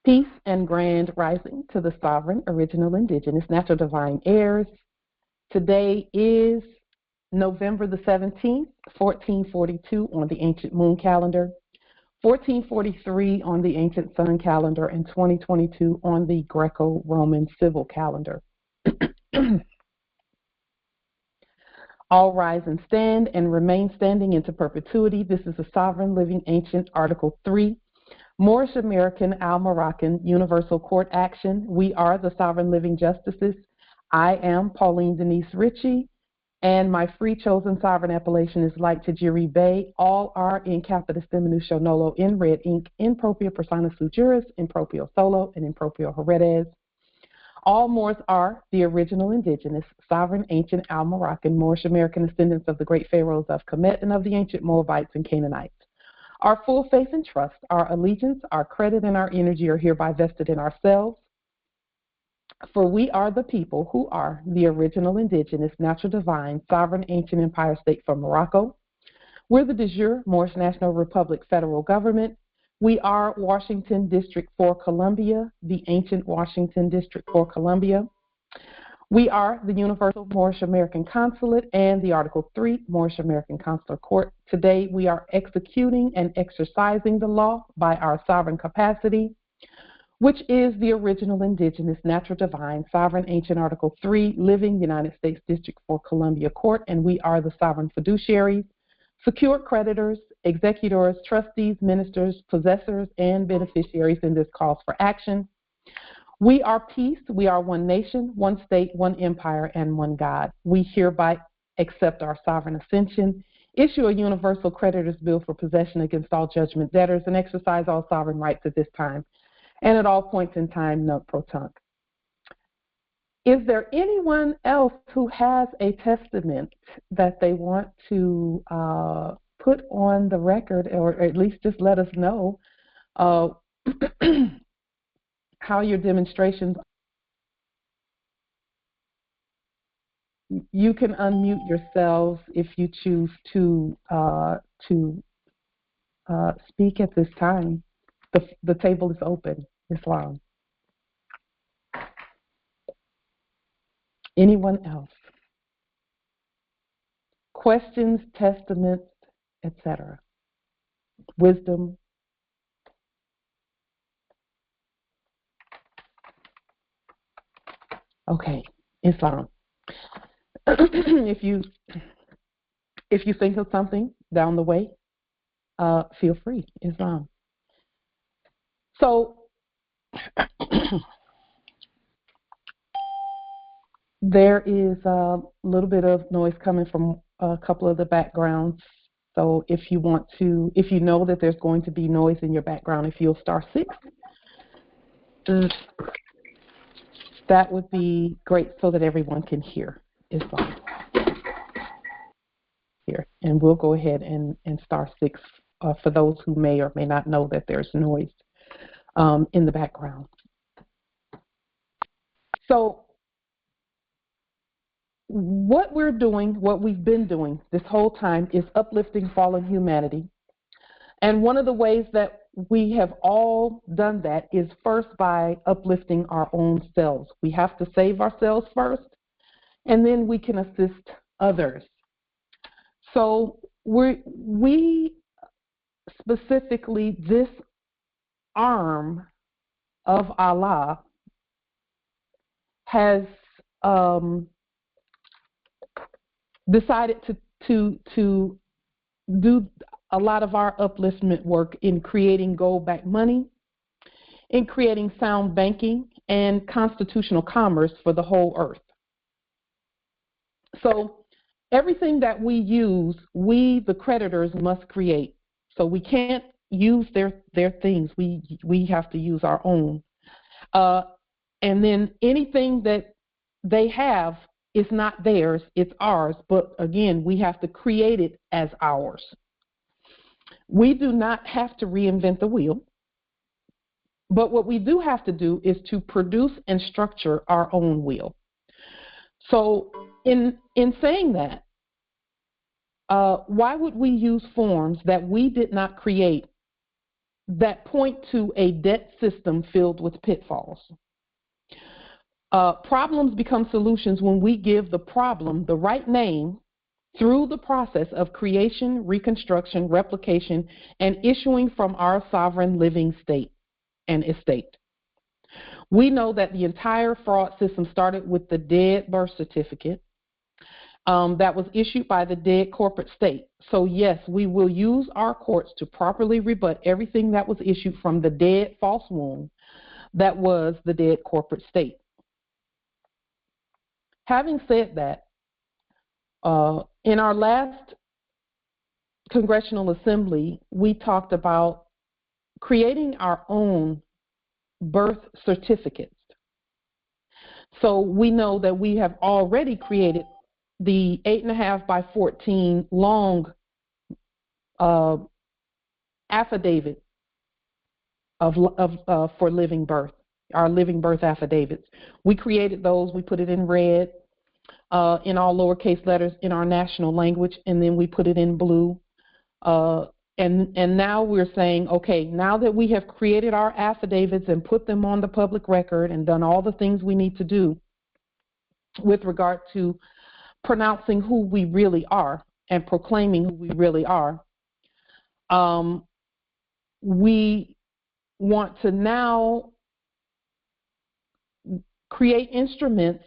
Peace and grand rising to the sovereign, original, indigenous, natural divine heirs. Today is November the 17th, 1442 on the ancient moon calendar, 1443 on the ancient sun calendar, and 2022 on the Greco-Roman civil calendar. All rise and stand and remain standing into perpetuity. This is a sovereign, living, ancient, Article 3. Moorish American, Al-Moroccan, Universal Court Action. We are the Sovereign Living Justices. I am Pauline Denise Ritchie, and my free chosen sovereign appellation is Light Tajiri Bay. All are in Capitis Diminuto Nolo in red ink, in propria persona sui juris, in proprio solo, and in proprio heredes. All Moors are the original indigenous, sovereign, ancient, Al-Moroccan, Moorish American descendants of the great pharaohs of Kemet and of the ancient Moabites and Canaanites. Our full faith and trust, our allegiance, our credit, and our energy are hereby vested in ourselves. For we are the people who are the original indigenous, natural divine, sovereign, ancient empire state from Morocco. We're the de jure Moorish National Republic federal government. We are Washington District for Columbia, the ancient Washington District for Columbia. We are the Universal Moorish American Consulate and the Article 3 Moorish American Consular Court. Today we are executing and exercising the law by our sovereign capacity, which is the original indigenous, natural divine, sovereign, ancient Article 3 living United States District for Columbia Court, and we are the sovereign fiduciaries, secured creditors, executors, trustees, ministers, possessors, and beneficiaries in this cause for action. We are peace, we are one nation, one state, one empire, and one God. We hereby accept our sovereign ascension, issue a universal creditor's bill for possession against all judgment debtors, and exercise all sovereign rights at this time and at all points in time, nunc pro tunc. Is there anyone else who has a testament that they want to put on the record, or at least just let us know how your demonstrations? You can unmute yourselves if you choose to speak at this time. The table is open. Islam. Anyone else? Questions, testaments, etc. Wisdom. Okay, Islam. If you think of something down the way, feel free. Islam. So there is a little bit of noise coming from a couple of the backgrounds. So if you know that there's going to be noise in your background, if you'll star 6, that would be great so that everyone can hear Islam here. And we'll go ahead and star 6 for those who may or may not know that there's noise in the background. So what we're doing, what we've been doing this whole time is uplifting fallen humanity. And one of the ways that we have all done that is first by uplifting our own selves. We have to save ourselves first, and then we can assist others. So we specifically, this arm of Allah has decided to do a lot of our upliftment work in creating gold-backed money, in creating sound banking, and constitutional commerce for the whole earth. So everything that we use, we, the creditors, must create. So we can't use their things. We have to use our own. And then anything that they have is not theirs, it's ours. But again, we have to create it as ours. We do not have to reinvent the wheel. But what we do have to do is to produce and structure our own wheel. So in saying that, why would we use forms that we did not create that point to a debt system filled with pitfalls. Problems become solutions when we give the problem the right name through the process of creation, reconstruction, replication, and issuing from our sovereign living state and estate. We know that the entire fraud system started with the dead birth certificate that was issued by the dead corporate state. So yes, we will use our courts to properly rebut everything that was issued from the dead false womb that was the dead corporate state. Having said that, in our last Congressional Assembly, we talked about creating our own birth certificates. So we know that we have already created the 8.5 by 14 long affidavit for living birth, our living birth affidavits. We created those, we put it in red, in all lowercase letters in our national language, and then we put it in blue. And now we're saying, okay, now that we have created our affidavits and put them on the public record and done all the things we need to do with regard to pronouncing who we really are and proclaiming who we really are, we want to now create instruments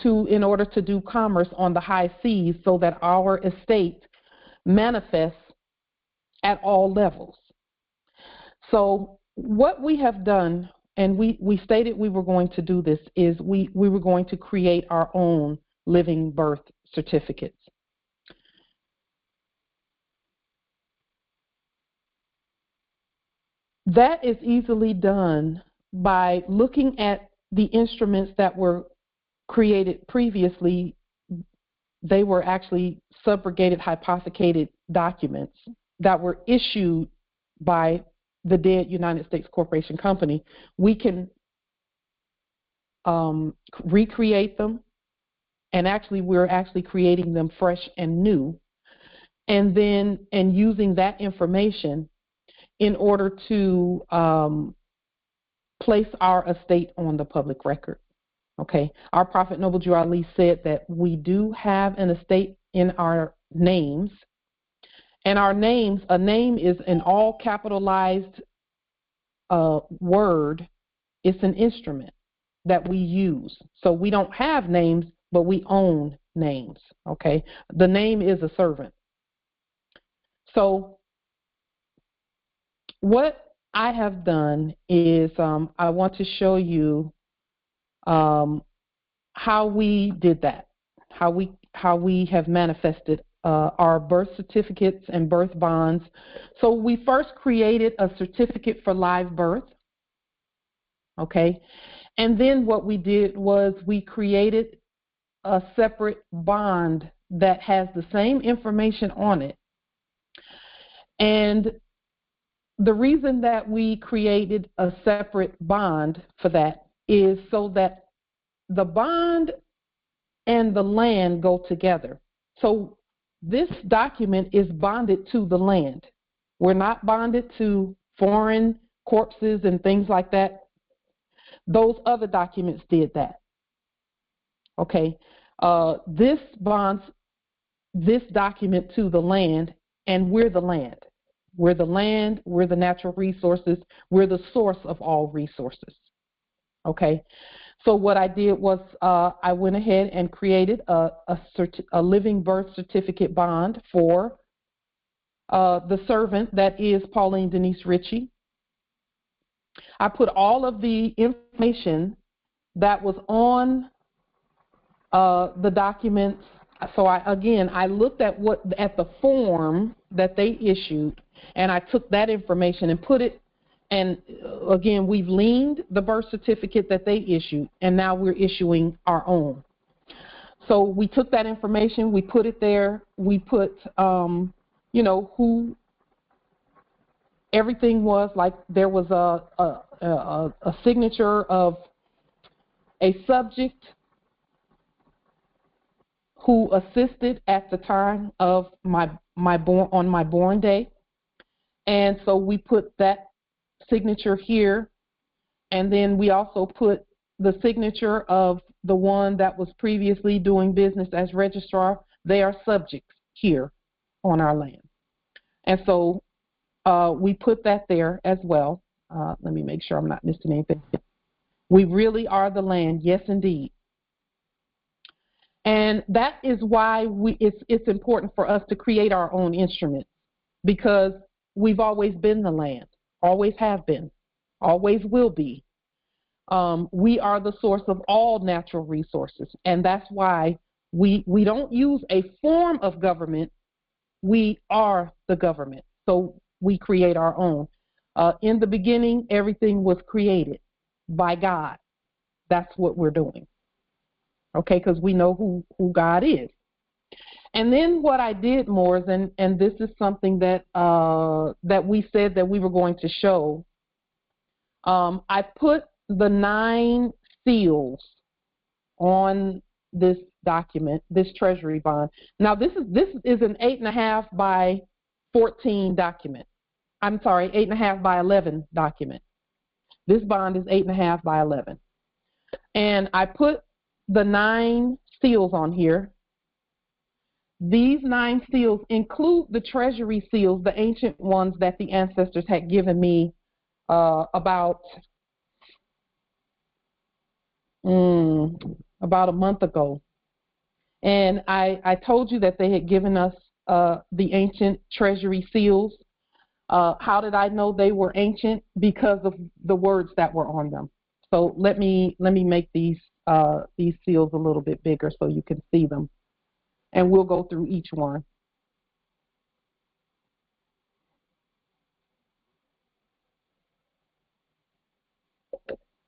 in order to do commerce on the high seas so that our estate manifests at all levels. So what we have done, and we stated we were going to do this, is we were going to create our own living birth certificates. That is easily done by looking at the instruments that were created previously. They were actually subrogated, hypothecated documents that were issued by the dead United States Corporation Company. We can recreate them, and actually we're actually creating them fresh and new, and using that information in order to place our estate on the public record. Okay, our Prophet Noble Drew Ali said that we do have an estate in our names, and our names, a name is an all capitalized word. It's an instrument that we use. So we don't have names, but we own names. Okay, the name is a servant. So what I have done is I want to show you how we did that, how we have manifested our birth certificates and birth bonds. So we first created a certificate for live birth, okay? And then what we did was we created a separate bond that has the same information on it. And the reason that we created a separate bond for that is so that the bond and the land go together. So this document is bonded to the land. We're not bonded to foreign corpses and things like that. Those other documents did that. Okay, this bonds this document to the land, and we're the land. We're the land, we're the natural resources, we're the source of all resources. Okay, so what I did was I went ahead and created a living birth certificate bond for the servant that is Pauline Denise Ritchie. I put all of the information that was on the documents. So I looked at the form that they issued, and I took that information and put it. And again, we've liened the birth certificate that they issued, and now we're issuing our own. So we took that information, we put it there, we put, who everything was. Like there was a signature of a subject who assisted at the time of my born day, and so we put that signature here, and then we also put the signature of the one that was previously doing business as registrar. They are subjects here on our land. And so we put that there as well. Let me make sure I'm not missing anything. We really are the land, yes indeed. And that is why it's important for us to create our own instruments, because we've always been the land, always have been, always will be. We are the source of all natural resources, and that's why we don't use a form of government. We are the government, so we create our own. In the beginning, everything was created by God. That's what we're doing, okay, because we know who God is. And then what I did, Moors, and this is something that that we said that we were going to show, I put the 9 seals on this document, this treasury bond. Now this is an 8.5 by 14 document. I'm sorry, 8.5 by 11 document. This bond is 8.5 by 11. And I put the 9 seals on here. These 9 seals include the treasury seals, the ancient ones that the ancestors had given me about a month ago. And I told you that they had given us the ancient treasury seals. How did I know they were ancient? Because of the words that were on them. So let me make these seals a little bit bigger so you can see them, and we'll go through each one.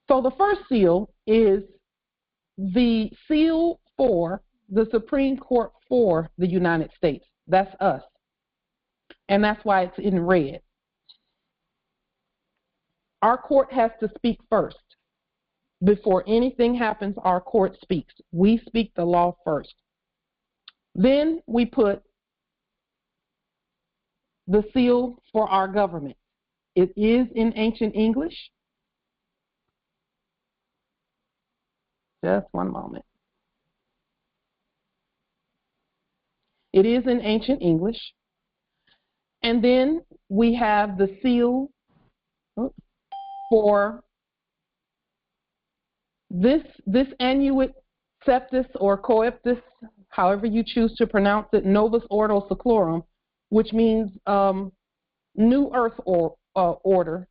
So the first seal is the seal for the Supreme Court for the United States. That's us. And that's why it's in red. Our court has to speak first. Before anything happens, our court speaks. We speak the law first. Then we put the seal for our government. It is in ancient English. Just one moment. It is in ancient English. And then we have the seal for this annuit septis or coeptis, however you choose to pronounce it, novus ordo seclorum, which means new earth order,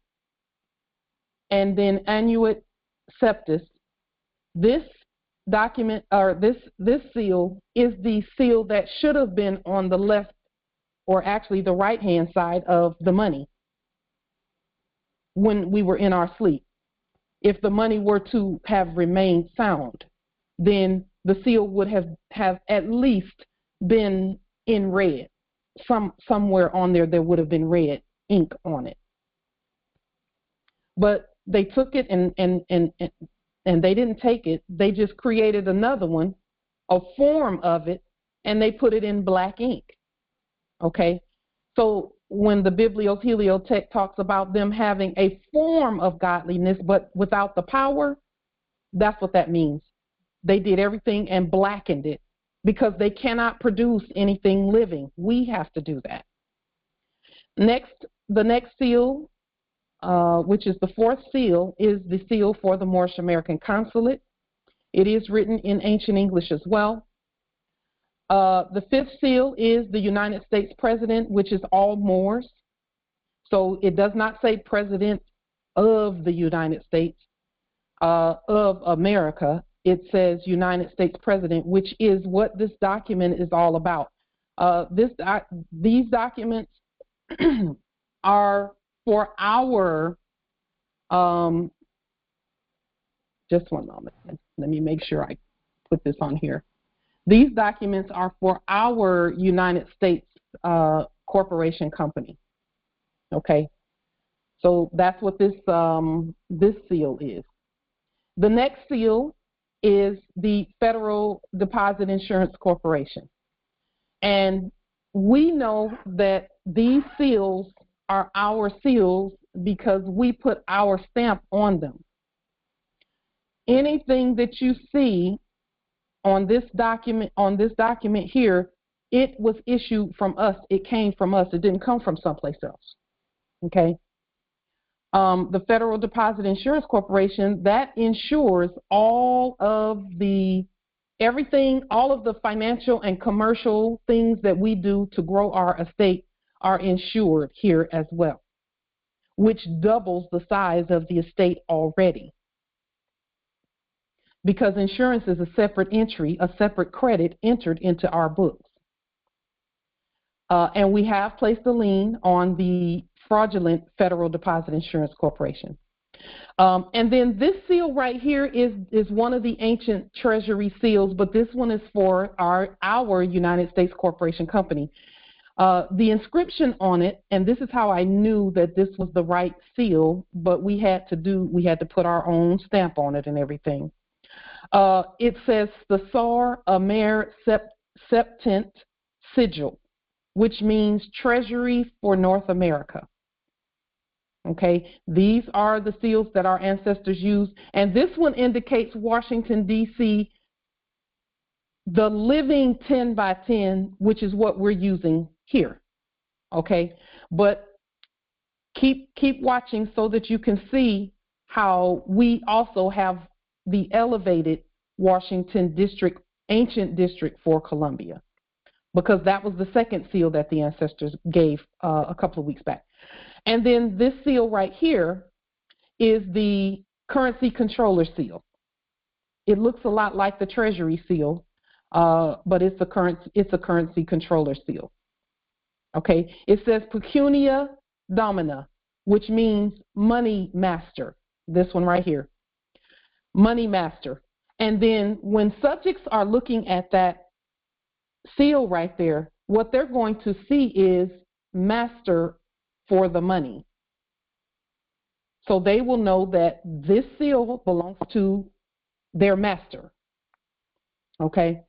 and then annuit septis. This document, or this seal, is the seal that should have been on the left, or actually the right-hand side of the money when we were in our sleep. If the money were to have remained sound, then the seal would have at least been in red. Somewhere on there would have been red ink on it. But they took it and they didn't take it. They just created another one, a form of it, and they put it in black ink. Okay? So when the Biblios Heliotext talks about them having a form of godliness but without the power, that's what that means. They did everything and blackened it because they cannot produce anything living. We have to do that. Next, the next seal, which is the 4th seal, is the seal for the Moorish American Consulate. It is written in ancient English as well. The 5th seal is the United States President, which is all Moors. So it does not say President of the United States of America. It says United States President, which is what this document is all about. These documents are for our, just one moment. Let me make sure I put this on here. These documents are for our United States corporation company. Okay, so that's what this this seal is. The next seal is the Federal Deposit Insurance Corporation, and we know that these seals are our seals because we put our stamp on them. Anything that you see on this document here, it was issued from us. It came from us. It didn't come from someplace else. Okay. The Federal Deposit Insurance Corporation, that insures all of the all of the financial and commercial things that we do to grow our estate are insured here as well, which doubles the size of the estate already. Because insurance is a separate entry, a separate credit entered into our books. And we have placed a lien on the fraudulent Federal Deposit Insurance Corporation. And then this seal right here is one of the ancient treasury seals, but this one is for our United States Corporation Company. The inscription on it, and this is how I knew that this was the right seal, but we had to put our own stamp on it and everything. It says Thesar Amer Septent Sigil, which means Treasury for North America. Okay, these are the seals that our ancestors used, and this one indicates Washington, D.C., the living 10 by 10, which is what we're using here. Okay, but keep watching so that you can see how we also have the elevated Washington district, ancient district for Columbia, because that was the second seal that the ancestors gave a couple of weeks back. And then this seal right here is the currency controller seal. It looks a lot like the treasury seal, but it's a currency controller seal. Okay, it says pecunia domina, which means money master. This one right here, money master. And then when subjects are looking at that seal right there, what they're going to see is master for the money. So they will know that this seal belongs to their master. Okay.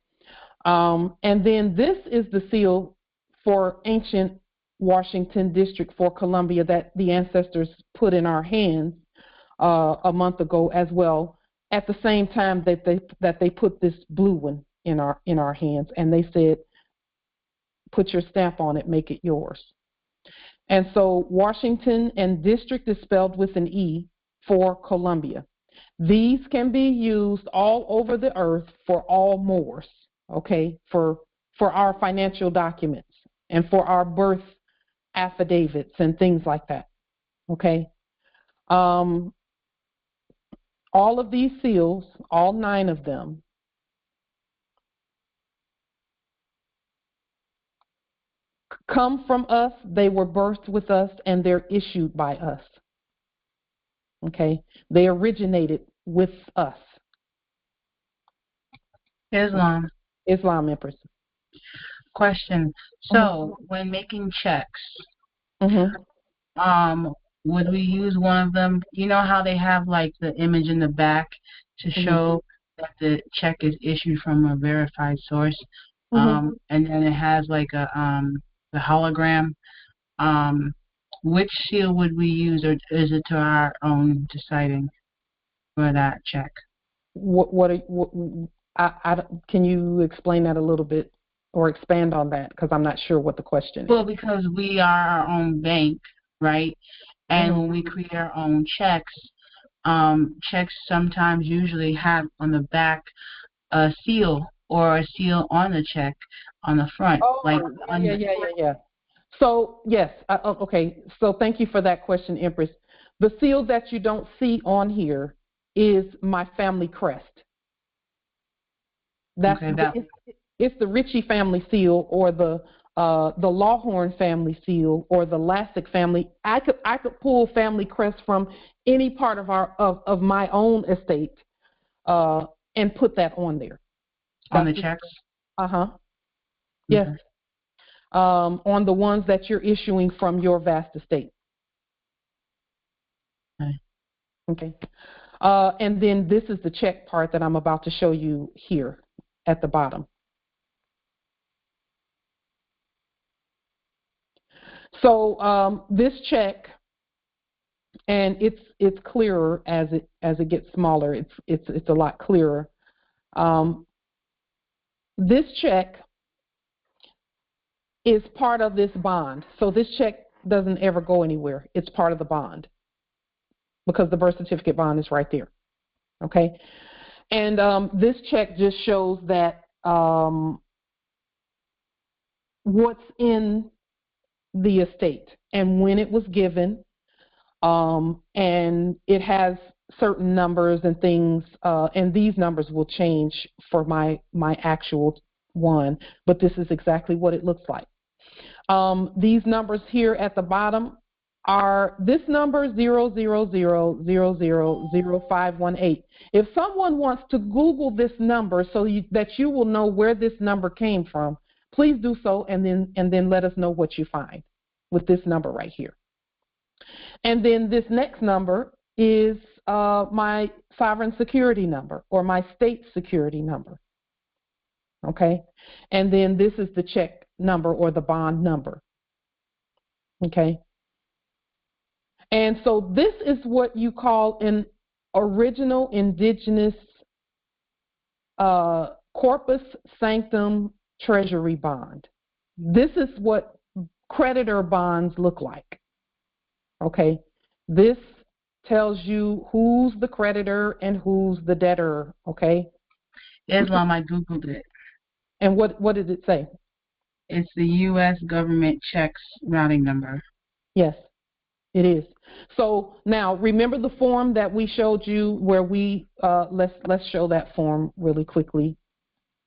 And then this is the seal for ancient Washington District for Columbia that the ancestors put in our hands a month ago as well, at the same time that they put this blue one in our hands, and they said, put your stamp on it, make it yours. And so Washington and district is spelled with an E for Columbia. These can be used all over the earth for all Moors, okay, for our financial documents and for our birth affidavits and things like that, okay? All of these seals, all 9 of them, come from us, they were birthed with us, and they're issued by us. Okay? They originated with us. Islam. Islam, Empress. Question. So, when making checks, would we use one of them? You know how they have like the image in the back to show that the check is issued from a verified source, and then it has like a the hologram. Which seal would we use, or is it to our own deciding for that check? Can you explain that a little bit or expand on that, because I'm not sure what the question is? Well, because we are our own bank, right? And when we create our own checks, checks sometimes usually have on the back a seal or a seal on the check on the front. Yeah. So, yes, okay. So thank you for that question, Empress. The seal that you don't see on here is my family crest. It's the Ritchie family seal, or the Lawhorn family seal, or the Lassick family. I could pull family crest from any part of my own estate and put that on there. On the checks? Yes. On the ones that you're issuing from your vast estate. Okay. And then this is the check part that I'm about to show you here at the bottom. So this check and it's clearer as it gets smaller. It's a lot clearer. This check is part of this bond, so this check doesn't ever go anywhere. It's part of the bond because the birth certificate bond is right there. Okay, and this check just shows that what's in the estate and when it was given, and it has certain numbers and things, and these numbers will change for my actual one, but this is exactly what it looks like. These numbers here at the bottom are this number 000000518. If someone wants to Google this number so that you will know where this number came from, please do so, and then let us know what you find with this number right here. And then this next number is my sovereign security number or my state security number. Okay, and then this is the check number or the bond number. Okay, and so this is what you call an original indigenous corpus sanctum treasury bond. This is what creditor bonds look like. Okay, this tells you who's the creditor and who's the debtor. Okay, Islam, I Googled it. and what did it say? It's the U.S. government checks routing number. Yes, it is. So now remember the form that we showed you where we let's show that form really quickly.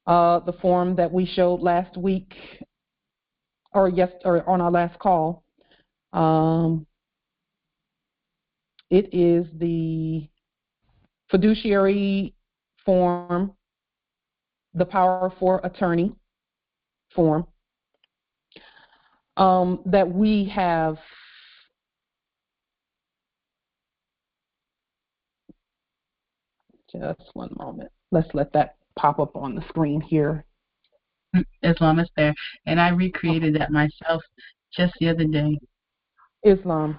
The form that we showed last week or on our last call. It is the fiduciary form, the power for attorney form that we have. Just one moment. Let's let that pop up on the screen here. Islam is there, and I recreated that myself just the other day. Islam.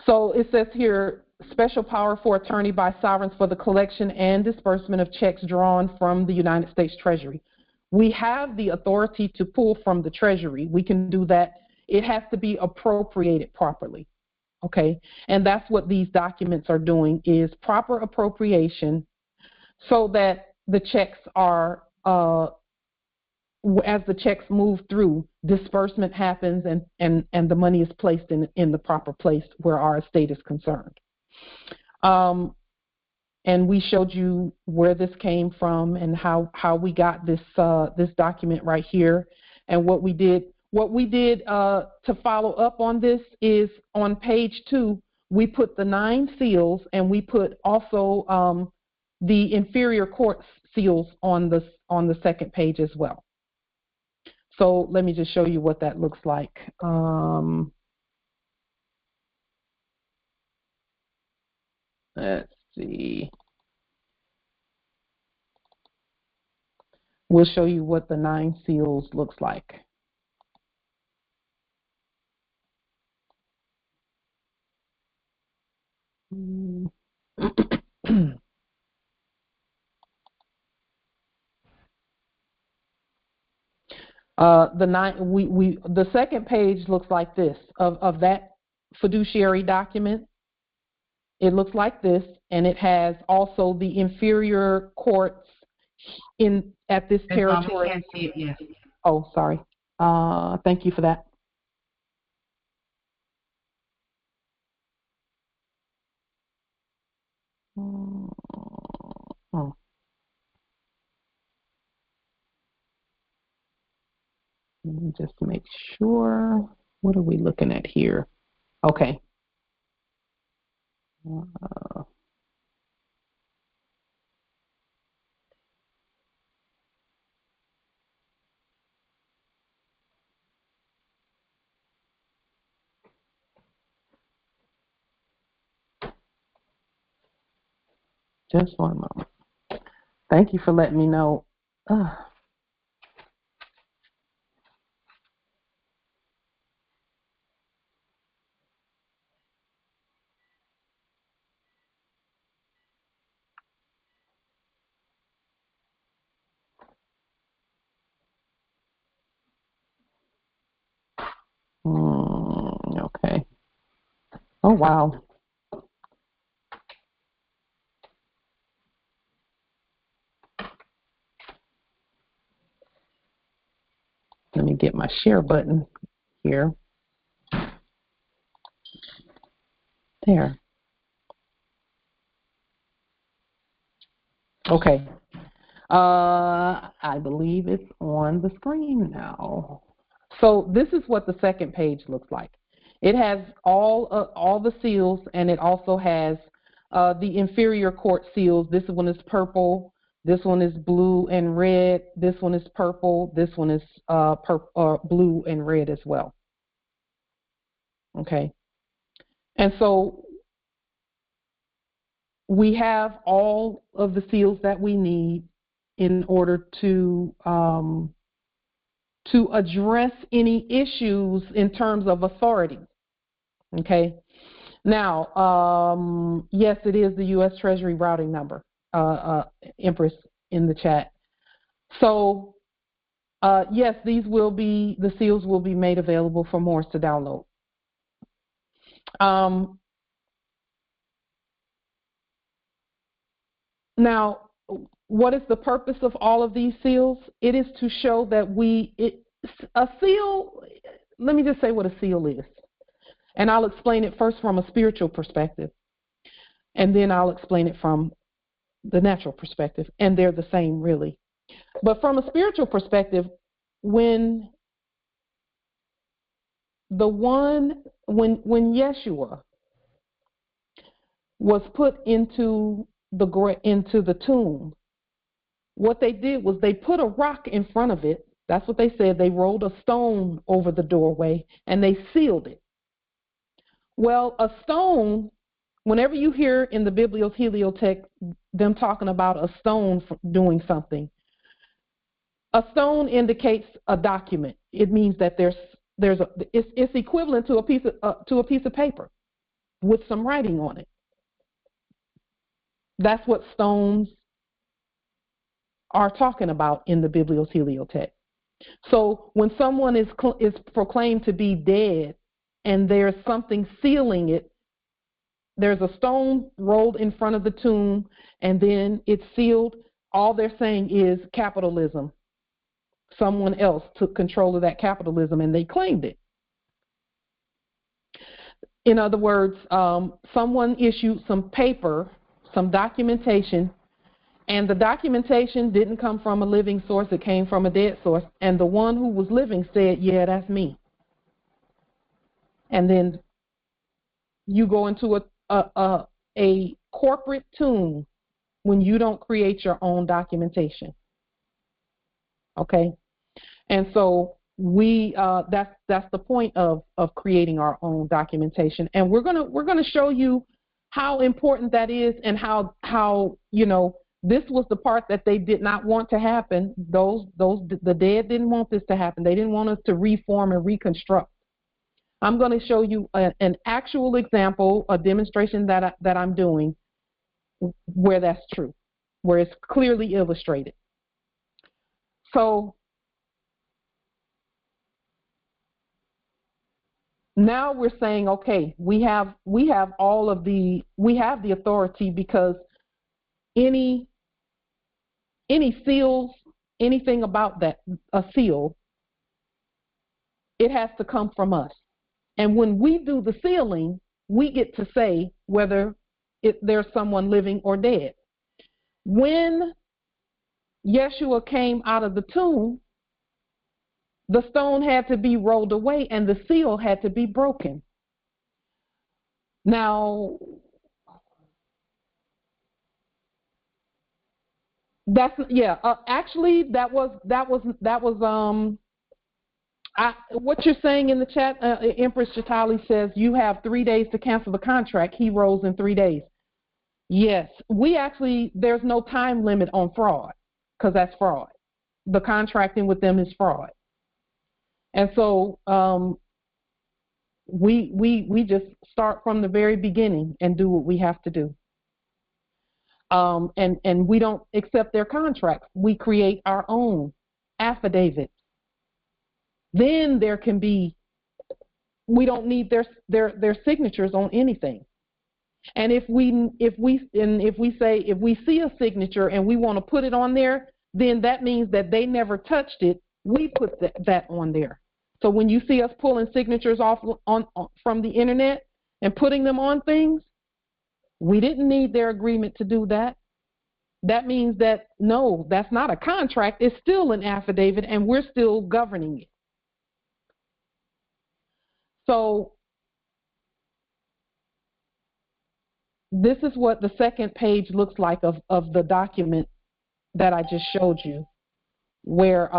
So it says here, special power for attorney by sovereigns for the collection and disbursement of checks drawn from the United States Treasury. We have the authority to pull from the Treasury. We can do that. It has to be appropriated properly. Okay, and that's what these documents are doing, is proper appropriation so that the checks are, as the checks move through, disbursement happens and the money is placed in the proper place where our estate is concerned. And we showed you where this came from and how we got this this document right here. And what we did to follow up on this is on page 2, we put the 9 seals and we put also the inferior court seals on the second page as well. So let me just show you what that looks like. Let's see. We'll show you what the 9 seals looks like. The second page looks like this of that fiduciary document. It looks like this, and it has also the inferior courts at this territory. I can't see it yet. Oh, sorry. Thank you for that. Oh. Let me just make sure. What are we looking at here? Okay. Just one moment. Thank you for letting me know. Okay. Oh, wow. Let me get my share button here. There. Okay. I believe it's on the screen now. So this is what the second page looks like. It has all the seals, and it also has the inferior court seals. This one is purple. This one is blue and red. This one is purple. This one is blue and red as well. Okay. And so we have all of the seals that we need in order to address any issues in terms of authority. Okay. Now, yes, it is the U.S. Treasury routing number, Empress in the chat. So, yes, the seals will be made available for Moors to download. Now, what is the purpose of all of these seals? It is to show that a seal, let me just say what a seal is. And I'll explain it first from a spiritual perspective, and then I'll explain it from the natural perspective, and they're the same, really. But from a spiritual perspective, when Yeshua was put into the tomb, what they did was they put a rock in front of it. That's what they said. They rolled a stone over the doorway and they sealed it. Well, a stone, whenever you hear in the Biblioheliotext them talking about a stone doing something, a stone indicates a document. It means that it's equivalent to a piece of paper with some writing on it. That's what stones are talking about in the Biblioheliotext. So when someone is proclaimed to be dead and there's something sealing it, there's a stone rolled in front of the tomb and then it's sealed. All they're saying is capitalism. Someone else took control of that capitalism and they claimed it. In other words, someone issued some paper, some documentation, and the documentation didn't come from a living source. It came from a dead source. And the one who was living said, yeah, that's me. And then you go into a corporate tomb when you don't create your own documentation. Okay? And so that's the point of creating our own documentation. And we're gonna show you how important that is, and how this was the part that they did not want to happen. The dead didn't want this to happen. They didn't want us to reform and reconstruct. I'm going to show you an actual example, a demonstration that I'm doing where that's true, where it's clearly illustrated. So now we're saying, okay, we have the authority, because any seals, anything about that, a seal, it has to come from us. And when we do the sealing, we get to say whether there's someone living or dead. When Yeshua came out of the tomb, the stone had to be rolled away and the seal had to be broken. Now, actually that was what you're saying in the chat. Empress Chitali says you have 3 days to cancel the contract. He rolls in 3 days. Yes, there's no time limit on fraud, because that's fraud. The contracting with them is fraud. And so we just start from the very beginning and do what we have to do. And we don't accept their contracts. We create our own affidavits. Then there can be we don't need their signatures on anything. And if we see a signature and we want to put it on there, then that means that they never touched it. We put that on there. So when you see us pulling signatures off from the internet and putting them on things, we didn't need their agreement to do that. That means that, no, that's not a contract. It's still an affidavit, and we're still governing it. So this is what the second page looks like of the document that I just showed you, where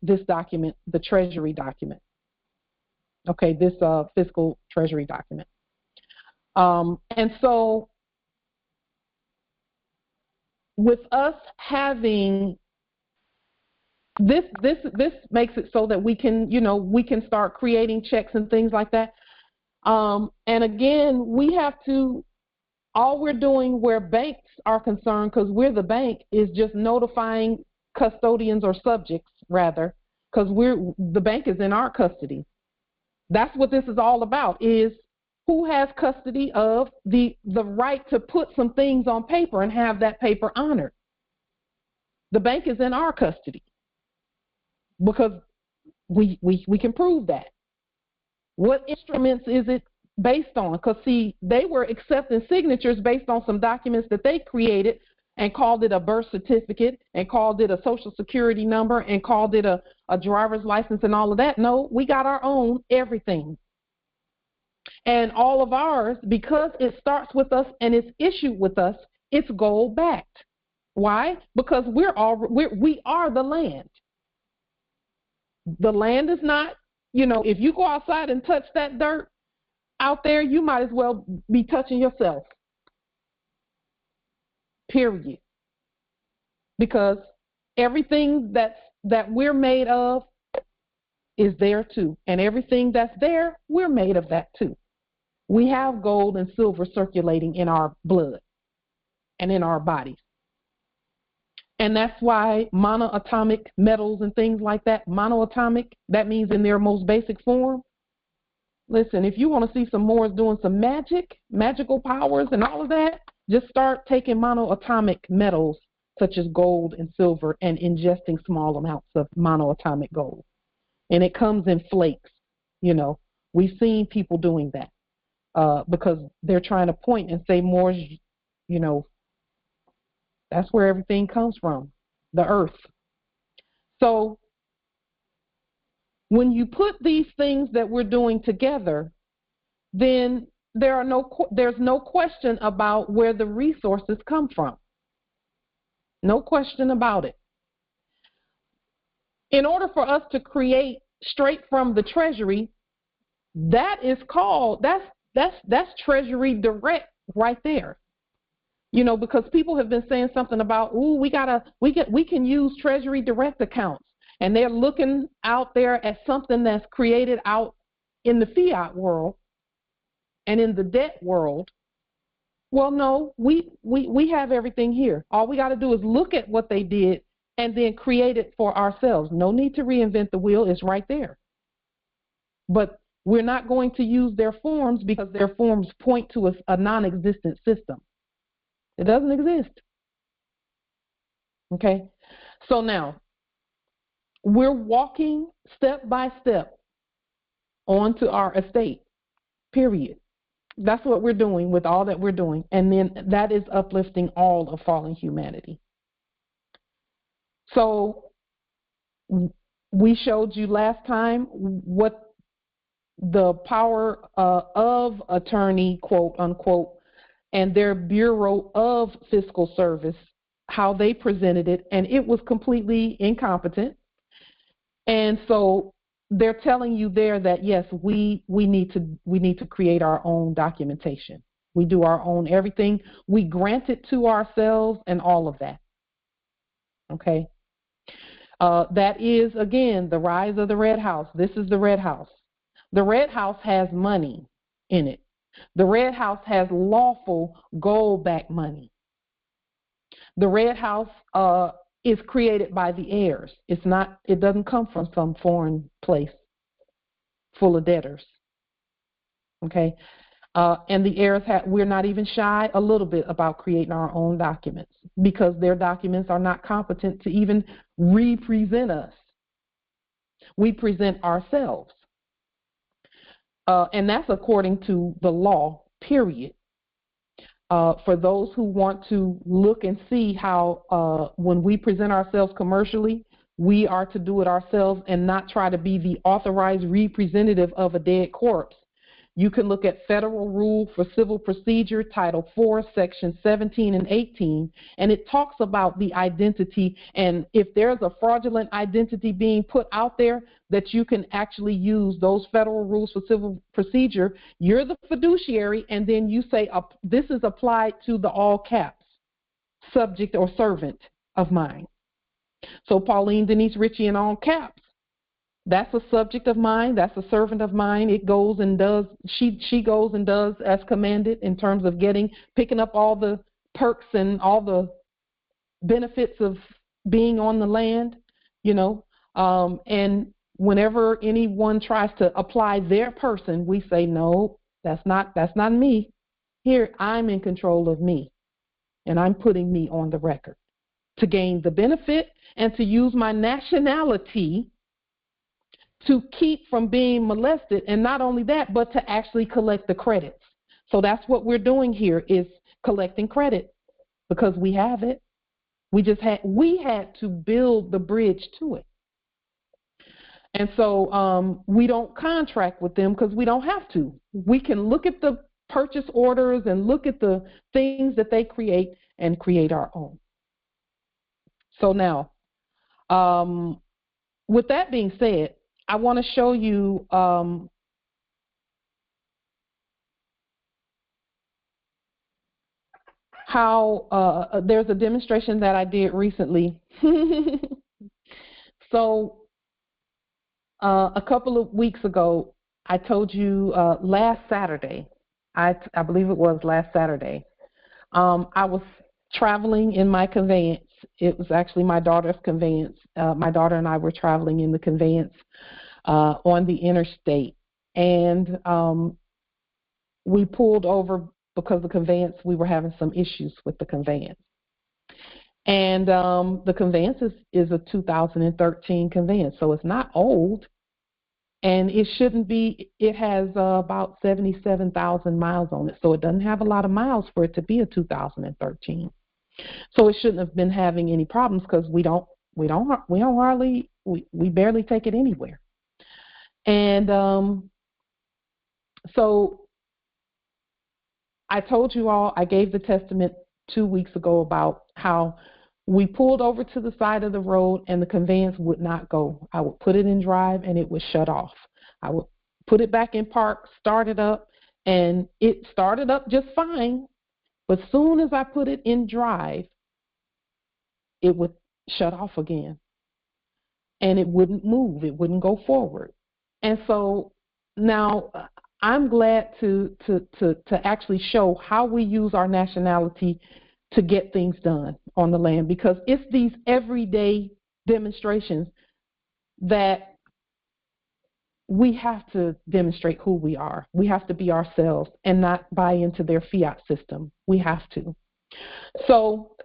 this document, the Treasury document, okay, this fiscal Treasury document. And so with us having this makes it so that we can, we can start creating checks and things like that. And again, we have to, all we're doing where banks are concerned, because we're the bank, is just notifying custodians or subjects, rather, because the bank is in our custody. That's what this is all about, is who has custody of the right to put some things on paper and have that paper honored. The bank is in our custody because we can prove that. What instruments is it based on? Because, see, they were accepting signatures based on some documents that they created and called it a birth certificate and called it a social security number and called it a driver's license and all of that. No, we got our own everything. And all of ours, because it starts with us and it's issued with us, it's gold backed. Why? Because we are the land. The land is not, if you go outside and touch that dirt out there, you might as well be touching yourself. Period. Because everything that we're made of is there too. And everything that's there, we're made of that too. We have gold and silver circulating in our blood and in our bodies. And that's why monoatomic metals and things like that, monoatomic, that means in their most basic form. Listen, if you want to see some Moors doing some magical powers and all of that, just start taking monoatomic metals such as gold and silver and ingesting small amounts of monoatomic gold. And it comes in flakes. We've seen people doing that because they're trying to point and say Moors, that's where everything comes from, the earth. So when you put these things that we're doing together, then there's no question about where the resources come from. No question about it. In order for us to create straight from the Treasury, that's Treasury Direct right there. Because people have been saying something about, we can use Treasury Direct accounts, and they're looking out there at something that's created out in the fiat world and in the debt world. Well, no, we have everything here. All we got to do is look at what they did and then create it for ourselves. No need to reinvent the wheel. It's right there. But we're not going to use their forms because their forms point to a non-existent system. It doesn't exist. Okay? So now, we're walking step by step onto our estate, period. That's what we're doing with all that we're doing. And then that is uplifting all of fallen humanity. So we showed you last time what the power of attorney, quote unquote, and their Bureau of Fiscal Service, how they presented it, and it was completely incompetent. And so they're telling you there that yes, we need to create our own documentation. We do our own everything. We grant it to ourselves and all of that. Okay. That is, again, the rise of the Red House. This is the Red House. The Red House has money in it. The Red House has lawful gold-backed money. The Red House is created by the heirs. It doesn't come from some foreign place full of debtors. Okay. And the heirs we're not even shy a little bit about creating our own documents because their documents are not competent to even represent us. We present ourselves. And that's according to the law, period. For those who want to look and see how when we present ourselves commercially, we are to do it ourselves and not try to be the authorized representative of a dead corpse. You can look at Federal Rule for Civil Procedure, Title 4, Section 17 and 18, and it talks about the identity, and if there's a fraudulent identity being put out there, that you can actually use those Federal Rules for Civil Procedure. You're the fiduciary, and then you say, this is applied to the all caps, subject or servant of mine. So Pauline Denise Ritchie in all caps. That's a subject of mine. That's a servant of mine. It goes and does. She goes and does as commanded in terms of picking up all the perks and all the benefits of being on the land, And whenever anyone tries to apply their person, we say, no, that's not me. Here, I'm in control of me, and I'm putting me on the record to gain the benefit and to use my nationality to keep from being molested, and not only that, but to actually collect the credits. So that's what we're doing here, is collecting credit, because we have it. We had to build the bridge to it. And so we don't contract with them because we don't have to. We can look at the purchase orders and look at the things that they create and create our own. So now, with that being said, I want to show you how there's a demonstration that I did recently. So a couple of weeks ago, I told you last Saturday, I believe it was last Saturday, I was traveling in my conveyance. It was actually my daughter's conveyance. My daughter and I were traveling in the conveyance on the interstate. And we pulled over because the conveyance, we were having some issues with the conveyance. And the conveyance is a 2013 conveyance, so it's not old. And it shouldn't be, it has about 77,000 miles on it, so it doesn't have a lot of miles for it to be a 2013. So it shouldn't have been having any problems because we barely take it anywhere. And so I told you all, I gave the testament 2 weeks ago about how we pulled over to the side of the road and the conveyance would not go. I would put it in drive and it would shut off. I would put it back in park, start it up, and it started up just fine. But as soon as I put it in drive, it would shut off again. And it wouldn't move. It wouldn't go forward. And so now I'm glad to actually show how we use our nationality to get things done on the land, because it's these everyday demonstrations that we have to demonstrate who we are. We have to be ourselves and not buy into their fiat system. We have to. So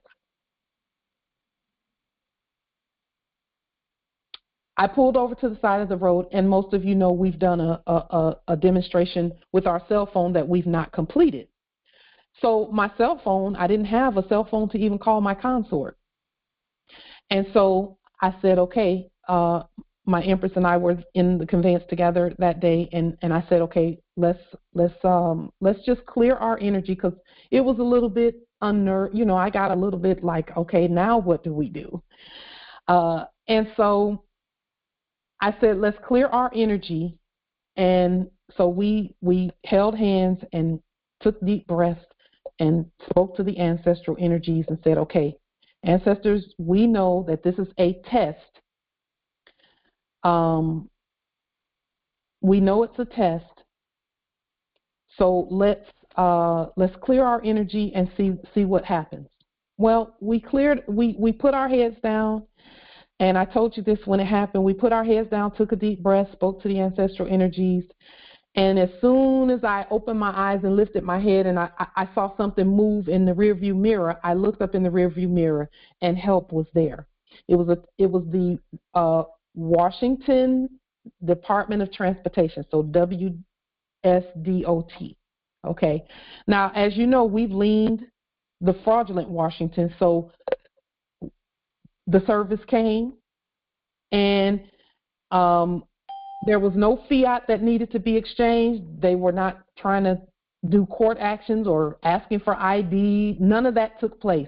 I pulled over to the side of the road, and most of you know we've done a demonstration with our cell phone that we've not completed. So my cell phone, I didn't have a cell phone to even call my consort. And so I said, okay, my Empress and I were in the conveyance together that day, and I said, okay, let's just clear our energy, because it was a little bit unnerved. I got a little bit like, okay, now what do we do? And so I said, let's clear our energy. And so we held hands and took deep breaths and spoke to the ancestral energies and said, okay, ancestors, we know that this is a test. We know it's a test. So let's clear our energy and see what happens. Well, we put our heads down, and I told you this when it happened. We put our heads down, took a deep breath, spoke to the ancestral energies, And as soon as I opened my eyes and lifted my head and I saw something move in the rearview mirror, I looked up in the rearview mirror and help was there. It was the Washington Department of Transportation, so WSDOT. Okay. Now, as you know, we've liened the fraudulent Washington, so the service came and there was no fiat that needed to be exchanged. They were not trying to do court actions or asking for ID. None of that took place.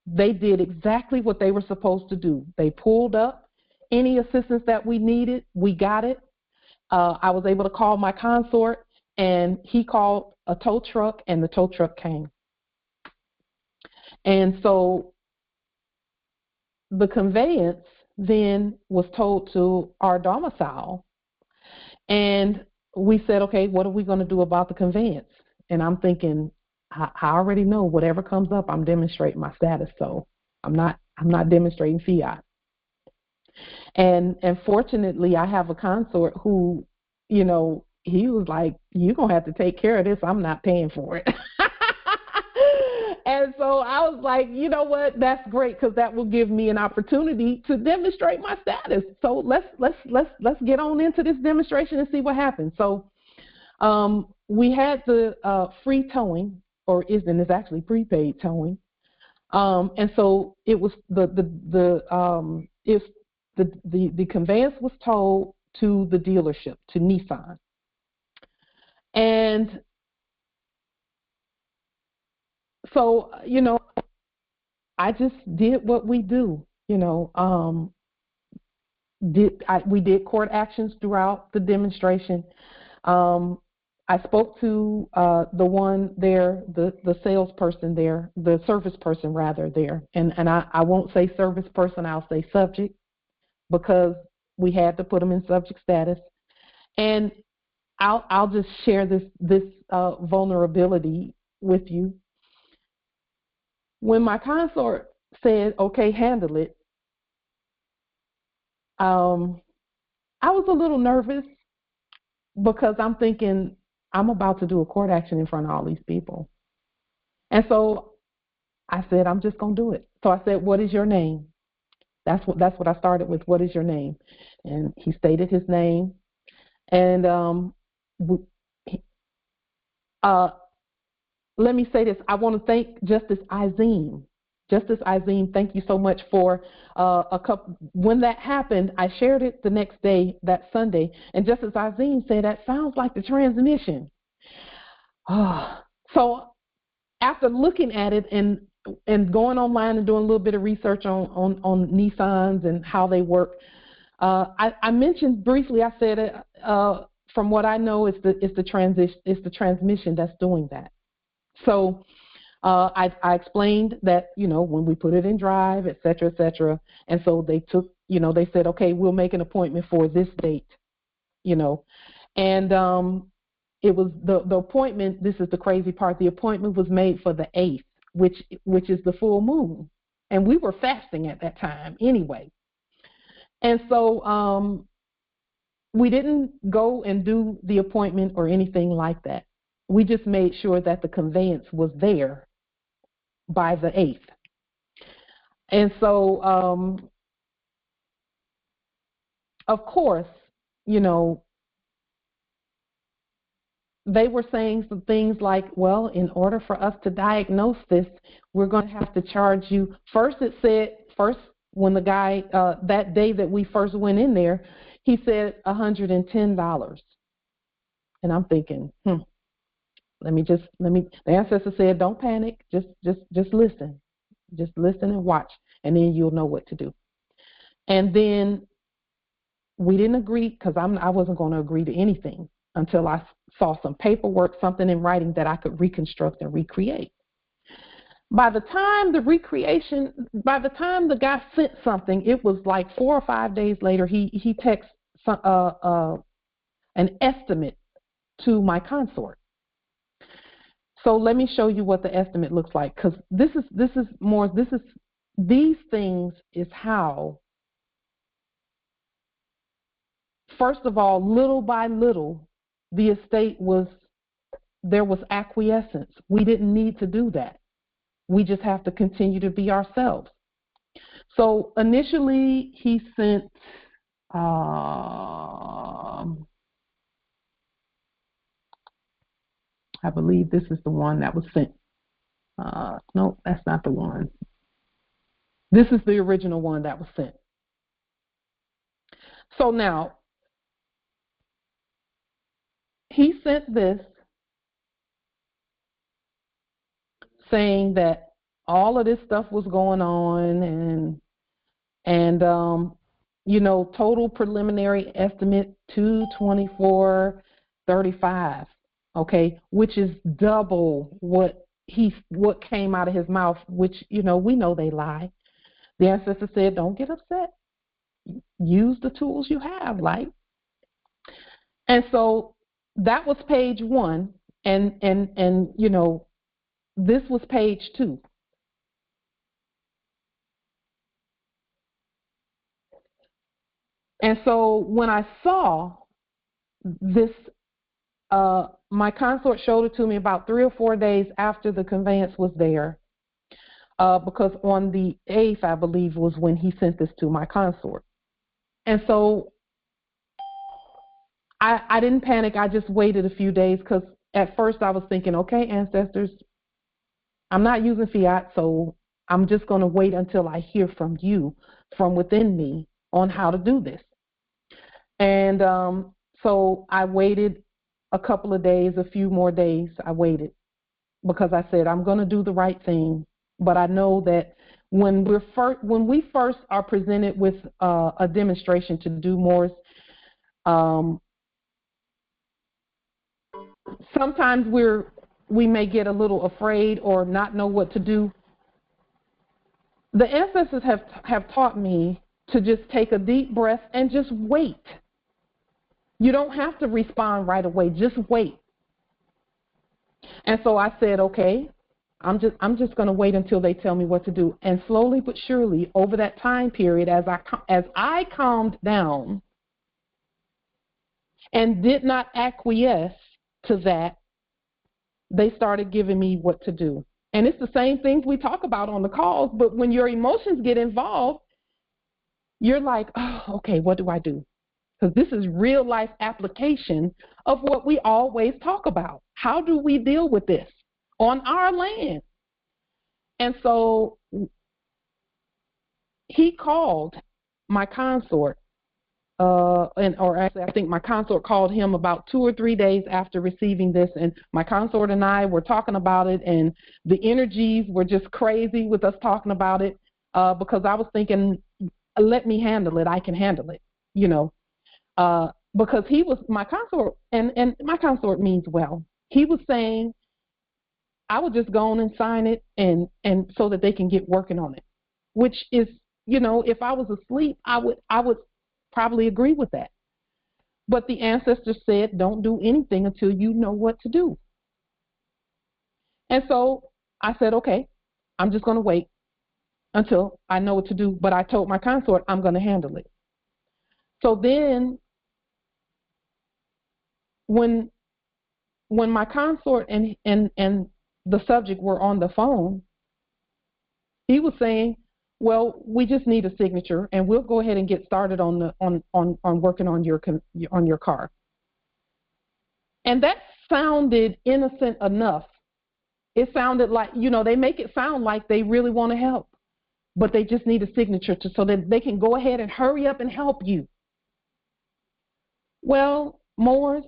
They did exactly what they were supposed to do. They pulled up. Any assistance that we needed, we got it. I was able to call my consort, and he called a tow truck, and the tow truck came. And so the conveyance then was towed to our domicile. And we said, okay, what are we going to do about the conveyance? And I'm thinking, I already know whatever comes up, I'm demonstrating my status. So I'm not demonstrating fiat. And fortunately, I have a consort who, you know, he was like, you're going to have to take care of this. I'm not paying for it. And so I was like, you know what? That's great, because that will give me an opportunity to demonstrate my status. So let's get on into this demonstration and see what happens. So we had the free towing, or it's actually prepaid towing. And so it was the conveyance was towed to the dealership, to Nissan. And so, you know, I just did what we do, you know. We did court actions throughout the demonstration. I spoke to the one there, the salesperson there, the service person rather there, and I won't say service person, I'll say subject, because we had to put them in subject status. And I'll just share this vulnerability with you. When my consort said, "Okay, handle it," I was a little nervous, because I'm thinking I'm about to do a court action in front of all these people. And so I said, I'm just going to do it. So I said, "What is your name?" That's what I started with. "What is your name?" And he stated his name. And let me say this. I want to thank Justice Izine. Justice Izine, thank you so much for when that happened. I shared it the next day, that Sunday, and Justice Izine said, "That sounds like the transmission." So after looking at it and going online and doing a little bit of research on Nissans and how they work, I mentioned briefly. I said, from what I know, it's the transmission that's doing that. So I explained that, you know, when we put it in drive, et cetera, and so they took, you know, they said, "Okay, we'll make an appointment for this date," you know, and it was the appointment. This is the crazy part. The appointment was made for the 8th, which is the full moon, and we were fasting at that time anyway. And so we didn't go and do the appointment or anything like that. We just made sure that the conveyance was there by the 8th. And so, of course, you know, they were saying some things like, "Well, in order for us to diagnose this, we're going to have to charge you." First, it said, when the guy, that day that we first went in there, he said $110. And I'm thinking, the ancestor said, "Don't panic, just listen. Just listen and watch, and then you'll know what to do." And then we didn't agree, because I wasn't going to agree to anything until I saw some paperwork, something in writing that I could reconstruct and recreate. By the time the guy sent something, it was like 4 or 5 days later. He texted an estimate to my consort. So let me show you what the estimate looks like, because these things is how, first of all, little by little, the estate there was acquiescence. We didn't need to do that. We just have to continue to be ourselves. So initially he sent, I believe this is the one that was sent. No, that's not the one. This is the original one that was sent. So now, he sent this saying that all of this stuff was going on and total preliminary estimate 224.35, okay, which is double what came out of his mouth, which we know they lie. The ancestor said, don't get upset. Use the tools you have, like. And so that was page 1, and this was page 2. And so when I saw this, my consort showed it to me about 3 or 4 days after the conveyance was there, because on the 8th, I believe, was when he sent this to my consort. And so I didn't panic. I just waited a few days, because at first I was thinking, okay, ancestors, I'm not using fiat, so I'm just going to wait until I hear from you, from within me, on how to do this. And so I waited a couple of days, a few more days. I waited because I said, I'm going to do the right thing. But I know that when we first are presented with a demonstration to do Moorish, sometimes we may get a little afraid or not know what to do. The ancestors have taught me to just take a deep breath and just wait. You don't have to respond right away. Just wait. And so I said, okay, I'm just going to wait until they tell me what to do. And slowly but surely, over that time period, as I calmed down and did not acquiesce to that, they started giving me what to do. And it's the same things we talk about on the calls, but when your emotions get involved, you're like, oh, okay, what do I do? Because this is real life application of what we always talk about. How do we deal with this on our land? And so he called my consort, or actually I think my consort called him about 2 or 3 days after receiving this, and my consort and I were talking about it, and the energies were just crazy with us talking about it, because I was thinking, let me handle it. I can handle it, because he was my consort, and my consort means well. He was saying I would just go on and sign it, and so that they can get working on it, which is, if I was asleep, I would probably agree with that. But the ancestors said, don't do anything until you know what to do. And so I said, okay, I'm just going to wait until I know what to do. But I told my consort I'm going to handle it. So then when my consort and the subject were on the phone, he was saying, well, we just need a signature, and we'll go ahead and get started on working on your car. And that sounded innocent enough. It sounded like, they make it sound like they really want to help, but they just need a signature so that they can go ahead and hurry up and help you. Well, Moors,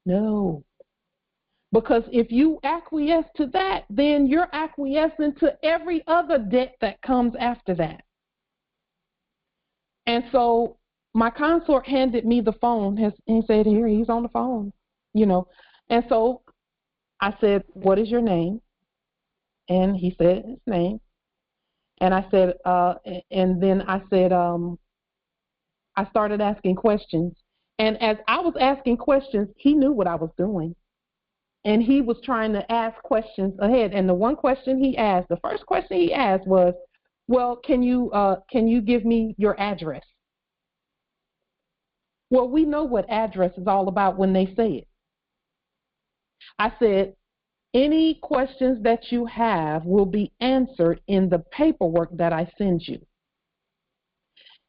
no. Because if you acquiesce to that, then you're acquiescing to every other debt that comes after that. And so my consort handed me the phone. He said, here, he's on the phone, And so I said, what is your name? And he said his name. And I said, and then I said, I started asking questions. And as I was asking questions, he knew what I was doing. And he was trying to ask questions ahead. And the one question he asked, the first question he asked was, well, can you give me your address? Well, we know what address is all about when they say it. I said, any questions that you have will be answered in the paperwork that I send you.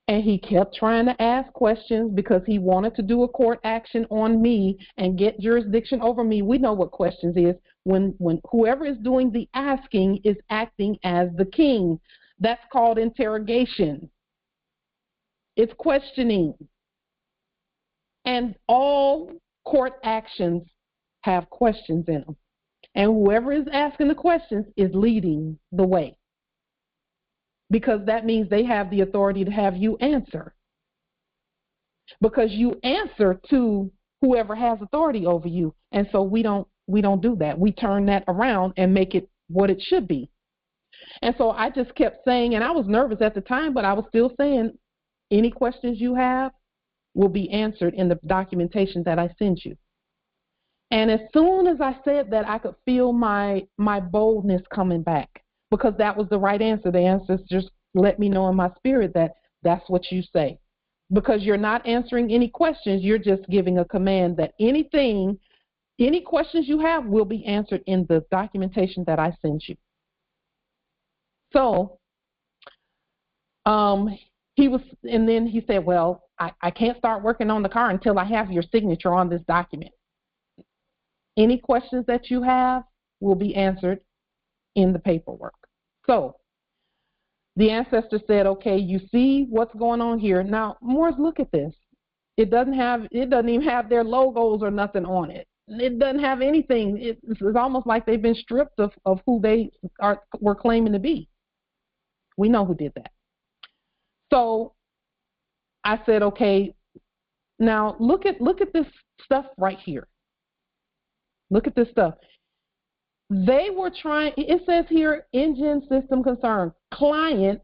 And he kept trying to ask questions because he wanted to do a court action on me and get jurisdiction over me. We know what questions is when whoever is doing the asking is acting as the king. That's called interrogation. It's questioning. And all court actions have questions in them. And whoever is asking the questions is leading the way, because that means they have the authority to have you answer, because you answer to whoever has authority over you. And so we don't do that. We turn that around and make it what it should be. And so I just kept saying, and I was nervous at the time, but I was still saying, any questions you have will be answered in the documentation that I send you. And as soon as I said that, I could feel my boldness coming back, because that was the right answer. The ancestors let me know in my spirit that that's what you say. Because you're not answering any questions, you're just giving a command that any questions you have will be answered in the documentation that I send you. So and then he said, well, I can't start working on the car until I have your signature on this document. Any questions that you have will be answered in the paperwork. So the ancestor said, okay, you see what's going on here. Now, Moors, look at this. It doesn't even have their logos or nothing on it. It doesn't have anything. It's almost like they've been stripped of who they were claiming to be. We know who did that. So I said, okay, now look at this stuff right here. Look at this stuff. They were trying, it says here, engine system concern. Client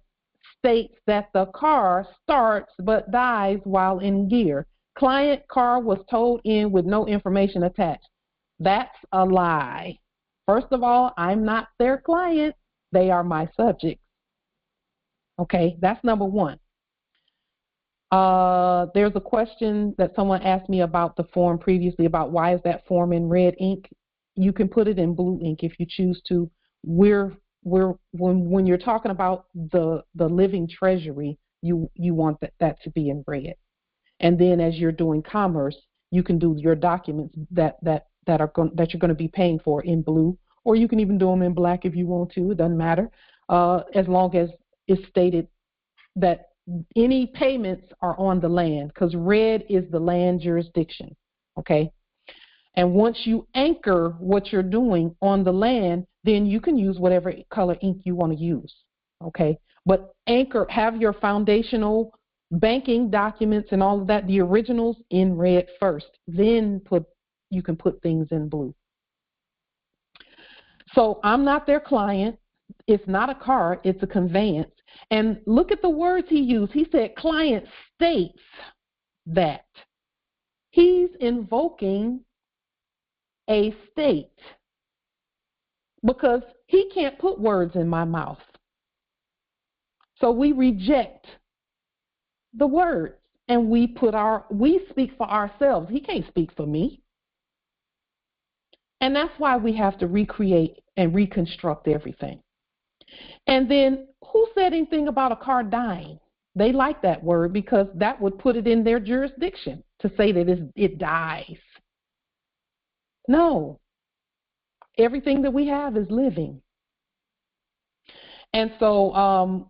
states that the car starts but dies while in gear. Client car was towed in with no information attached. That's a lie. First of all, I'm not their client. They are my subjects. Okay, that's number one. There's a question that someone asked me about the form previously, about why is that form in red ink. You can put it in blue ink if you choose to. When you're talking about the living treasury, you want that to be in red. And then as you're doing commerce, you can do your documents that you're going to be paying for in blue, or you can even do them in black if you want to. It doesn't matter, as long as it's stated that any payments are on the land, because red is the land jurisdiction. Okay. And once you anchor what you're doing on the land, then you can use whatever color ink you want to use. Okay. But have your foundational banking documents and all of that, the originals, in red first. Then you can put things in blue. So I'm not their client. It's not a car, it's a conveyance. And look at the words he used. He said client states that. He's invoking a state, because he can't put words in my mouth. So we reject the words and we speak for ourselves. He can't speak for me. And that's why we have to recreate and reconstruct everything. And then who said anything about a car dying? They like that word because that would put it in their jurisdiction to say that it dies. No. Everything that we have is living. And so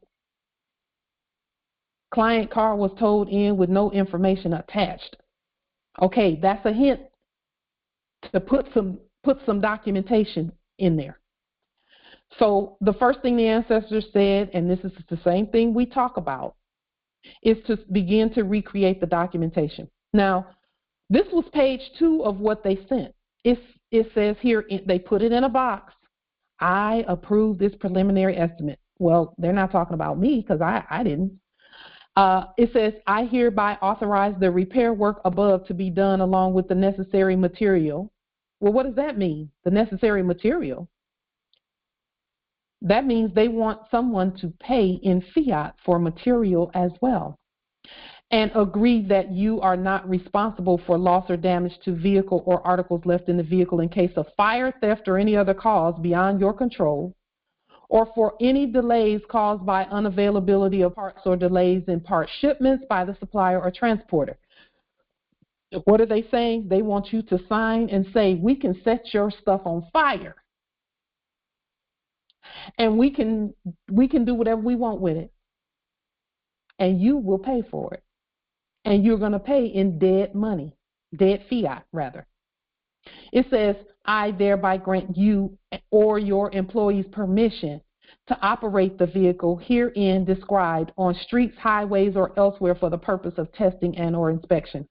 client car was towed in with no information attached. Okay, that's a hint to put some documentation in there. So the first thing the ancestors said, and this is the same thing we talk about, is to begin to recreate the documentation. Now, this was page 2 of what they sent. It says here, they put it in a box. I approve this preliminary estimate. Well, they're not talking about me because I didn't. It says, I hereby authorize the repair work above to be done along with the necessary material. Well, what does that mean, the necessary material? That means they want someone to pay in fiat for material as well. and agree that you are not responsible for loss or damage to vehicle or articles left in the vehicle in case of fire, theft, or any other cause beyond your control, or for any delays caused by unavailability of parts or delays in part shipments by the supplier or transporter. What are they saying? They want you to sign and say, we can set your stuff on fire, and we can do whatever we want with it, and you will pay for it. And you're going to pay in dead money, dead fiat, rather. It says, I thereby grant you or your employees permission to operate the vehicle herein described on streets, highways, or elsewhere for the purpose of testing and or inspection.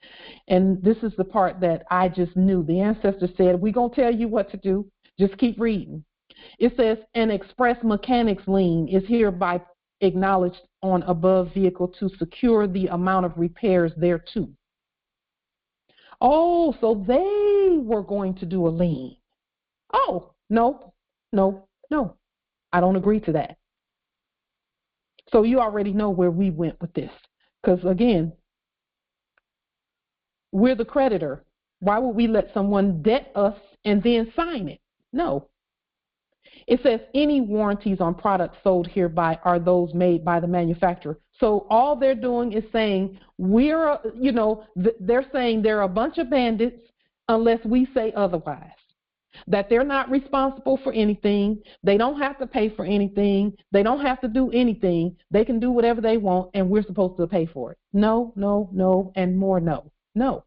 And this is the part that I just knew. The ancestor said, we're going to tell you what to do. Just keep reading. It says, an express mechanics lien is hereby acknowledged on above vehicle to secure the amount of repairs thereto. Oh, so they were going to do a lien. Oh, no. I don't agree to that. So you already know where we went with this. Because, again, we're the creditor. Why would we let someone debt us and then sign it? No. It says any warranties on products sold hereby are those made by the manufacturer. So all they're doing is saying they're saying they're a bunch of bandits unless we say otherwise. That they're not responsible for anything. They don't have to pay for anything. They don't have to do anything. They can do whatever they want, and we're supposed to pay for it. No, and more no. No.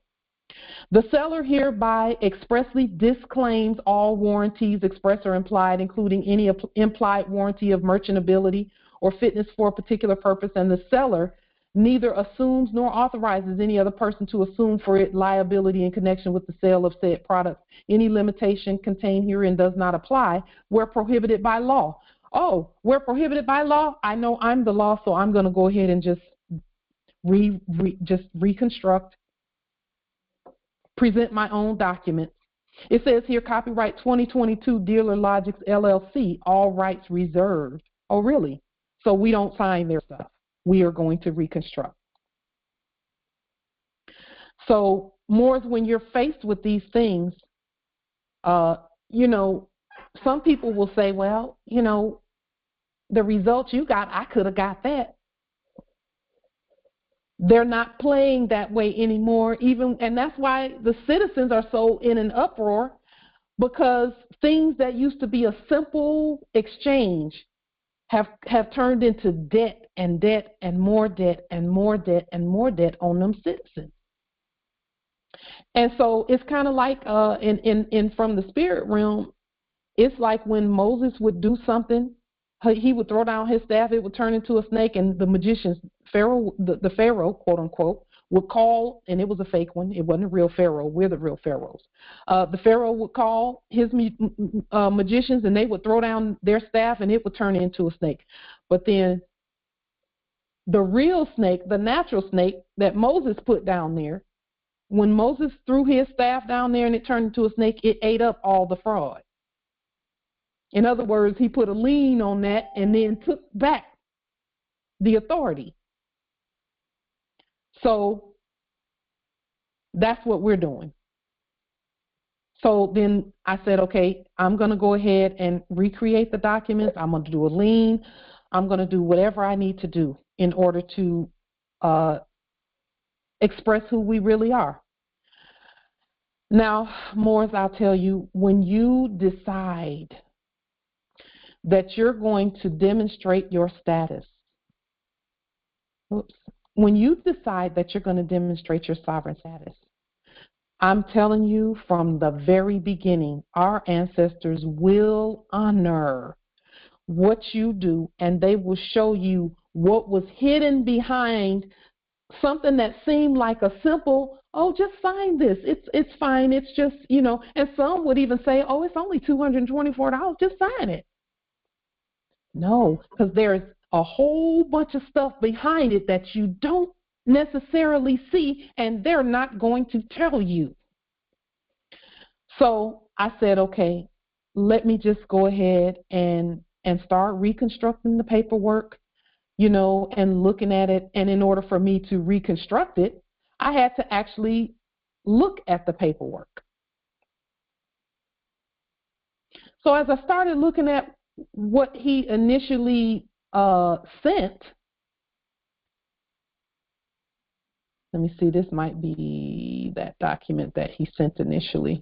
The seller hereby expressly disclaims all warranties, express or implied, including any implied warranty of merchantability or fitness for a particular purpose, and the seller neither assumes nor authorizes any other person to assume for it liability in connection with the sale of said product. Any limitation contained herein does not apply where prohibited by law. Oh, where prohibited by law? I know I'm the law, so I'm going to go ahead and just reconstruct, present my own documents. It says here, copyright 2022 Dealer Logics LLC, all rights reserved. Oh, really? So we don't sign their stuff. We are going to reconstruct. So, Moors, when you're faced with these things, some people will say, well, the results you got, I could have got that. They're not playing that way anymore, and that's why the citizens are so in an uproar, because things that used to be a simple exchange have turned into debt and debt and more debt and more debt and more debt on them citizens. And so it's kind of like in from the spirit realm, it's like when Moses would do something, he would throw down his staff, it would turn into a snake, and the magicians, the Pharaoh, quote unquote, would call, and it was a fake one. It wasn't a real Pharaoh. We're the real Pharaohs. The Pharaoh would call his magicians, and they would throw down their staff, and it would turn into a snake. But then the real snake, the natural snake that Moses put down there, when Moses threw his staff down there and it turned into a snake, it ate up all the fraud. In other words, he put a lien on that and then took back the authority. So that's what we're doing. So then I said, okay, I'm going to go ahead and recreate the documents. I'm going to do a lien. I'm going to do whatever I need to do in order to express who we really are. Now, Moors, I'll tell you, when you decide that you're going to demonstrate your status, when you decide that you're going to demonstrate your sovereign status, I'm telling you from the very beginning, our ancestors will honor what you do, and they will show you what was hidden behind something that seemed like a simple, oh, just sign this. It's fine. It's just, and some would even say, oh, it's only $224. Just sign it. No, because there's a whole bunch of stuff behind it that you don't necessarily see, and they're not going to tell you. So I said, okay, let me just go ahead and start reconstructing the paperwork, and looking at it. And in order for me to reconstruct it, I had to actually look at the paperwork. So as I started looking at what he initially sent, let me see, this might be that document that he sent initially.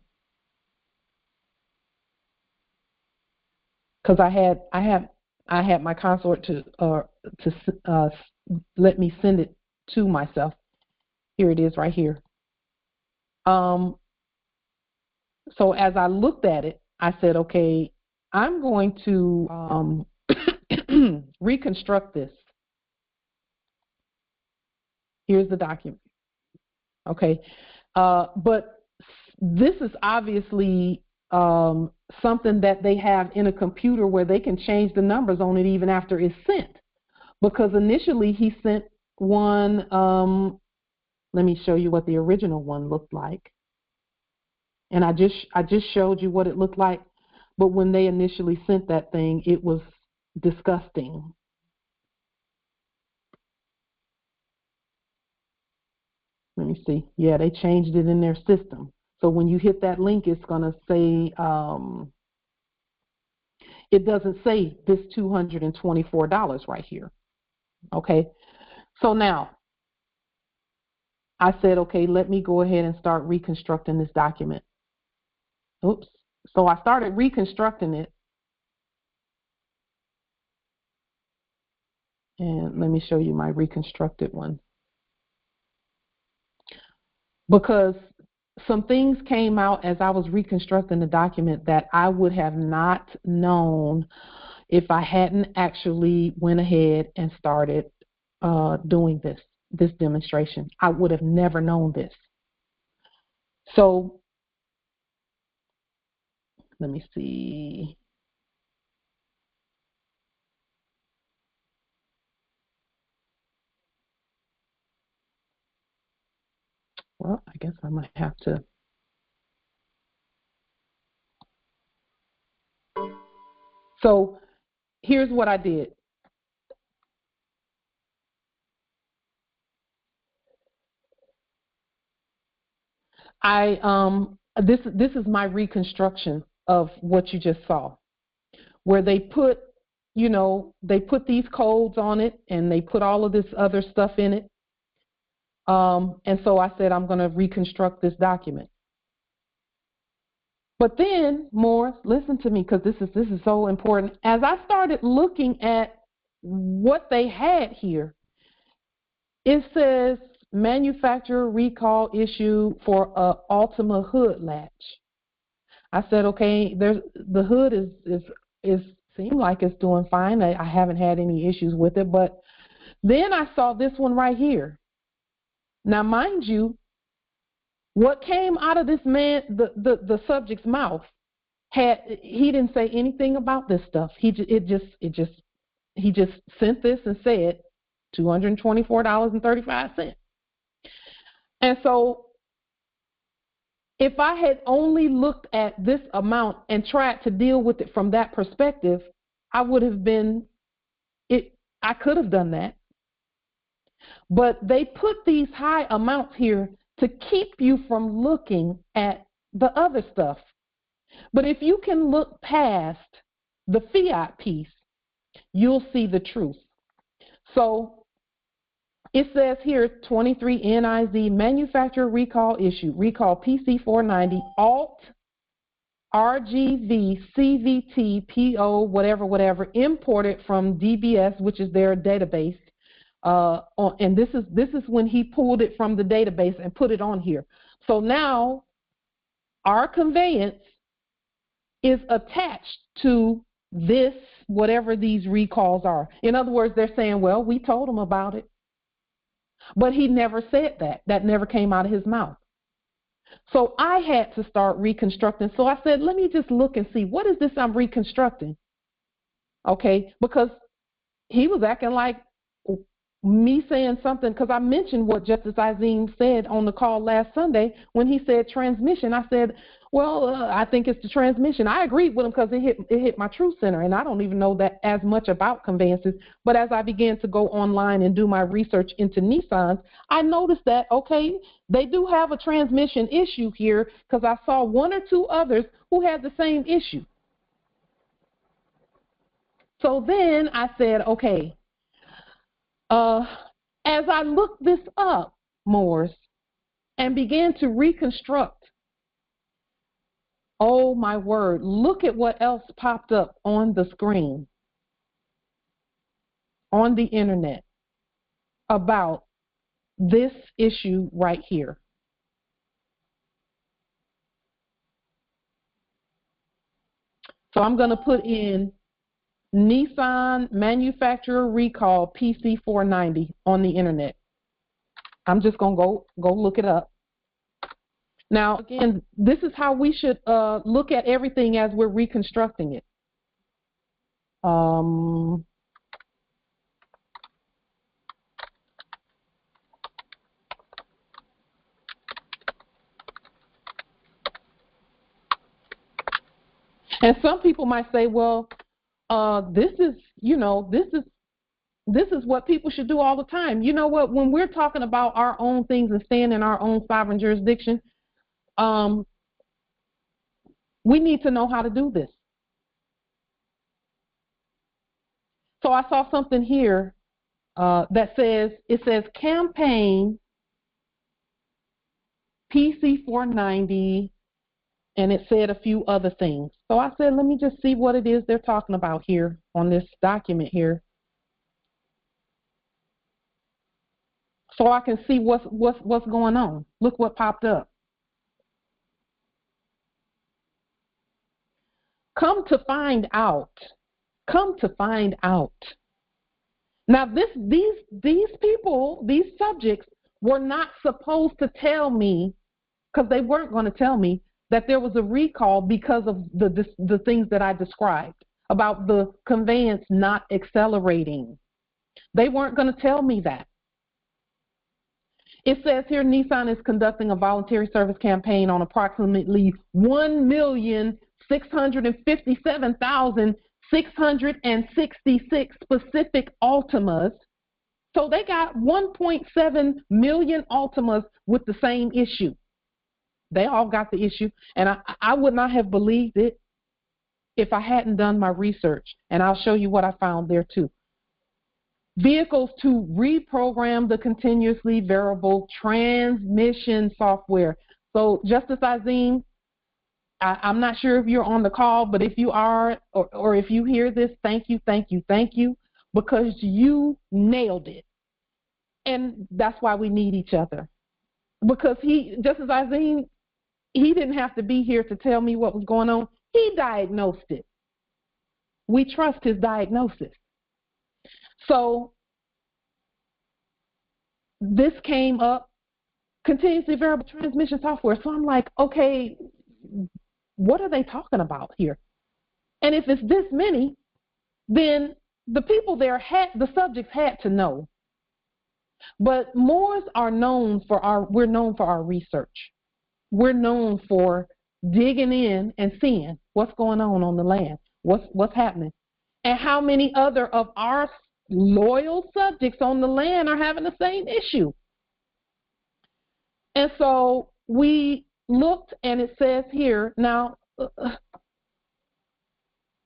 Because I had my consort to let me send it to myself. Here it is right here. So as I looked at it, I said, okay, I'm going to reconstruct this. Here's the document. Okay. But this is obviously something that they have in a computer where they can change the numbers on it even after it's sent. Because initially he sent one, let me show you what the original one looked like. And I just showed you what it looked like. But when they initially sent that thing, it was disgusting. Let me see. Yeah, they changed it in their system. So when you hit that link, it's going to say, it doesn't say this $224 right here. Okay. So now I said, okay, let me go ahead and start reconstructing this document. Oops. So I started reconstructing it. And let me show you my reconstructed one. Because some things came out as I was reconstructing the document that I would have not known if I hadn't actually went ahead and started doing this demonstration. I would have never known this. So let me see. Well, I guess I might have to. So here's what I did. This is my reconstruction of what you just saw, where they put, they put these codes on it and they put all of this other stuff in it. And so I said, I'm going to reconstruct this document. But then, Morris, listen to me, because this is so important. As I started looking at what they had here, it says manufacturer recall issue for a Ultima hood latch. I said, okay, the hood is seemed like it's doing fine. I haven't had any issues with it, but then I saw this one right here. Now, mind you, what came out of this man, the subject's mouth, he didn't say anything about this stuff. He just sent this and said $224.35. And so if I had only looked at this amount and tried to deal with it from that perspective, I would have been I could have done that. But they put these high amounts here to keep you from looking at the other stuff. But if you can look past the fiat piece, you'll see the truth. So it says here 23 NIZ manufacturer recall issue, recall PC 490 alt RGV CVT PO whatever imported from DBS, which is their database. And this is when he pulled it from the database and put it on here. So now our conveyance is attached to this, whatever these recalls are. In other words, they're saying, well, we told him about it. But he never said that. That never came out of his mouth. So I had to start reconstructing. So I said, let me just look and see, what is this I'm reconstructing? Okay, because he was acting like me saying something, because I mentioned what Justice Azim said on the call last Sunday when he said transmission. I said, well, I think it's the transmission. I agreed with him because it hit my truth center, and I don't even know that as much about conveyances. But as I began to go online and do my research into NISSANs, I noticed that, okay, they do have a transmission issue here, because I saw one or two others who had the same issue. So then I said, okay, as I looked this up, Morris, and began to reconstruct, oh my word, look at what else popped up on the screen, on the internet, about this issue right here. So I'm going to put in Nissan manufacturer recall PC490 on the internet. I'm just going to go look it up. Now, again, this is how we should look at everything as we're reconstructing it. And some people might say, well, this is what people should do all the time. You know what? When we're talking about our own things and staying in our own sovereign jurisdiction, we need to know how to do this. So I saw something here that says campaign PC490, and it said a few other things. So I said, let me just see what it is they're talking about here on this document here, so I can see what's going on. Look what popped up. Come to find out. Now these people, these subjects, were not supposed to tell me, because they weren't going to tell me that there was a recall because of the things that I described about the conveyance not accelerating. They weren't going to tell me that. It says here Nissan is conducting a voluntary service campaign on approximately 1,657,666 specific Altimas. So they got 1.7 million Altimas with the same issue. They all got the issue, and I would not have believed it if I hadn't done my research, and I'll show you what I found there too. Vehicles to reprogram the continuously variable transmission software. So Justice Azim, I'm not sure if you're on the call, but if you are, or if you hear this, thank you, because you nailed it. And that's why we need each other. Because Justice Azim, he didn't have to be here to tell me what was going on. He diagnosed it. We trust his diagnosis. So this came up, continuously variable transmission software. So I'm like, okay, what are they talking about here? And if it's this many, then the people there the subjects had to know. But Moors are known for we're known for our research. We're known for digging in and seeing what's going on the land, what's happening, and how many other of our loyal subjects on the land are having the same issue. And so we looked, and it says here, now,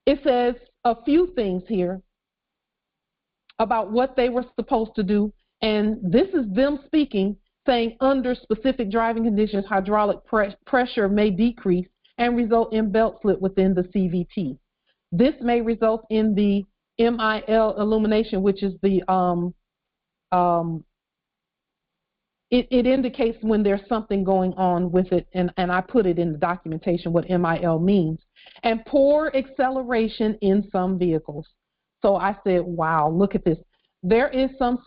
it says a few things here about what they were supposed to do, and this is them speaking, saying under specific driving conditions, hydraulic pressure may decrease and result in belt slip within the CVT. This may result in the MIL illumination, which is the it indicates when there's something going on with it, and I put it in the documentation what MIL means, and poor acceleration in some vehicles. So I said, wow, look at this. There is no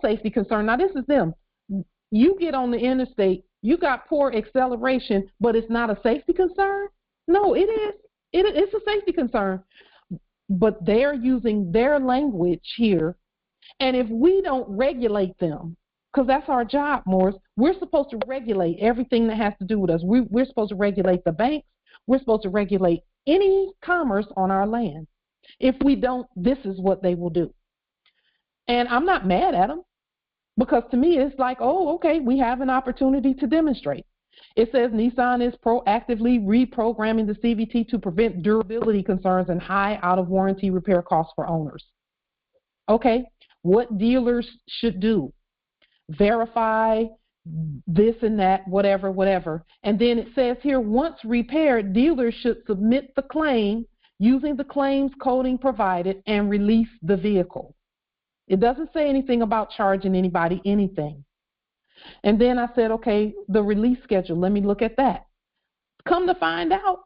safety concern. Now this is them. You get on the interstate, you got poor acceleration, but it's not a safety concern? No, it is. It's a safety concern. But they're using their language here, And if we don't regulate them, because that's our job, Morris, we're supposed to regulate everything that has to do with us. We're supposed to regulate the banks. We're supposed to regulate any commerce on our land. If we don't, this is what they will do. And I'm not mad at them, because to me it's like, oh, okay, we have an opportunity to demonstrate. It says Nissan is proactively reprogramming the CVT to prevent durability concerns and high out-of-warranty repair costs for owners. Okay, what dealers should do? Verify this and that, whatever. And then it says here, once repaired, dealers should submit the claim using the claims coding provided and release the vehicle. It doesn't say anything about charging anybody anything. And then I said, okay, the release schedule, let me look at that. Come to find out,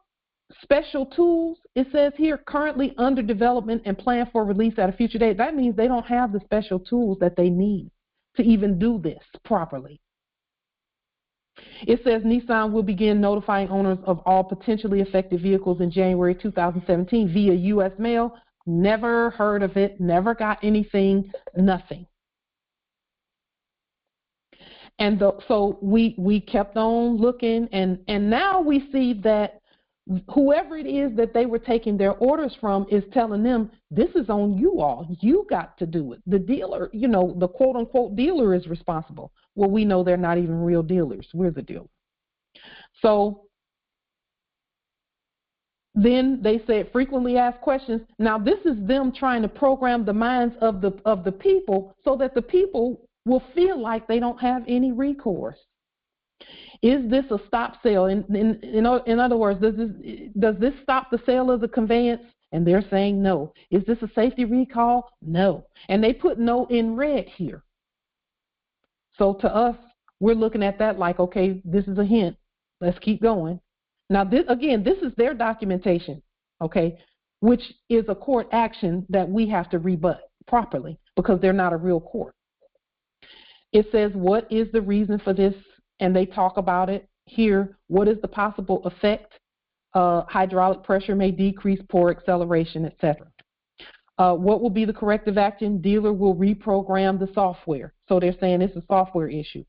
special tools, it says here, currently under development and planned for release at a future date. That means they don't have the special tools that they need to even do this properly. It says Nissan will begin notifying owners of all potentially affected vehicles in January 2017 via U.S. mail. Never heard of it, never got anything, nothing. And so we kept on looking, and now we see that whoever it is that they were taking their orders from is telling them, this is on you all. You got to do it. The dealer, the quote-unquote dealer is responsible. Well, we know they're not even real dealers. We're the dealer. So then they said frequently asked questions. Now, this is them trying to program the minds of the people so that the people will feel like they don't have any recourse. Is this a stop sale? In other words, does this stop the sale of the conveyance? And they're saying no. Is this a safety recall? No. And they put no in red here. So to us, we're looking at that like, okay, this is a hint. Let's keep going. Now, this is their documentation, okay, which is a court action that we have to rebut properly because they're not a real court. It says, what is the reason for this? And they talk about it here. What is the possible effect? Hydraulic pressure may decrease, poor acceleration, etc. What will be the corrective action? Dealer will reprogram the software. So they're saying it's a software issue.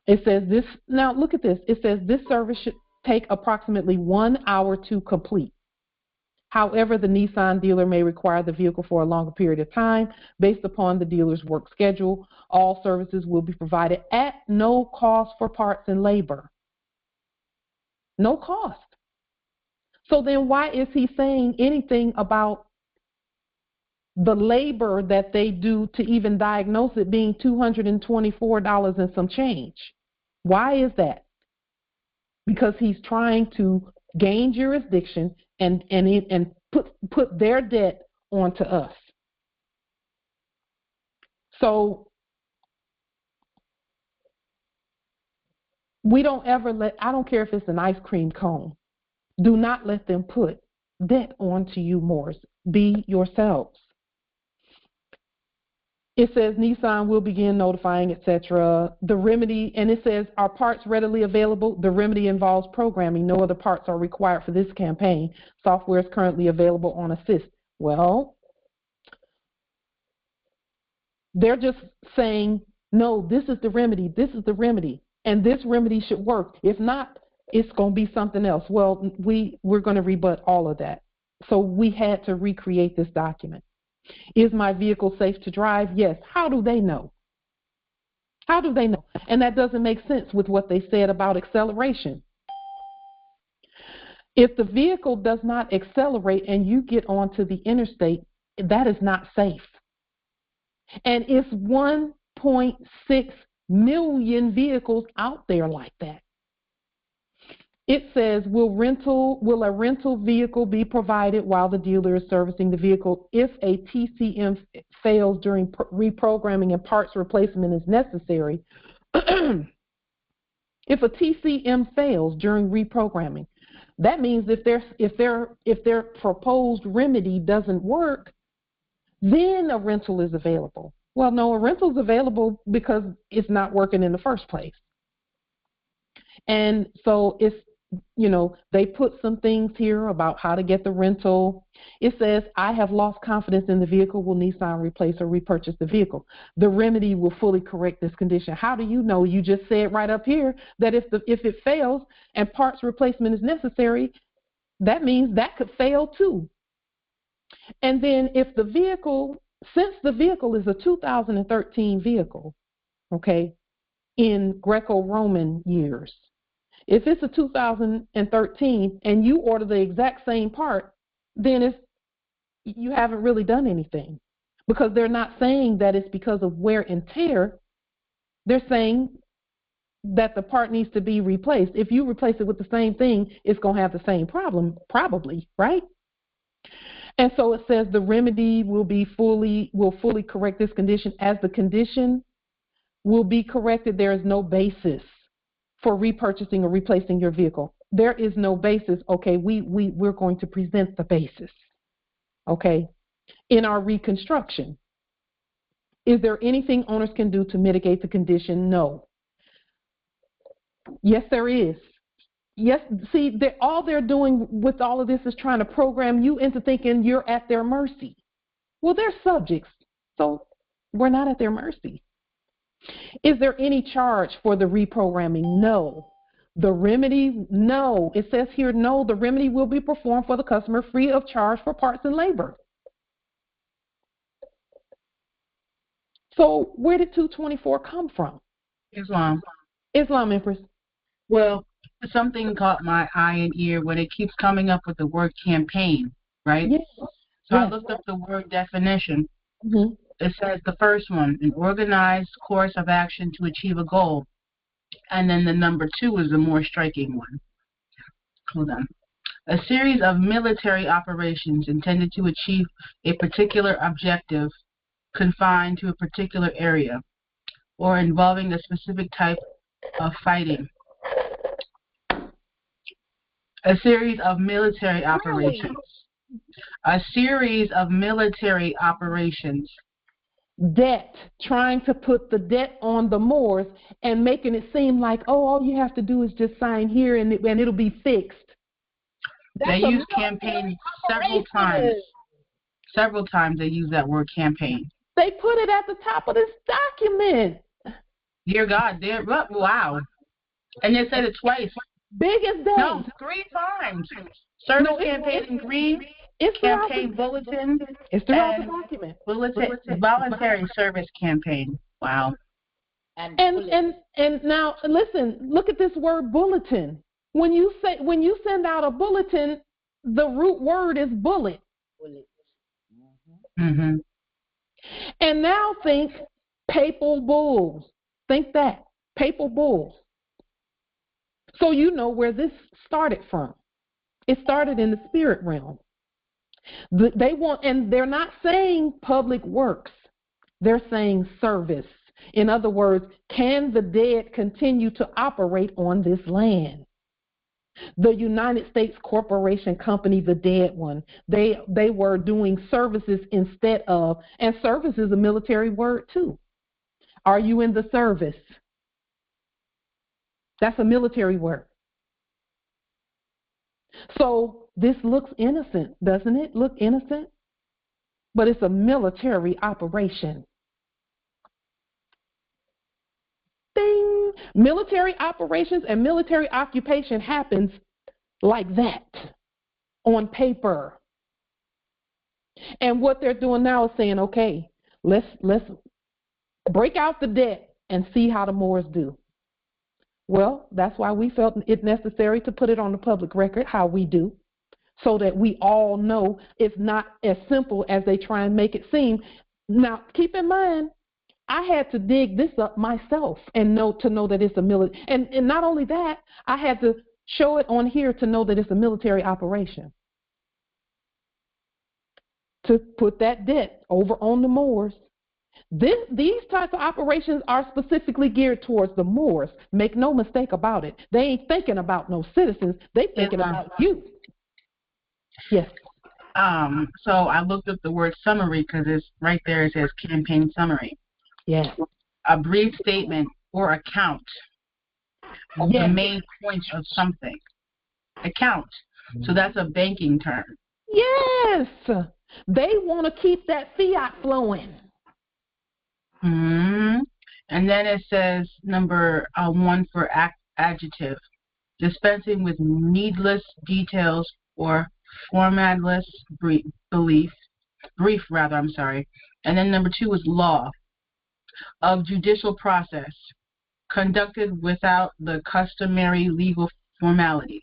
It says this. Now look at this. It says this service should take approximately 1 hour to complete. However, the Nissan dealer may require the vehicle for a longer period of time based upon the dealer's work schedule. All services will be provided at no cost for parts and labor. No cost. So then why is he saying anything about the labor that they do to even diagnose it being $224 and some change? Why is that? Because he's trying to gain jurisdiction and put their debt onto us. So we don't ever I don't care if it's an ice cream cone, do not let them put debt onto you, Morris. Be yourselves. It says Nissan will begin notifying, etc. The remedy, and it says, are parts readily available? The remedy involves programming. No other parts are required for this campaign. Software is currently available on Assist. Well, they're just saying, no, this is the remedy. This is the remedy. And this remedy should work. If not, it's going to be something else. Well, we're going to rebut all of that. So we had to recreate this document. Is my vehicle safe to drive? Yes. How do they know? How do they know? And that doesn't make sense with what they said about acceleration. If the vehicle does not accelerate and you get onto the interstate, that is not safe. And it's 1.6 million vehicles out there like that. It says, will a rental vehicle be provided while the dealer is servicing the vehicle if a TCM fails during reprogramming and parts replacement is necessary? If a TCM fails during reprogramming, that means if their proposed remedy doesn't work, then a rental is available. Well, no, a rental is available because it's not working in the first place. And so they put some things here about how to get the rental. It says, I have lost confidence in the vehicle. Will Nissan replace or repurchase the vehicle? The remedy will fully correct this condition. How do you know? You just said right up here that if it fails and parts replacement is necessary, that means that could fail too. And then if the vehicle, since the vehicle is a 2013 vehicle, okay, in Greco-Roman years, if it's a 2013 and you order the exact same part, then you haven't really done anything, because they're not saying that it's because of wear and tear. They're saying that the part needs to be replaced. If you replace it with the same thing, it's going to have the same problem, probably, right? And so it says the remedy will fully correct this condition. As the condition will be corrected, there is no basis for repurchasing or replacing your vehicle. There is no basis. Okay, we're going to present the basis. Okay, in our reconstruction, is there anything owners can do to mitigate the condition? No. Yes, there is. Yes, see, all they're doing with all of this is trying to program you into thinking you're at their mercy. Well, they're subjects, so we're not at their mercy. Is there any charge for the reprogramming? No. The remedy? No. It says here, no, the remedy will be performed for the customer free of charge for parts and labor. So where did 224 come from? Islam. Islam, Empress. Well, something caught my eye and ear when it keeps coming up with the word campaign, right? Yes. So I looked up the word definition. Mm-hmm. It says the first one, an organized course of action to achieve a goal. And then the number 2 is the more striking one. Hold on. A series of military operations intended to achieve a particular objective confined to a particular area or involving a specific type of fighting. A series of military operations. A series of military operations. Debt, trying to put the debt on the Moors and making it seem like, oh, all you have to do is just sign here and it'll be fixed. They use campaign several times. Several times they use that word campaign. They put it at the top of this document. Dear God, wow. And they said it twice. Big as day. No, 3 times. Service campaign in green, campaign bulletin. It's throughout the document. Bulletin, voluntary service campaign. Wow. And now listen, look at this word bulletin. When you send out a bulletin, the root word is bullet. Mm-hmm. And now think papal bulls. Think that. Papal bulls. So you know where this started from. It started in the spirit realm. And they're not saying public works. They're saying service. In other words, can the dead continue to operate on this land? The United States Corporation Company, the dead one, they were doing services instead of, and service is a military word too. Are you in the service? That's a military word. So this looks innocent, doesn't it? Look innocent? But it's a military operation. Ding! Military operations and military occupation happens like that on paper. And what they're doing now is saying, okay, let's break out the debt and see how the Moors do. Well, that's why we felt it necessary to put it on the public record, how we do, so that we all know it's not as simple as they try and make it seem. Now, keep in mind, I had to dig this up myself and know that it's a military. And not only that, I had to show it on here to know that it's a military operation. To put that debt over on the Moors. These types of operations are specifically geared towards the Moors. Make no mistake about it. They ain't thinking about no citizens. They thinking about you. Yes. So I looked up the word summary because it's right there. It says campaign summary. Yes. A brief statement or account of the main points of something. account. So that's a banking term. Yes. They want to keep that fiat flowing. Mm-hmm. And then it says number 1 for adjective, dispensing with needless details or formatless brief. And then number 2 is law, of judicial process, conducted without the customary legal formalities.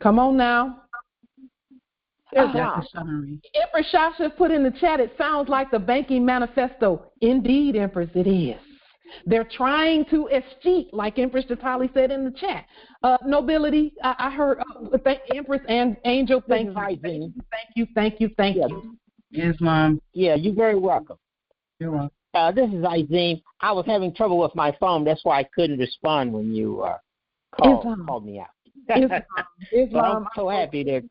Come on now. That's the summary. Empress Shasha put in the chat, it sounds like the banking manifesto. Indeed, Empress, it is. They're trying to escheat, like Empress Jatali said in the chat. Nobility, I heard Empress and Angel, thank you. Islam. Yeah, you're very welcome. You're welcome. This is Izim. I was having trouble with my phone. That's why I couldn't respond when you called me out. Islam. I'm so happy that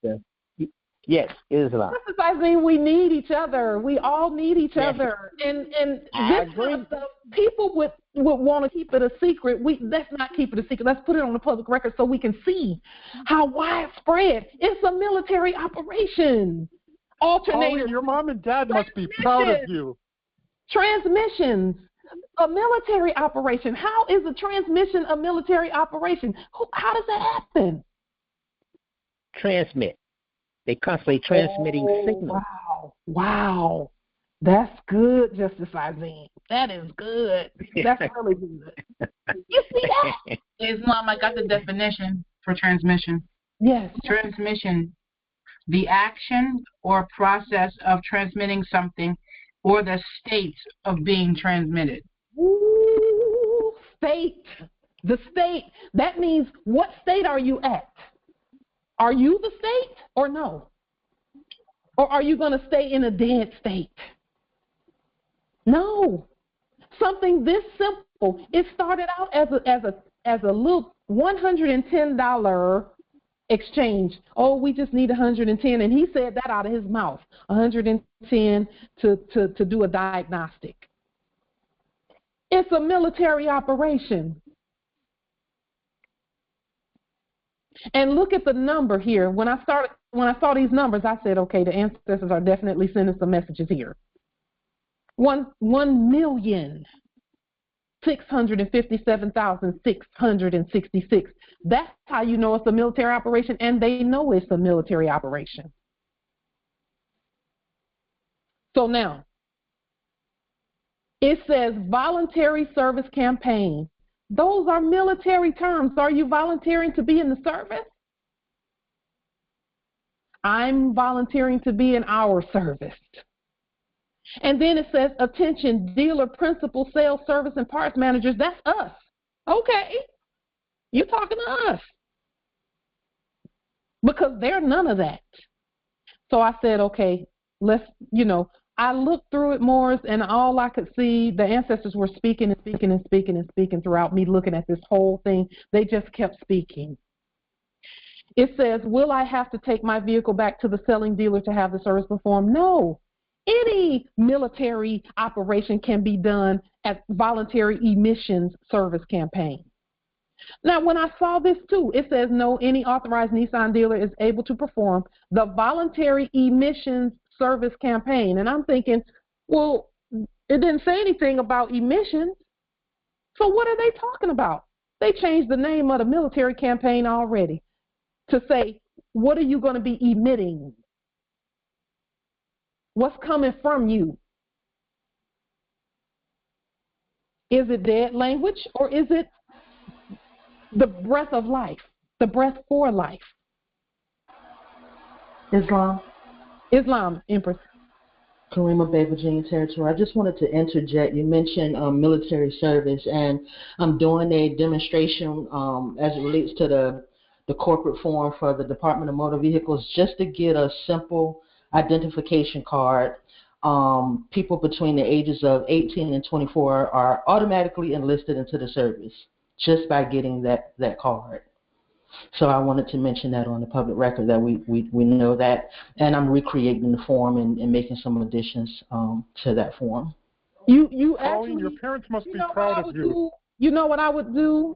yes, Islam. This is Izim. We need each other. We all need each other. And this kind of stuff, people would want to keep it a secret. Let's not keep it a secret. Let's put it on the public record so we can see how widespread. It's a military operation. Pauline, your mom and dad must be proud of you. Transmissions, a military operation. How is a transmission a military operation? How does that happen? Transmit. They constantly transmitting signals. Wow. That's good, Justice Izine. That is good. That's really good. You see that? Islam, I got the definition for transmission. Yes. Transmission, the action or process of transmitting something or the state of being transmitted. Ooh, state. The state. That means what state are you at? Are you the state or no? Or are you going to stay in a dead state? No. Something this simple. It started out as a little $110 exchange. Oh, we just need 110, and he said that out of his mouth. 110 to do a diagnostic. It's a military operation. And look at the number here. When I saw these numbers, I said, okay, the ancestors are definitely sending some messages here. 1,657,666. That's how you know it's a military operation, and they know it's a military operation. So now, it says voluntary service campaign. Those are military terms. Are you volunteering to be in the service? I'm volunteering to be in our service. And then it says, attention, dealer, principal, sales, service, and parts managers. That's us. Okay. You're talking to us. Because they're none of that. So I said, okay, I looked through it more, and all I could see, the ancestors were speaking and speaking and speaking and speaking throughout me looking at this whole thing. They just kept speaking. It says, will I have to take my vehicle back to the selling dealer to have the service performed? No. Any military operation can be done at voluntary emissions service campaign. Now, when I saw this too, it says, no, any authorized Nissan dealer is able to perform the voluntary emissions service campaign. And I'm thinking, well, it didn't say anything about emissions. So what are they talking about? They changed the name of the military campaign already to say, what are you going to be emitting? What's coming from you? Is it dead language, or is it the breath of life, the breath for life? Islam, Empress. Karima Bay, Virginia Territory. I just wanted to interject. You mentioned military service, and I'm doing a demonstration as it relates to the corporate form for the Department of Motor Vehicles, just to get a simple identification card. People between the ages of 18 and 24 are automatically enlisted into the service just by getting that card. So I wanted to mention that on the public record, that we know that, and I'm recreating the form and making some additions to that form. You actually, Pauline, your parents must be proud of you. You know what I would do?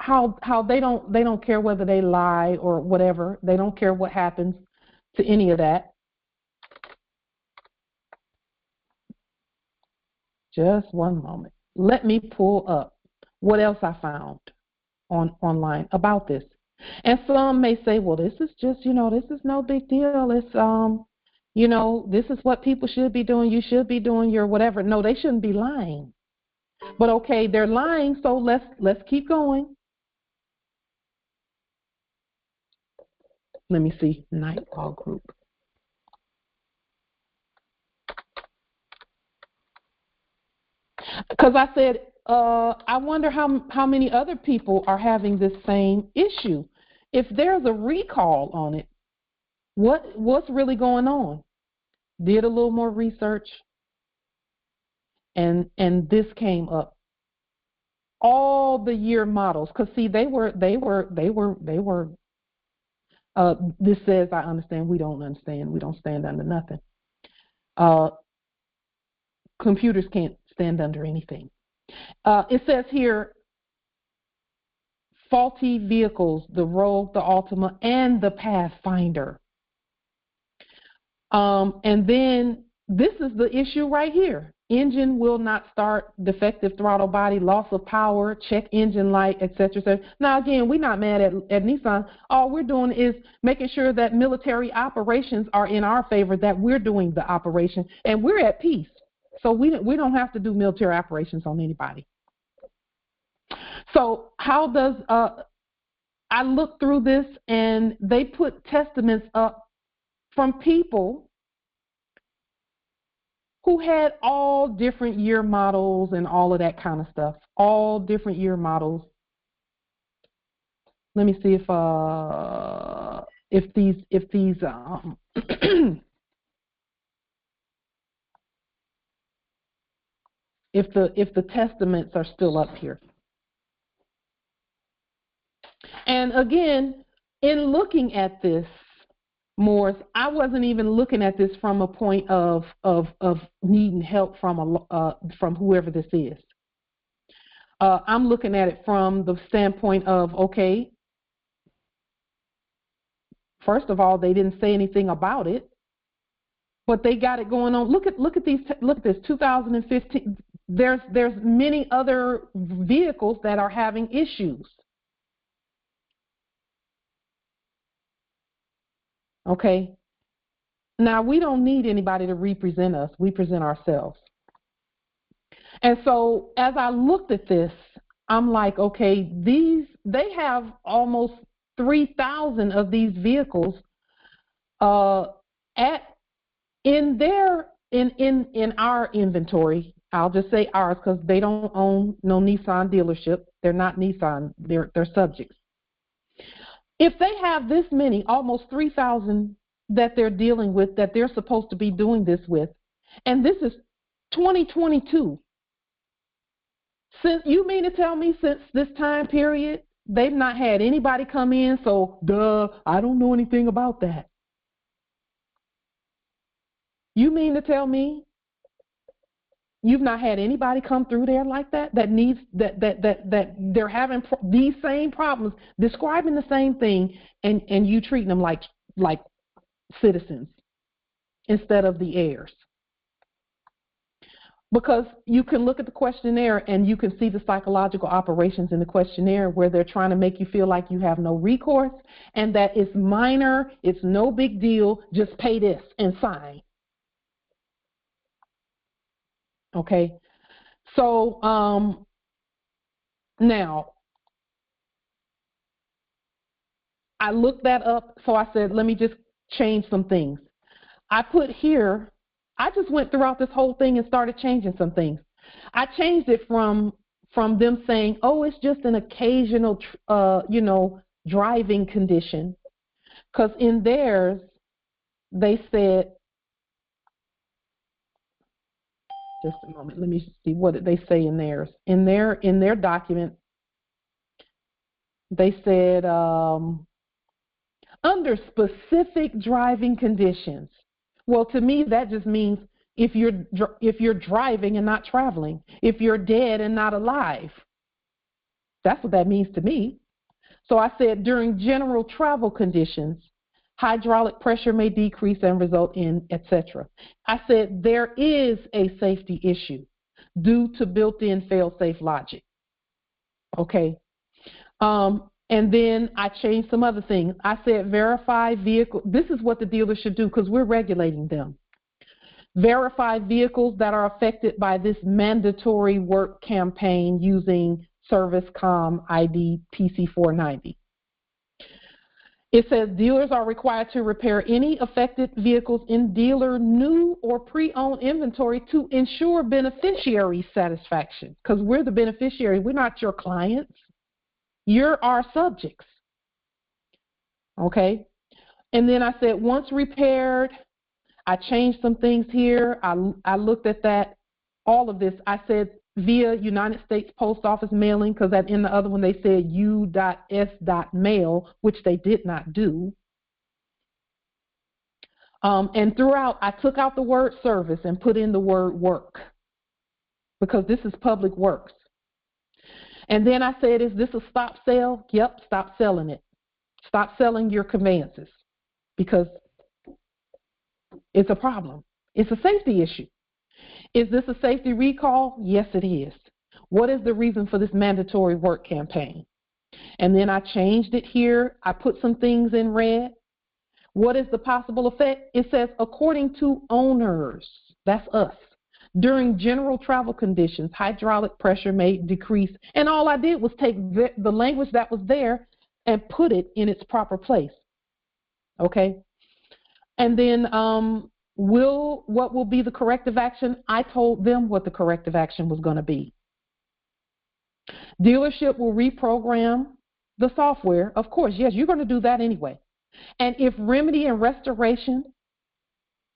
how they don't care whether they lie or whatever. They don't care what happens to any of that. Just one moment. Let me pull up what else I found online about this. And some may say, well, this is just, this is no big deal. It's, this is what people should be doing. You should be doing your whatever. No, they shouldn't be lying. But okay, they're lying, so let's keep going. Let me see, Night Law Group. Because I said, I wonder how many other people are having this same issue. If there's a recall on it, what's really going on? Did a little more research, and this came up. All the year models, because see, they were. This says, I understand. We don't understand. We don't stand under nothing. Computers can't stand under anything. It says here, faulty vehicles, the Rogue, the Altima, and the Pathfinder. And then this is the issue right here. Engine will not start, defective throttle body, loss of power, check engine light, etc. etc. Now, again, we're not mad at Nissan. All we're doing is making sure that military operations are in our favor, that we're doing the operation, and we're at peace. So we don't have to do military operations on anybody. So how does I looked through this, and they put testaments up from people who had all different year models and all of that kind of stuff, all different year models. Let me see if these if the testaments are still up here. And again, in looking at this, Morris, I wasn't even looking at this from a point of needing help from whoever this is. I'm looking at it from the standpoint of, okay, first of all, they didn't say anything about it, but they got it going on. Look at these. Look at this. 2015. There's many other vehicles that are having issues. Okay. Now, we don't need anybody to represent us. We present ourselves. And so as I looked at this, I'm like, okay, they have almost 3,000 of these vehicles in our inventory. I'll just say ours, because they don't own no Nissan dealership. They're not Nissan. They're subjects. If they have this many, almost 3,000 that they're dealing with, that they're supposed to be doing this with, and this is 2022. Since you mean to tell me since this time period, they've not had anybody come in, so I don't know anything about that. You mean to tell me you've not had anybody come through there like that, that needs that they're having these same problems, describing the same thing, and you treating them like citizens instead of the heirs? Because you can look at the questionnaire and you can see the psychological operations in the questionnaire, where they're trying to make you feel like you have no recourse and that it's minor, it's no big deal, just pay this and sign. Okay, so now I looked that up, so I said, let me just change some things. I put here, I just went throughout this whole thing and started changing some things. I changed it from them saying, oh, it's just an occasional, driving condition, because in theirs, they said, just a moment, let me see what did they say in theirs. In their document, they said under specific driving conditions. Well, to me, that just means if you're driving and not traveling, if you're dead and not alive. That's what that means to me. So I said, during general travel conditions, hydraulic pressure may decrease and result in, etc. I said, there is a safety issue due to built-in fail-safe logic. Okay. And then I changed some other things. I said, verify vehicle. This is what the dealer should do because we're regulating them. Verify vehicles that are affected by this mandatory work campaign using ServiceCom ID PC490. It says dealers are required to repair any affected vehicles in dealer new or pre-owned inventory to ensure beneficiary satisfaction, because we're the beneficiary. We're not your clients. You're our subjects. Okay? And then I said, once repaired, I changed some things here. I looked at that, all of this. I said via United States Post Office mailing, because in the other one they said u.s.mail, which they did not do. And throughout, I took out the word service and put in the word work, because this is public works. And then I said, is this a stop sale? Yep, stop selling it. Stop selling your conveyances, because it's a problem. It's a safety issue. Is this a safety recall? Yes, it is. What is the reason for this mandatory work campaign? And then I changed it here. I put some things in red. What is the possible effect? It says, according to owners, that's us, during general travel conditions, hydraulic pressure may decrease. And all I did was take the language that was there and put it in its proper place. Okay? And then what will be the corrective action? I told them what the corrective action was going to be. Dealership will reprogram the software. Of course, yes, you're going to do that anyway. And if remedy and restoration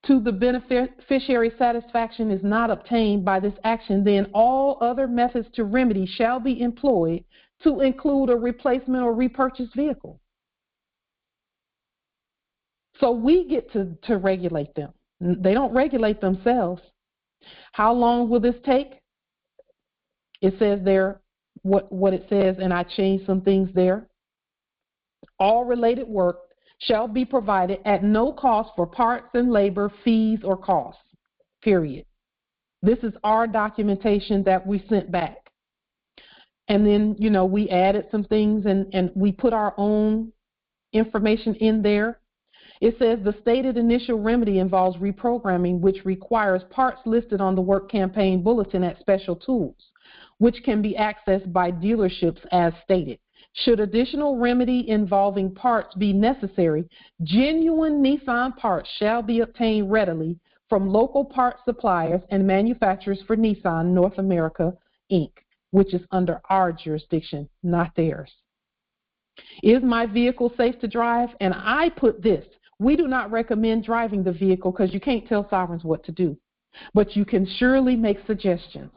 to the beneficiary satisfaction is not obtained by this action, then all other methods to remedy shall be employed to include a replacement or repurchased vehicle. So we get to regulate them. They don't regulate themselves. How long will this take? It says there what it says, and I changed some things there. All related work shall be provided at no cost for parts and labor, fees, or costs, period. This is our documentation that we sent back. And then, we added some things and we put our own information in there. It says the stated initial remedy involves reprogramming, which requires parts listed on the work campaign bulletin at special tools, which can be accessed by dealerships as stated. Should additional remedy involving parts be necessary, genuine Nissan parts shall be obtained readily from local parts suppliers and manufacturers for Nissan North America, Inc., which is under our jurisdiction, not theirs. Is my vehicle safe to drive? And I put this. We do not recommend driving the vehicle because you can't tell sovereigns what to do, but you can surely make suggestions.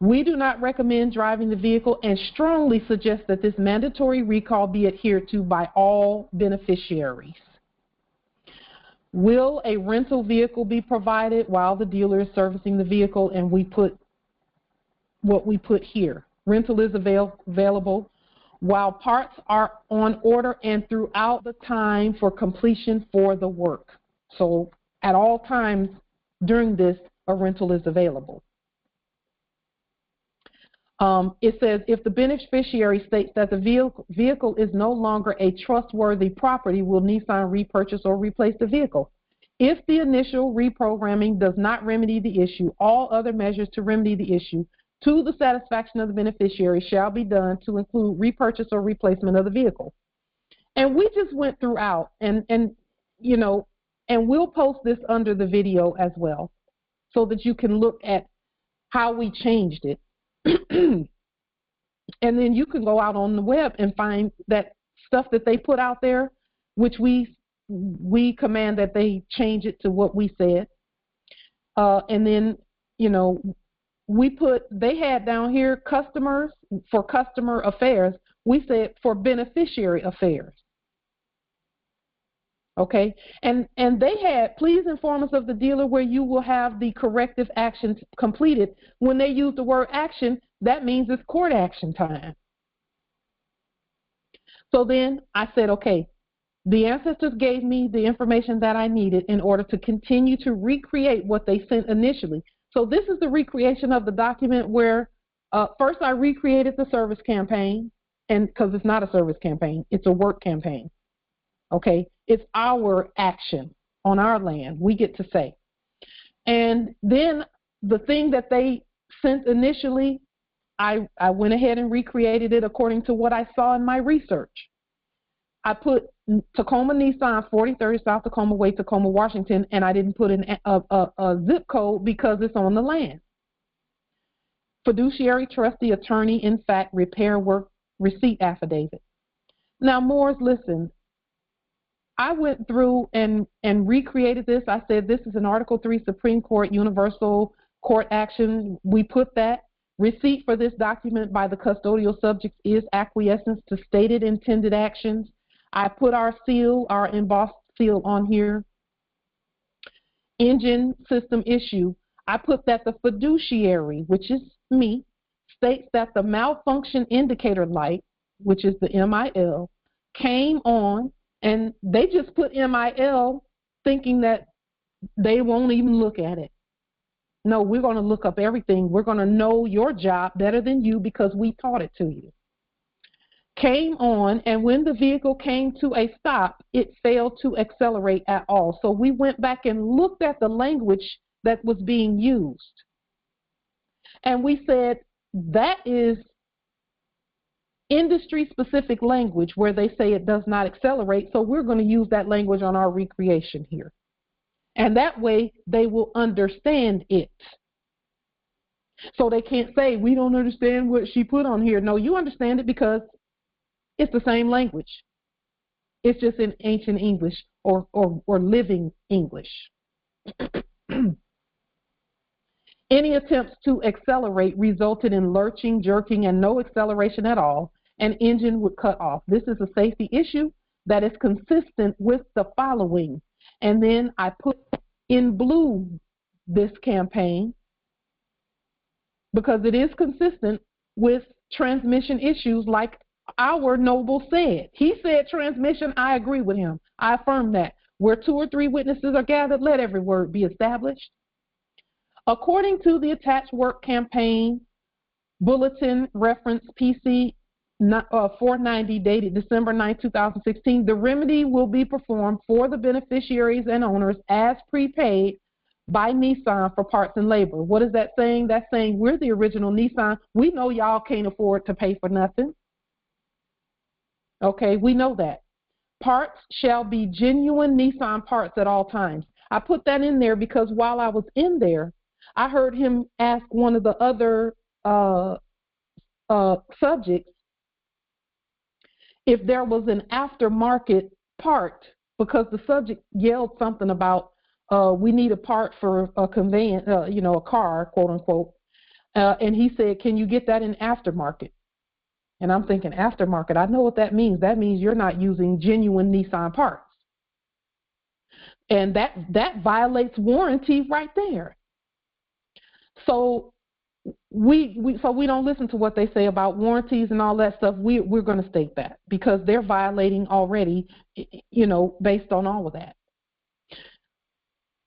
We do not recommend driving the vehicle and strongly suggest that this mandatory recall be adhered to by all beneficiaries. Will a rental vehicle be provided while the dealer is servicing the vehicle? And we put what we put here. Rental is available while parts are on order and throughout the time for completion for the work. So at all times during this, a rental is available. It says if the beneficiary states that the vehicle is no longer a trustworthy property, will Nissan repurchase or replace the vehicle? If the initial reprogramming does not remedy the issue, all other measures to remedy the issue to the satisfaction of the beneficiary shall be done to include repurchase or replacement of the vehicle. And we just went throughout and we'll post this under the video as well so that you can look at how we changed it. And then you can go out on the web and find that stuff that they put out there, which we command that they change it to what we said. And then, they had down here customers for customer affairs. We said for beneficiary affairs. Okay, and they had, please inform us of the dealer where you will have the corrective actions completed. When they use the word action, that means it's court action time. So then I said, okay, the ancestors gave me the information that I needed in order to continue to recreate what they sent initially. So this is the recreation of the document where first I recreated the service campaign, and because it's not a service campaign, it's a work campaign. Okay, it's our action on our land. We get to say. And then the thing that they sent initially, I went ahead and recreated it according to what I saw in my research. I put Tacoma Nissan, 4030 South Tacoma Way, Tacoma, Washington, and I didn't put a zip code because it's on the land. Fiduciary trustee attorney, in fact, repair work receipt affidavit. Now, Moors, listen, I went through and recreated this. I said this is an Article 3 Supreme Court Universal Court action. We put that. Receipt for this document by the custodial subjects is acquiescence to stated intended actions. I put our seal, our embossed seal on here. Engine system issue. I put that the fiduciary, which is me, states that the malfunction indicator light, which is the MIL, came on, and they just put MIL thinking that they won't even look at it. No, we're going to look up everything. We're going to know your job better than you because we taught it to you. Came on, and when the vehicle came to a stop, it failed to accelerate at all. So we went back and looked at the language that was being used. And we said, that is industry-specific language where they say it does not accelerate, so we're going to use that language on our recreation here. And that way, they will understand it. So they can't say, we don't understand what she put on here. No, you understand it because it's the same language. It's just in ancient English or living English. Any attempts to accelerate resulted in lurching, jerking, and no acceleration at all. An engine would cut off. This is a safety issue that is consistent with the following. And then I put in blue this campaign because it is consistent with transmission issues like our noble said. He said transmission, I agree with him. I affirm that. Where 2 or 3 witnesses are gathered, let every word be established. According to the attached work campaign bulletin reference PC 490 dated December 9, 2016, the remedy will be performed for the beneficiaries and owners as prepaid by NISSAN for parts and labor. What is that saying? That's saying we're the original NISSAN. We know y'all can't afford to pay for nothing. Okay, we know that. Parts shall be genuine NISSAN parts at all times. I put that in there because while I was in there, I heard him ask one of the other subjects if there was an aftermarket part, because the subject yelled something about we need a part for a conveyance, a car, quote unquote. And he said, can you get that in aftermarket? And I'm thinking, aftermarket, I know what that means. That means you're not using genuine NISSAN parts. And that violates warranty right there. So we don't listen to what they say about warranties and all that stuff. We're going to state that because they're violating already, based on all of that.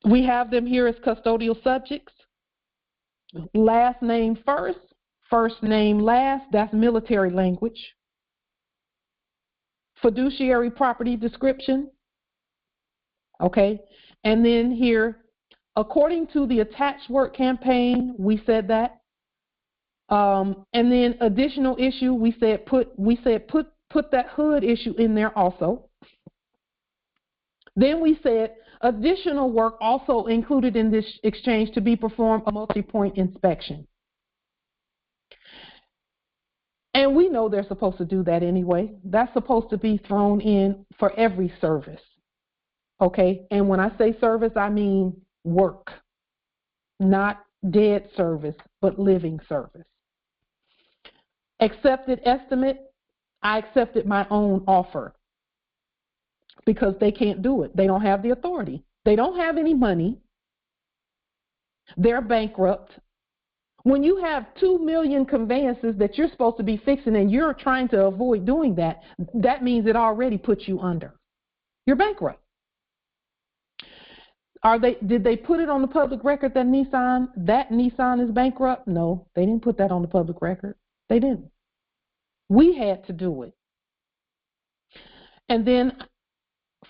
We have them here as custodial subjects. Last name first, first name last, that's military language. Fiduciary property description, okay? And then here, according to the attached work campaign, we said that. And then additional issue, we said put that hood issue in there also. Then we said additional work also included in this exchange to be performed a multi-point inspection. And we know they're supposed to do that anyway. That's supposed to be thrown in for every service. Okay? And when I say service, I mean work. Not dead service, but living service. Accepted estimate, I accepted my own offer because they can't do it. They don't have the authority. They don't have any money. They're bankrupt. When you have 2 million conveyances that you're supposed to be fixing and you're trying to avoid doing that, that means it already puts you under. You're bankrupt. Did they put it on the public record that Nissan is bankrupt? No, they didn't put that on the public record. They didn't. We had to do it. And then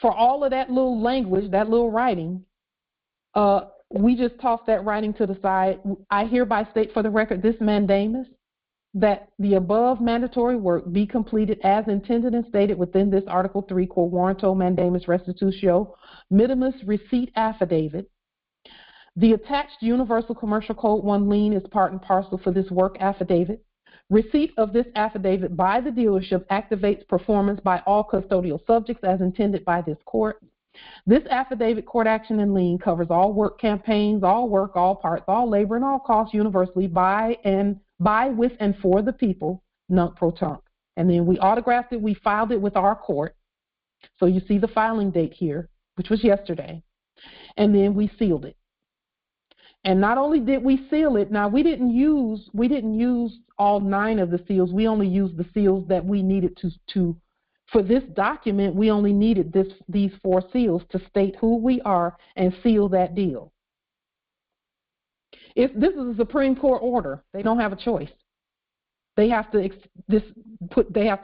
for all of that little language, that little writing, we just tossed that writing to the side. I hereby state for the record this mandamus, that the above mandatory work be completed as intended and stated within this Article 3, quo warranto mandamus restitutio minimus receipt affidavit. The attached Universal Commercial Code 1 lien is part and parcel for this work affidavit. Receipt of this affidavit by the dealership activates performance by all custodial subjects as intended by this court. This affidavit, court action, and lien covers all work campaigns, all work, all parts, all labor, and all costs universally by, with, and for the people, nunc pro tunc. And then we autographed it, we filed it with our court. So you see the filing date here, which was yesterday. And then we sealed it. And not only did we seal it, now we didn't use all 9 of the seals. We only used the seals that we needed to for this document. We only needed these 4 seals to state who we are and seal that deal. This is a Supreme Court order. They don't have a choice. They have to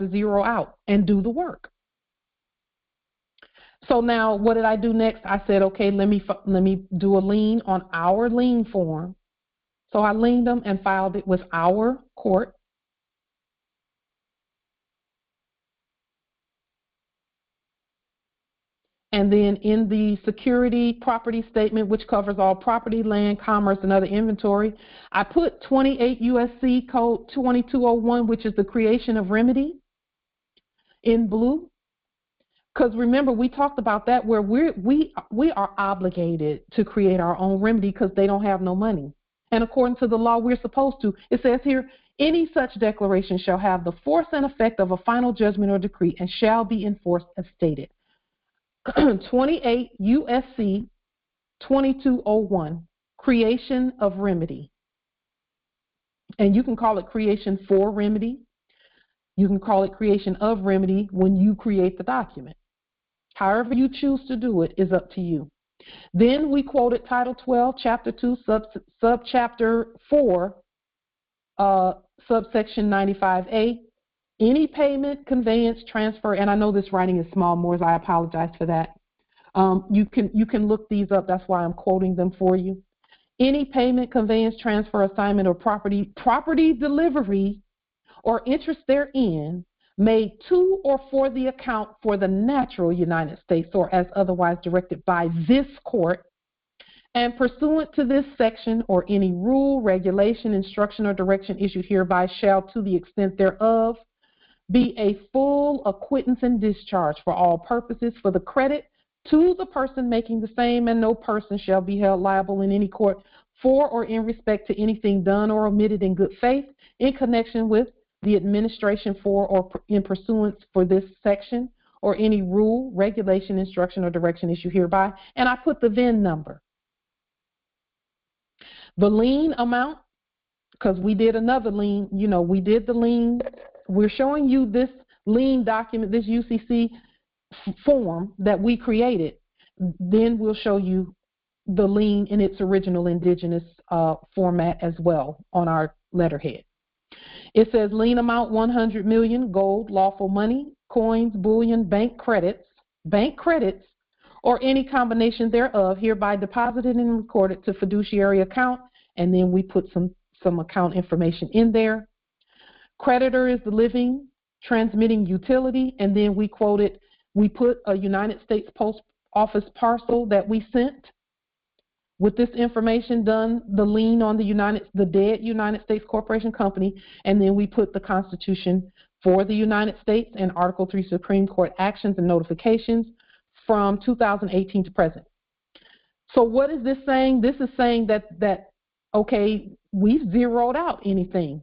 zero out and do the work. So now, what did I do next? I said, okay, let me do a lien on our lien form. So I liened them and filed it with our court. And then in the security property statement, which covers all property, land, commerce, and other inventory, I put 28 U.S.C. Code 2201, which is the creation of remedy, in blue. Because remember, we talked about that, where we are obligated to create our own remedy because they don't have no money. And according to the law, we're supposed to. It says here, any such declaration shall have the force and effect of a final judgment or decree and shall be enforced as stated. 28 U.S.C. 2201, creation of remedy. And you can call it creation for remedy. You can call it creation of remedy when you create the document. However you choose to do it is up to you. Then we quoted Title 12, Chapter 2, Subchapter 4, Subsection 95A. Any payment, conveyance, transfer, and I know this writing is small, Moors, I apologize for that. You can look these up. That's why I'm quoting them for you. Any payment, conveyance, transfer, assignment, or property delivery or interest therein made to or for the account for the natural United States or as otherwise directed by this court and pursuant to this section or any rule, regulation, instruction, or direction issued hereby shall, to the extent thereof, be a full acquittance and discharge for all purposes for the credit to the person making the same, and no person shall be held liable in any court for or in respect to anything done or omitted in good faith in connection with the administration for or in pursuance for this section or any rule, regulation, instruction, or direction issued hereby. And I put the VIN number. The lien amount, because we did another lien, we did the lien. We're showing you this lien document, this UCC form that we created. Then we'll show you the lien in its original indigenous format as well on our letterhead. It says lien amount 100 million, gold, lawful money, coins, bullion, bank credits, or any combination thereof hereby deposited and recorded to fiduciary account, and then we put some account information in there. Creditor is the living transmitting utility, and then we put a United States Post Office parcel that we sent. With this information done, the lien on the dead United States Corporation Company, and then we put the Constitution for the United States and Article 3 Supreme Court actions and notifications from 2018 to present. So what is this saying? This is saying that okay, we've zeroed out anything.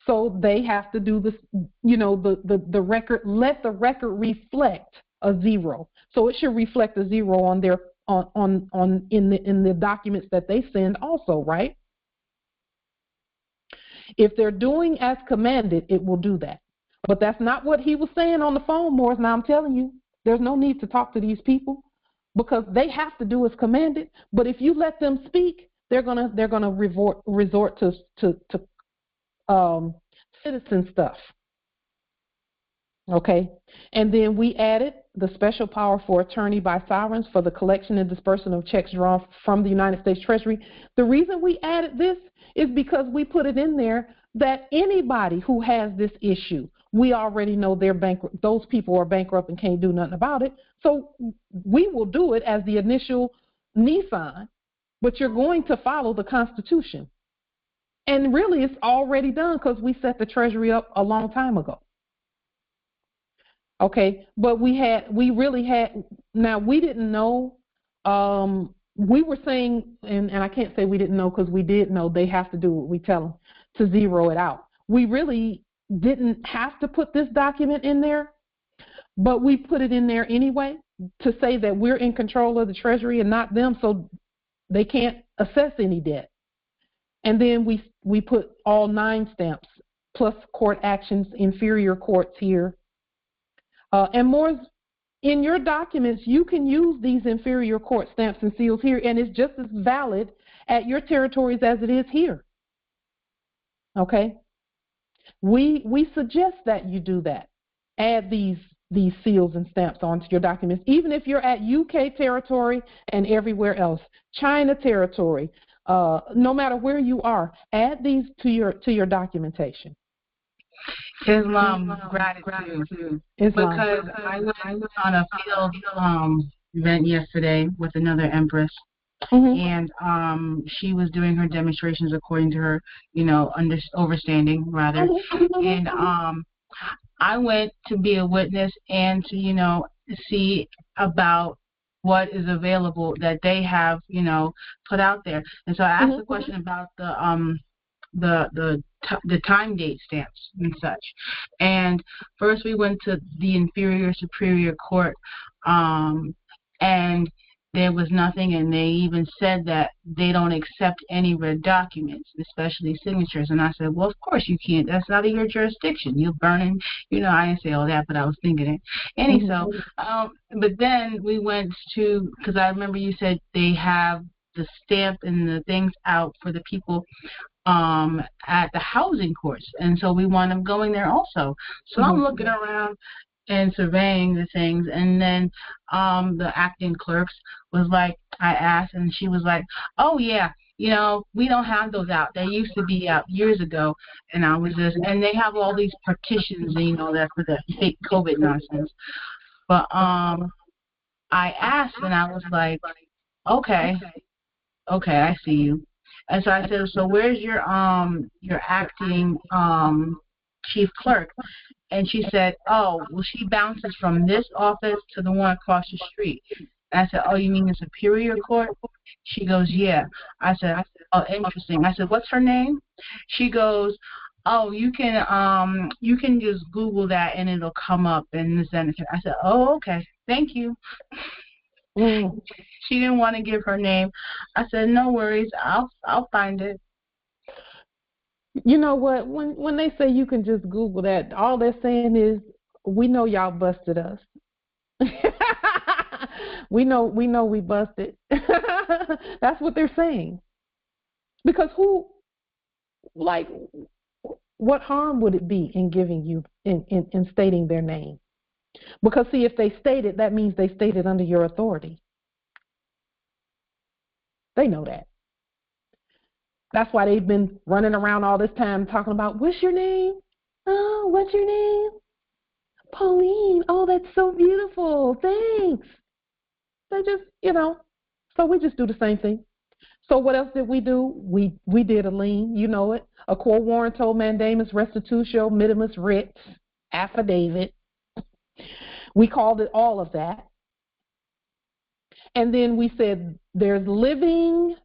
So they have to do this, the record, let the record reflect a 0. So it should reflect a 0 on their in the documents that they send also, right? If they're doing as commanded, it will do that. But that's not what he was saying on the phone, Morris. Now I'm telling you, there's no need to talk to these people because they have to do as commanded. But if you let them speak, they're gonna resort to citizen stuff. Okay, and then we added the special power for attorney by sovereigns for the collection and disbursement of checks drawn from the United States Treasury. The reason we added this is because we put it in there that anybody who has this issue, we already know they're bankrupt. Those people are bankrupt and can't do nothing about it. So we will do it as the initial NISSAN, but you're going to follow the Constitution. And really, it's already done because we set the Treasury up a long time ago. Okay, but we didn't know. We were saying, and I can't say we didn't know because we did know they have to do what we tell them to zero it out. We really didn't have to put this document in there, but we put it in there anyway to say that we're in control of the Treasury and not them, so they can't assess any debt. And then we put all 9 stamps plus court actions, inferior courts here. And more, in your documents, you can use these inferior court stamps and seals here, and it's just as valid at your territories as it is here. Okay? We suggest that you do that. Add these seals and stamps onto your documents, even if you're at UK territory and everywhere else, China territory, no matter where you are, add these to your documentation. Islam gratitude. Islam. Because I went on a field event yesterday with another empress, and she was doing her demonstrations according to her, overstanding rather, and I went to be a witness and to see about what is available that they have put out there. And so I asked a question about the time date stamps and such. And first we went to the inferior superior court, and there was nothing, and they even said that they don't accept any red documents, especially signatures. And I said, well, of course you can't. That's out of your jurisdiction. You're burning, I didn't say all that, but I was thinking it. But then we went to, because I remember you said they have the stamp and the things out for the people at the housing courts, and so we wound up going there also. So I'm looking around and surveying the things, and then the acting clerks was like, I asked, and she was like, oh yeah, we don't have those out. They used to be out years ago. And I was just, and they have all these partitions, that for the fake COVID nonsense. But I asked, and I was like, okay, I see you. And so I said, so where's your acting chief clerk? And she said, oh, well, she bounces from this office to the one across the street. And I said, oh, you mean the Superior Court? She goes, yeah. I said, oh, interesting. I said, what's her name? She goes, oh, you can just Google that and it'll come up in the senator. I said, oh, okay, thank you. She didn't want to give her name. I said, no worries, I'll find it. You know what? When they say you can just Google that, all they're saying is, we know y'all busted us. we know we busted. That's what they're saying. Because what harm would it be in giving you in stating their name? Because see, if they state it, that means they stated under your authority. They know that. That's why they've been running around all this time talking about, what's your name? Oh, what's your name? Pauline. Oh, that's so beautiful. Thanks. They just, so we just do the same thing. So what else did we do? We did a lien, you know it, a quo warranto mandamus restitutio minimus writ affidavit. We called it all of that. And then we said there's living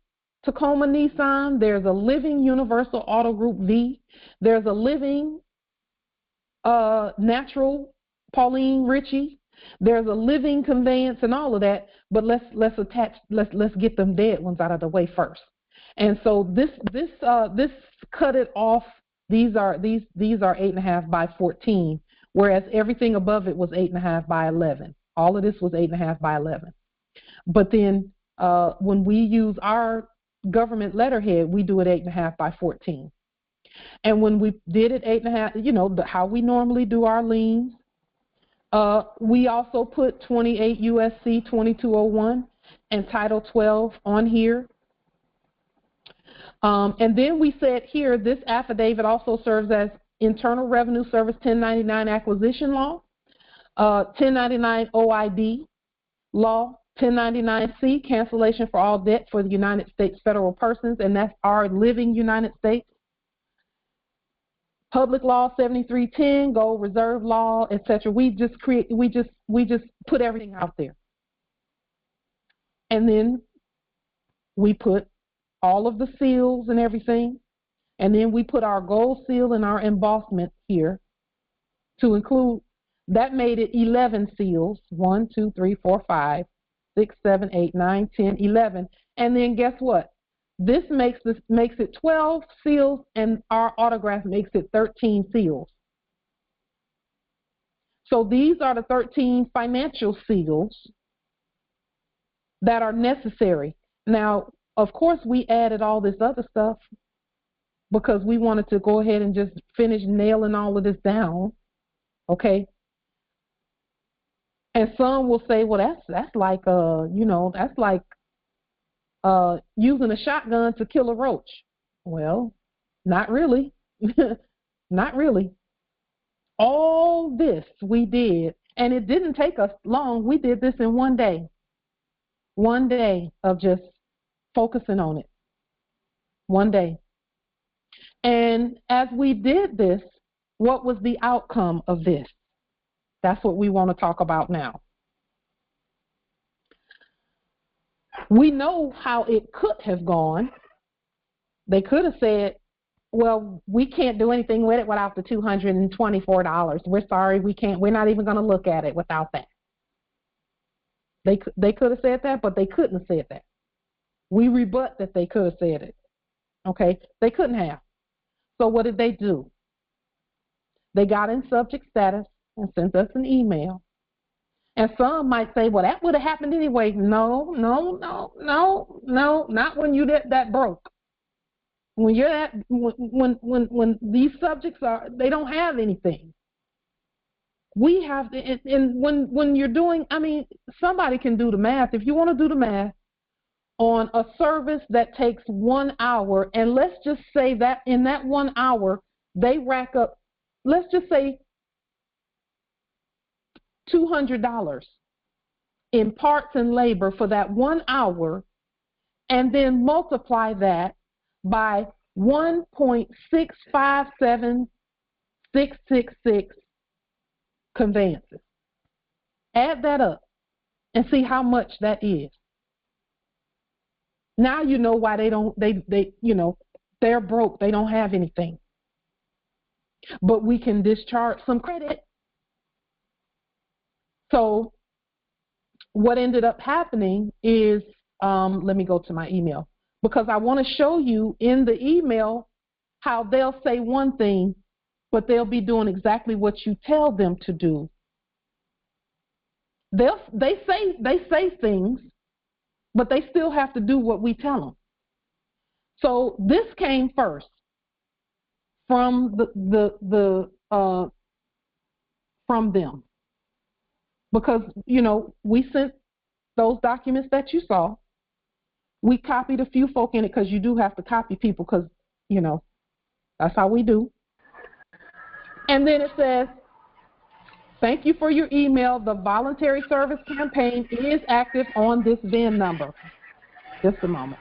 Tacoma Nissan, there's a living Universal Auto Group V, there's a living natural Pauline Ritchie, there's a living Conveyance and all of that, but let's get them dead ones out of the way first. And so this cut it off These are 8.5 by 14, whereas everything above it was 8.5 by 11. All of this was 8.5 by 11. But then when we use our government letterhead, we do it 8.5 by 14. And when we did it 8.5, how we normally do our liens, we also put 28 U.S.C. 2201 and Title 12 on here. And then we said here, this affidavit also serves as Internal Revenue Service 1099 acquisition law, 1099 OID law, 1099-C, cancellation for all debt for the United States federal persons, and that's our living United States. Public Law 7310, Gold Reserve Law, etc. We just put everything out there. And then we put all of the seals and everything. And then we put our gold seal and our embossment here to include. That made it 11 seals. 1, 2, 3, 4, 5, 6, 7, 8, 9, 10, 11. And then guess what? This makes it 12 seals, and our autograph makes it 13 seals. So these are the 13 financial seals that are necessary. Now, of course, we added all this other stuff because we wanted to go ahead and just finish nailing all of this down, okay? And some will say, well, that's like that's like using a shotgun to kill a roach. Well, not really. Not really. All this we did, and it didn't take us long. We did this in one day. One day of just focusing on it. One day. And as we did this, what was the outcome of this? That's what we want to talk about now. We know how it could have gone. They could have said, well, we can't do anything with it without the $224. We're sorry, we can't. We're not even going to look at it without that. They could have said that, but they couldn't have said that. We rebut that they could have said it. Okay? They couldn't have. So what did they do? They got in subject status and sent us an email. And some might say, well, that would have happened anyway. No, not when you that broke. When you're that, when these subjects they don't have anything. We have to, and when you're doing, somebody can do the math. If you want to do the math on a service that takes 1 hour, and let's just say that in that 1 hour, they rack up, let's just say $200 in parts and labor for that 1 hour, and then multiply that by 1.657666 conveyances. Add that up and see how much that is. Now you know why they're broke. They don't have anything. But we can discharge some credit. So what ended up happening is, let me go to my email, because I want to show you in the email how they'll say one thing, but they'll be doing exactly what you tell them to do. They say things, but they still have to do what we tell them. So this came first from from them, because we sent those documents that you saw. We copied a few folk in it, because you do have to copy people, because that's how we do. And then it says, thank you for your email. The voluntary service campaign is active on this VIN number. Just a moment.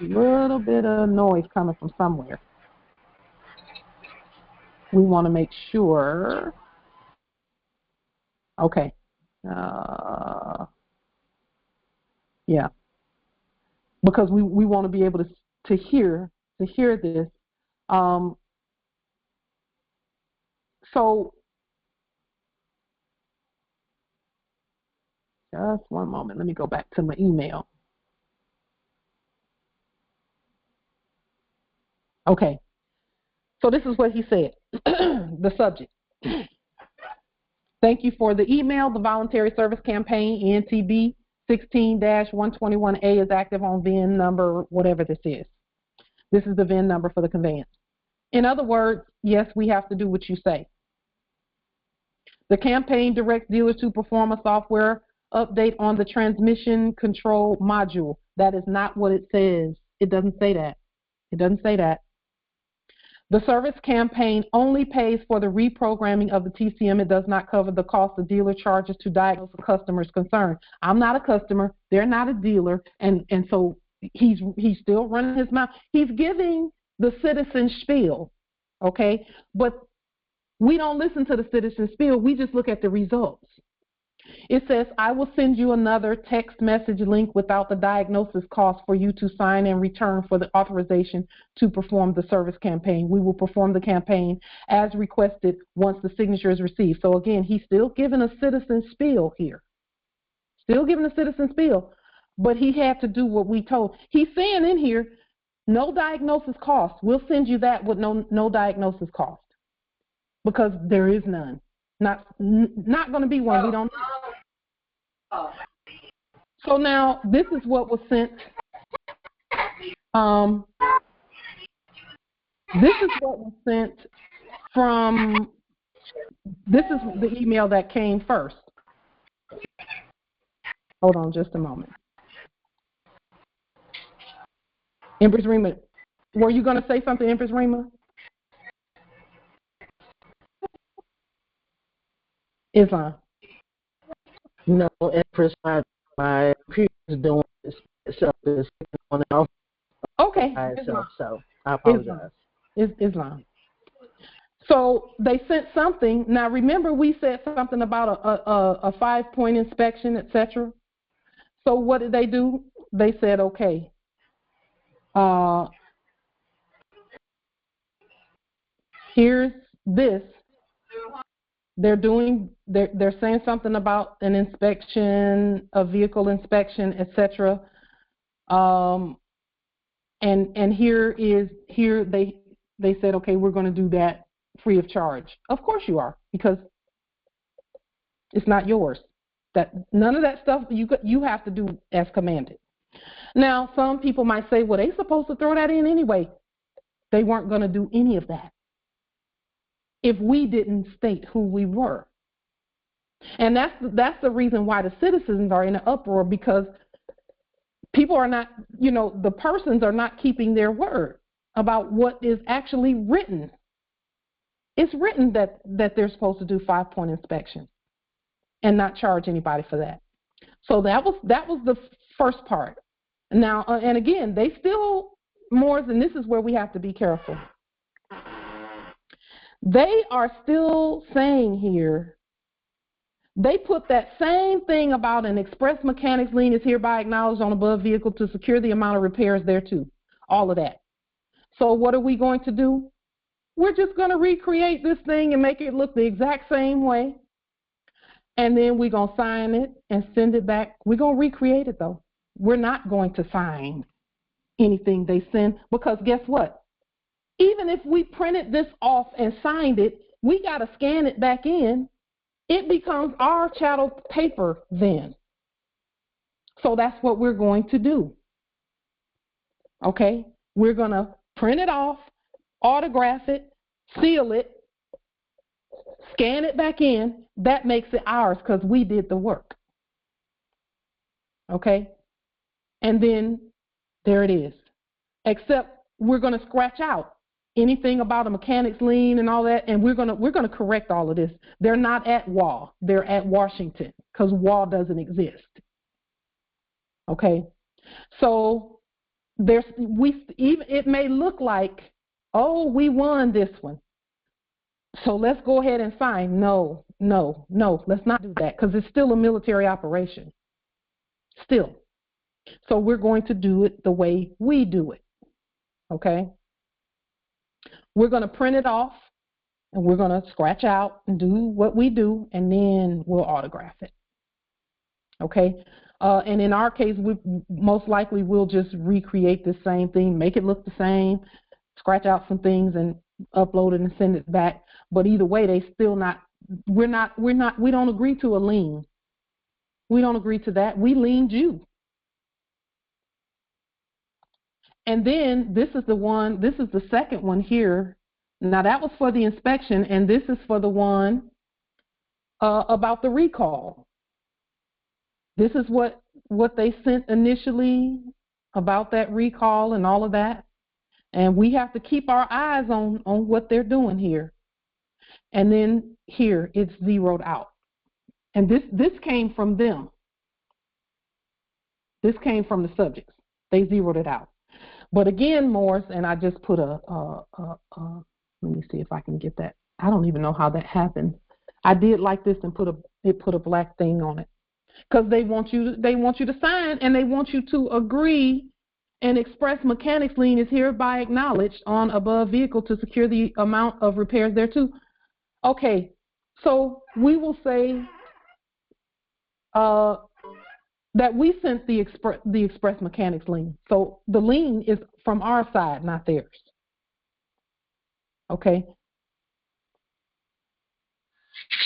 A little bit of noise coming from somewhere. We want to make sure. Okay. Yeah. Because we want to be able to hear this. So just one moment. Let me go back to my email. Okay. So this is what he said, the subject. Thank you for the email. The Voluntary Service Campaign, ENTB 16-121A, is active on VIN number, whatever this is. This is the VIN number for the conveyance. In other words, yes, we have to do what you say. The campaign directs dealers to perform a software update on the transmission control module. That is not what it says. It doesn't say that. It doesn't say that. The service campaign only pays for the reprogramming of the TCM. It does not cover the cost the dealer charges to diagnose a customer's concern. I'm not a customer. They're not a dealer. And so he's still running his mouth. He's giving the citizen spiel, okay? But we don't listen to the citizen spiel. We just look at the results. It says, I will send you another text message link without the diagnosis cost for you to sign and return for the authorization to perform the service campaign. We will perform the campaign as requested once the signature is received. So again, he's still giving a citizen spiel here. Still giving a citizen spiel, but he had to do what we told. He's saying in here, no diagnosis cost. We'll send you that with no diagnosis cost because there is none. Not going to be one. We don't know. So now this is what was sent. This is what was sent from. This is the email that came first. Hold on just a moment. Empress Rima, were you going to say something, Empress Rima? Islam. No, Empress, my computer is doing itself. It's on and off. Okay. Itself, so I apologize. Islam. So they sent something. Now remember, we said something about a 5-point inspection, etc. So what did they do? They said, okay. Here's this. They're saying something about an inspection, a vehicle inspection, etc. And here they said, okay, we're going to do that free of charge. Of course you are, because it's not yours. That none of that stuff you have to do as commanded. Now some people might say, well, they're supposed to throw that in anyway. They weren't going to do any of that if we didn't state who we were. And that's the reason why the citizens are in an uproar, because people are not, the persons are not keeping their word about what is actually written. It's written that they're supposed to do 5-point inspection and not charge anybody for that. So that was the first part. Now, and again, they still more, and this is where we have to be careful. They are still saying here, they put that same thing about an express mechanics lien is hereby acknowledged on above vehicle to secure the amount of repairs thereto. All of that. So what are we going to do? We're just going to recreate this thing and make it look the exact same way. And then we're going to sign it and send it back. We're going to recreate it, though. We're not going to sign anything they send, because guess what? Even if we printed this off and signed it, we got to scan it back in. It becomes our chattel paper then. So that's what we're going to do. Okay? We're going to print it off, autograph it, seal it, scan it back in. That makes it ours because we did the work. Okay? And then there it is. Except we're going to scratch out anything about a mechanics lien and all that, and we're going to correct all of this. They're not at WA. They're at Washington, because WA doesn't exist. Okay? So it may look like, oh, we won this one, so let's go ahead and sign. No, let's not do that, because it's still a military operation. Still. So we're going to do it the way we do it. Okay? We're going to print it off, and we're going to scratch out and do what we do, and then we'll autograph it. Okay? And in our case, we most likely will just recreate the same thing, make it look the same, scratch out some things, and upload it and send it back. But either way, they still not. We don't agree to a lien. We don't agree to that. We liened you. And then this is the second one here. Now that was for the inspection, and this is for the one about the recall. This is what they sent initially about that recall and all of that. And we have to keep our eyes on what they're doing here. And then here, it's zeroed out. And this came from them. This came from the subjects. They zeroed it out. But again, Morris, and I just put let me see if I can get that. I don't even know how that happened. I did like this and put a black thing on it. Because they want you to sign, and they want you to agree and express mechanics lien is hereby acknowledged on above vehicle to secure the amount of repairs thereto. Okay, so we will say that we sent the express mechanics lien. So the lien is from our side, not theirs. Okay.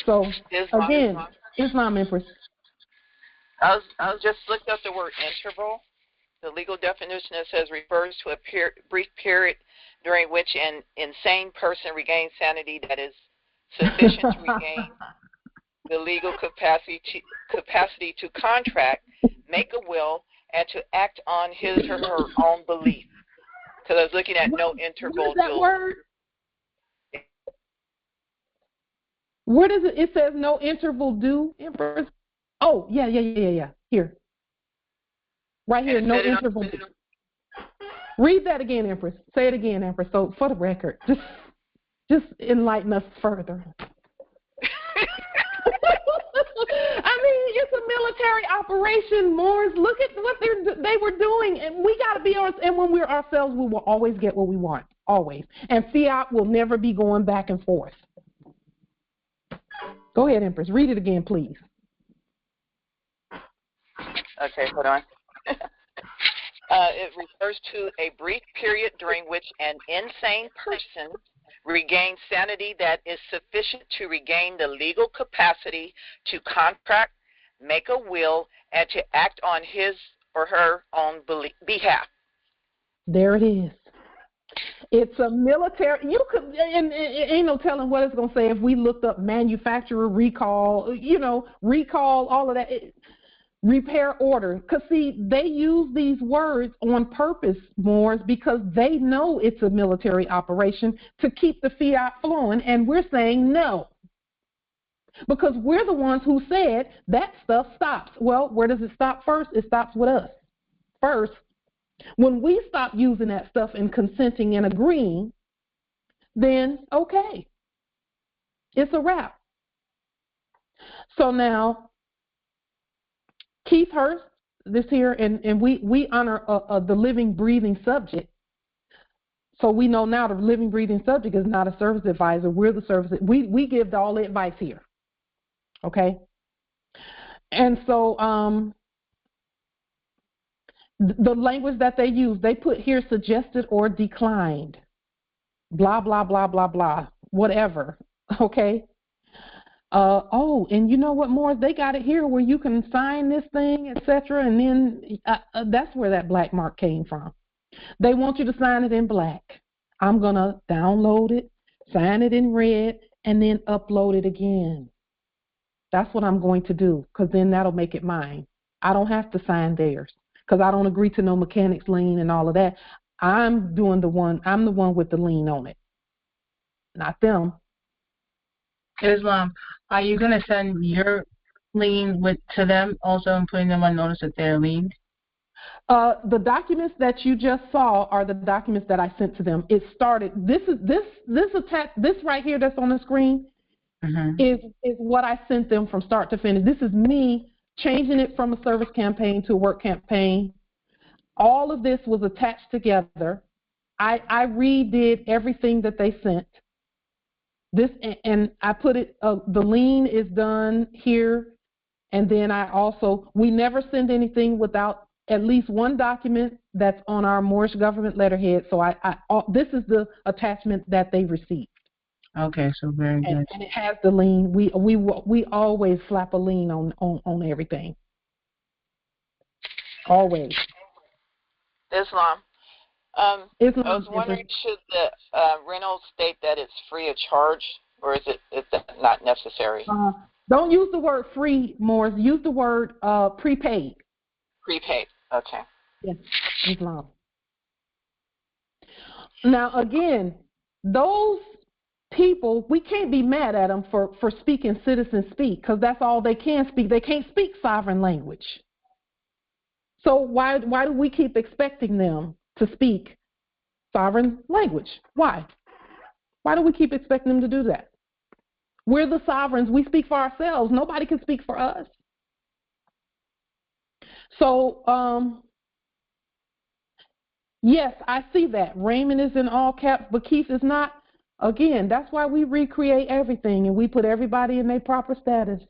So again, Islam Empress. I was just looking up the word interval. The legal definition that says refers to a brief period during which an insane person regains sanity that is sufficient to regain the legal capacity to contract, make a will, and to act on his or her own belief. Because I was looking at no interval. What is that word? Where does it says no interval due, Empress? Oh, yeah. Here. Right here, no interval due. Read that again, Empress. Say it again, Empress. So for the record, just enlighten us further. I mean, it's a military operation, Moors. Look at what they were doing, and we got to be honest. And when we're ourselves, we will always get what we want, always. And fiat will never be going back and forth. Go ahead, Empress. Read it again, please. Okay, hold on. It refers to a brief period during which an insane person regains sanity that is sufficient to regain the legal capacity to contract, make a will, and to act on his or her own behalf. There it is. It's a military. You could, and ain't no telling what it's gonna say if we looked up manufacturer recall, recall, all of that. Repair order. Because, see, they use these words on purpose, Moors, because they know it's a military operation to keep the fiat flowing, and we're saying no. Because we're the ones who said that stuff stops. Well, where does it stop first? It stops with us. First, when we stop using that stuff and consenting and agreeing, then, okay, it's a wrap. So now, Keith Hurst, this here, and we honor the living, breathing subject. So we know now the living, breathing subject is not a service advisor. We're the service. We give all the advice here. Okay? And so the language that they use, they put here suggested or declined. Blah, blah, blah, blah, blah, whatever. Okay? And you know what, Morris? They got it here where you can sign this thing, etc. And then that's where that black mark came from. They want you to sign it in black. I'm going to download it, sign it in red, and then upload it again. That's what I'm going to do, because then that'll make it mine. I don't have to sign theirs, because I don't agree to no mechanics lien and all of that. I'm the one with the lien on it, not them. Islam, are you going to send your lien to them also and putting them on notice that they're liened? The documents that you just saw are the documents that I sent to them. It started. This right here that's on the screen is what I sent them from start to finish. This is me changing it from a service campaign to a work campaign. All of this was attached together. I redid everything that they sent. This, and I put it, the lien is done here, and then we never send anything without at least one document that's on our Moorish government letterhead. So this is the attachment that they received. Okay, so very good. And it has the lien. We always slap a lien on everything. Always. Islam. Islam. I was wondering, should the rental state that it's free of charge, or is that not necessary? Don't use the word free, Morris. Use the word prepaid. Prepaid. Okay. Yes, Islam. Now, again, those people, we can't be mad at them for speaking citizen speak, because that's all they can speak. They can't speak sovereign language. So why do we keep expecting them to speak sovereign language? Why? Why do we keep expecting them to do that? We're the sovereigns. We speak for ourselves. Nobody can speak for us. So, yes, I see that. Raymond is in all caps, but Keith is not. Again, that's why we recreate everything and we put everybody in their proper status.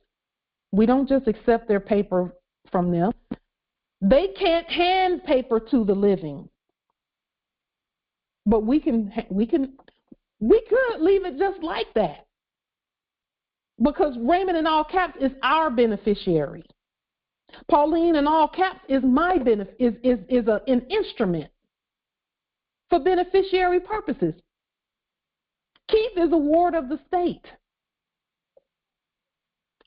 We don't just accept their paper from them. They can't hand paper to the living. But we could leave it just like that. Because Raymond in all caps is our beneficiary. Pauline in all caps is my an instrument for beneficiary purposes. Keith is a ward of the state.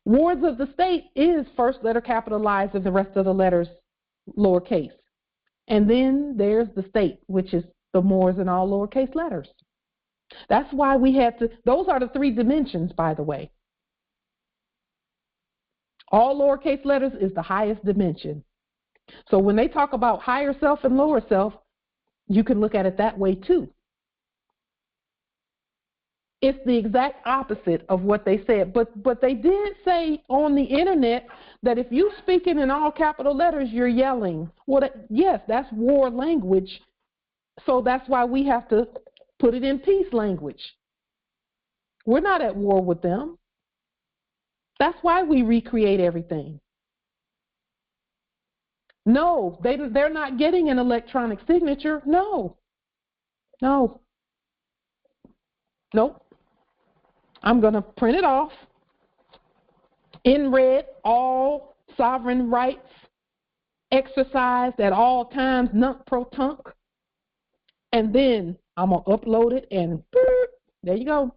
Wards of the state is first letter capitalized and the rest of the letters lowercase. And then there's the state, which is the Moors in all lowercase letters. That's why we had to, those are the three dimensions, by the way. All lowercase letters is the highest dimension. So when they talk about higher self and lower self, you can look at it that way too. It's the exact opposite of what they said. But they did say on the internet that if you speaking in all capital letters, you're yelling. Well, yes, that's war language. So that's why we have to put it in peace language. We're not at war with them. That's why we recreate everything. No, they're not getting an electronic signature. No. Nope. I'm going to print it off in red, all sovereign rights exercised at all times, nunc pro tunc. And then I'm going to upload it and there you go.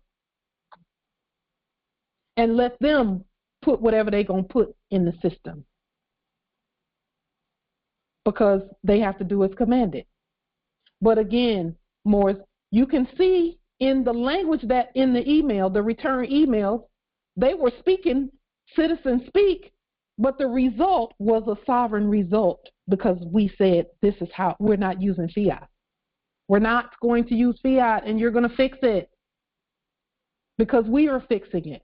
And let them put whatever they're going to put in the system. Because they have to do as commanded. But again, Morris, you can see in the language that in the email, the return emails, they were speaking citizen speak, but the result was a sovereign result because we said this is how we're not using fiat. We're not going to use fiat and you're going to fix it because we are fixing it.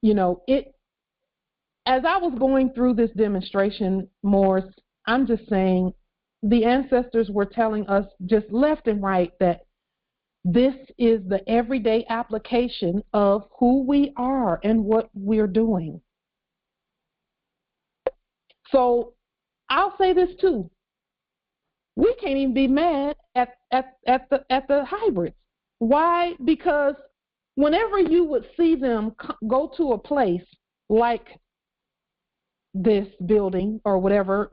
You know, as I was going through this demonstration, Morris, I'm just saying the ancestors were telling us just left and right that this is the everyday application of who we are and what we're doing. So I'll say this too. We can't even be mad at the hybrids. Why? Because whenever you would see them go to a place like this building or whatever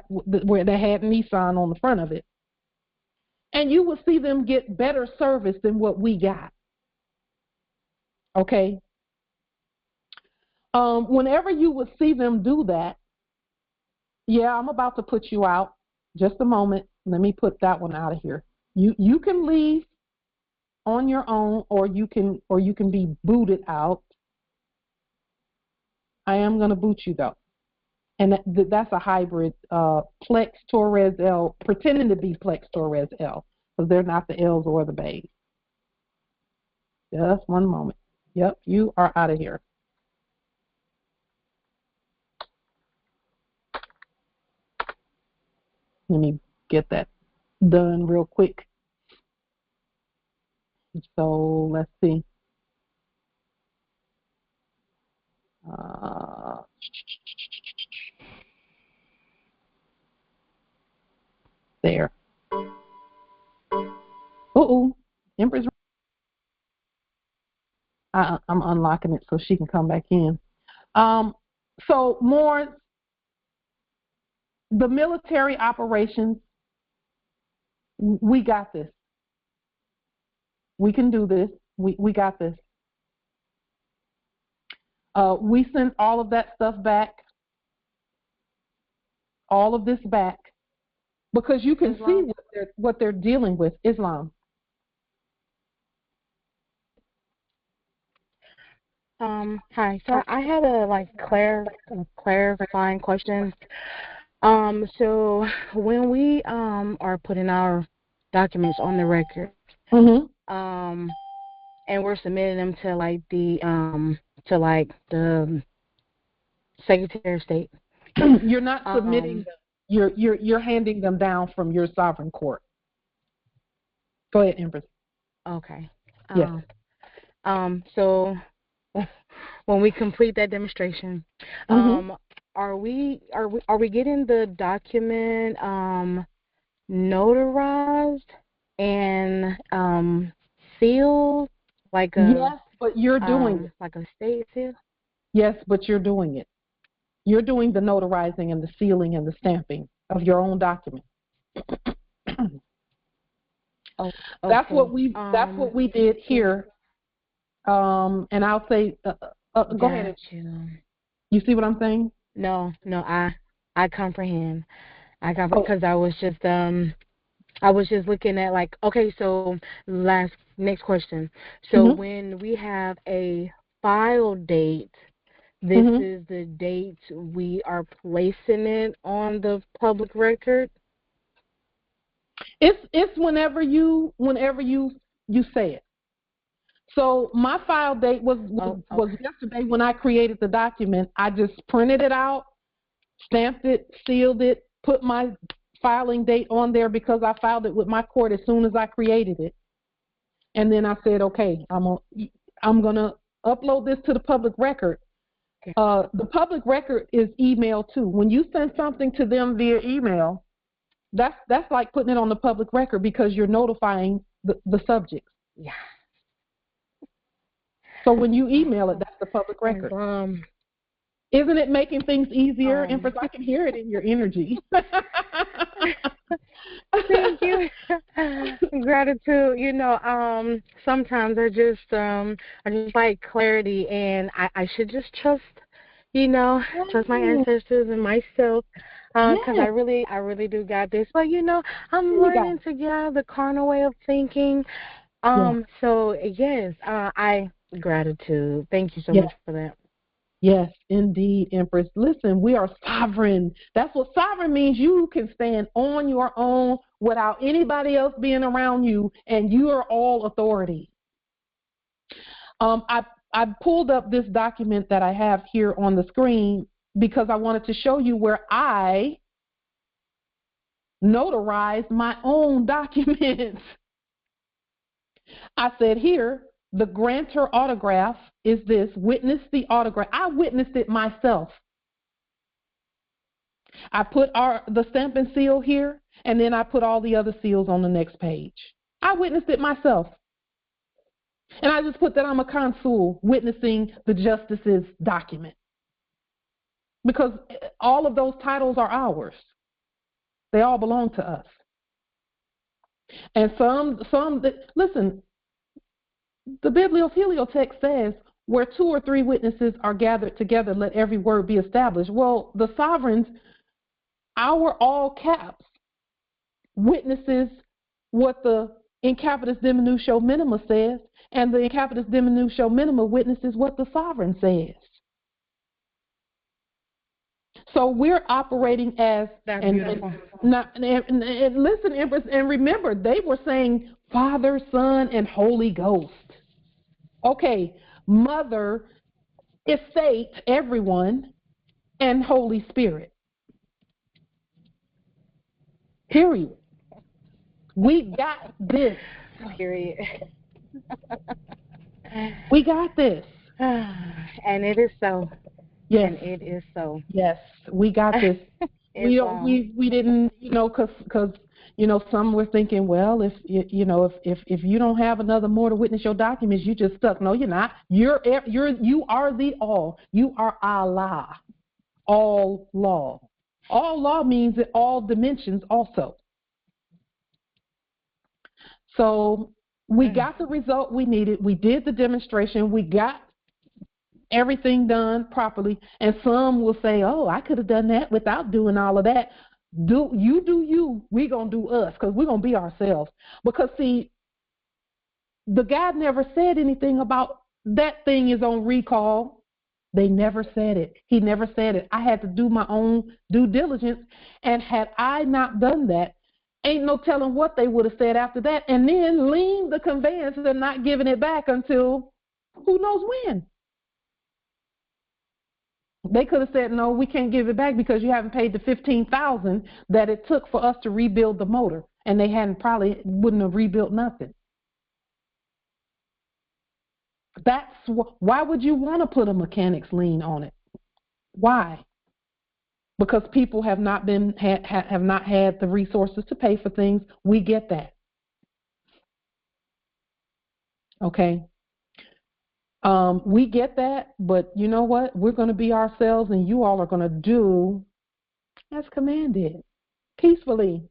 where they had Nissan on the front of it, and you will see them get better service than what we got. Okay? Whenever you would see them do that, yeah, I'm about to put you out. Just a moment. Let me put that one out of here. You can leave on your own, or you can be booted out. I am going to boot you though. And that's a hybrid Plex Torres L, pretending to be Plex Torres L, because they're not the L's or the Bays. Just one moment. Yep, you are out of here. Let me get that done real quick. So let's see. Empress. I'm unlocking it so she can come back in. So more the military operations. We got this. We can do this. We got this. We sent all of that stuff back. All of this back. Because you can see what they're dealing with. Islam. Hi. So I had a clarifying question. So when we are putting our documents on the record, and we're submitting them to the Secretary of State. You're not submitting them. You're handing them down from your sovereign court. Go ahead, Empress. Okay. Yes. So when we complete that demonstration, are we getting the document notarized and sealed yes, but you're doing it. Like a state seal? Yes, but you're doing it. You're doing the notarizing and the sealing and the stamping of your own document. Okay. That's what we did here. And I'll say, go ahead. You see what I'm saying? No, I comprehend. Because I was just looking at okay, so next question. So when we have a file date, this is the date we are placing it on the public record? It's whenever you say it. So my file date was yesterday when I created the document. I just printed it out, stamped it, sealed it, put my filing date on there because I filed it with my court as soon as I created it. And then I said, okay, I'm gonna upload this to the public record. Okay. The public record is email too. When you send something to them via email, that's like putting it on the public record because you're notifying the subjects. Yeah. So when you email it, that's the public record. Isn't it making things easier? Empress, I can hear it in your energy. Thank you. Gratitude. Sometimes I just like clarity, and I should just trust my ancestors and myself, because I really do got this. But I'm learning to get out of the carnal way of thinking. So yes, I gratitude. Thank you so much for that. Yes, indeed, Empress. Listen, we are sovereign. That's what sovereign means. You can stand on your own without anybody else being around you, and you are all authority. I pulled up this document that I have here on the screen because I wanted to show you where I notarized my own documents. I said here, the grantor autograph is this, witness the autograph. I witnessed it myself. I put the stamp and seal here, and then I put all the other seals on the next page. I witnessed it myself. And I just put that I'm a consul witnessing the justice's document. Because all of those titles are ours. They all belong to us. And listen, the bibliophilia text says, where 2 or 3 witnesses are gathered together, let every word be established. Well, the sovereigns, our all caps, witnesses what the in capitis diminutio minima says, and the in capitis diminutio minima witnesses what the sovereign says. So we're operating as beautiful. And listen, Empress, and remember, they were saying Father, Son, and Holy Ghost. Okay, Mother, Estate, everyone, and Holy Spirit. Period. We got this. Period. We got this. And it is so. Yes. And it is so. Yes, we got this. We didn't, because you know, some were thinking, well, if you don't have another more to witness your documents, you just stuck. No, you're not. You are the all. You are Allah. All law. All law means that all dimensions also. So we got the result we needed. We did the demonstration. We got everything done properly. And some will say, oh, I could have done that without doing all of that. Do you. We're going to do us, because we're going to be ourselves. Because, see, the guy never said anything about that thing is on recall. They never said it. He never said it. I had to do my own due diligence. And had I not done that, ain't no telling what they would have said after that. And then lien the conveyance and not giving it back until who knows when. They could have said, no, we can't give it back because you haven't paid the $15,000 that it took for us to rebuild the motor. And they probably wouldn't have rebuilt nothing. That's why would you want to put a mechanic's lien on it? Why? Because people have not had the resources to pay for things. We get that. Okay. We get that, but you know what? We're going to be ourselves, and you all are going to do as commanded, peacefully.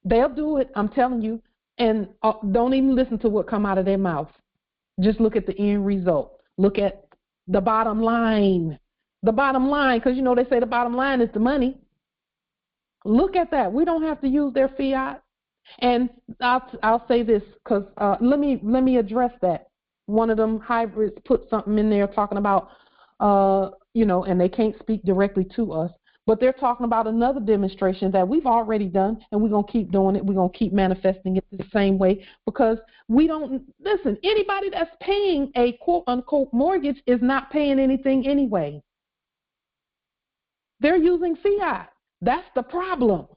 They'll do it, I'm telling you, and don't even listen to what come out of their mouth. Just look at the end result. Look at the bottom line. The bottom line, because you know they say the bottom line is the money. Look at that. We don't have to use their fiat. And I'll say this, because let me address that. One of them hybrids put something in there talking about, and they can't speak directly to us, but they're talking about another demonstration that we've already done, and we're going to keep doing it. We're going to keep manifesting it the same way, because we don't, listen, anybody that's paying a quote-unquote mortgage is not paying anything anyway. They're using fiat. That's the problem.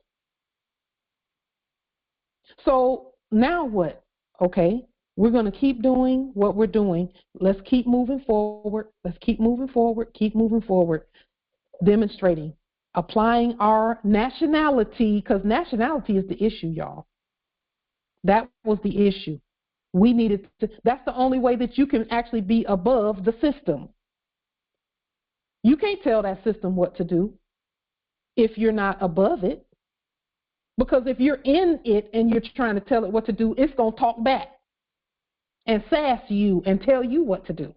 So now what? Okay, we're going to keep doing what we're doing. Let's keep moving forward. Let's keep moving forward. Keep moving forward. Demonstrating. Applying our nationality, because nationality is the issue, y'all. That was the issue. We needed to, that's the only way that you can actually be above the system. You can't tell that system what to do if you're not above it. Because if you're in it and you're trying to tell it what to do, it's going to talk back and sass you and tell you what to do.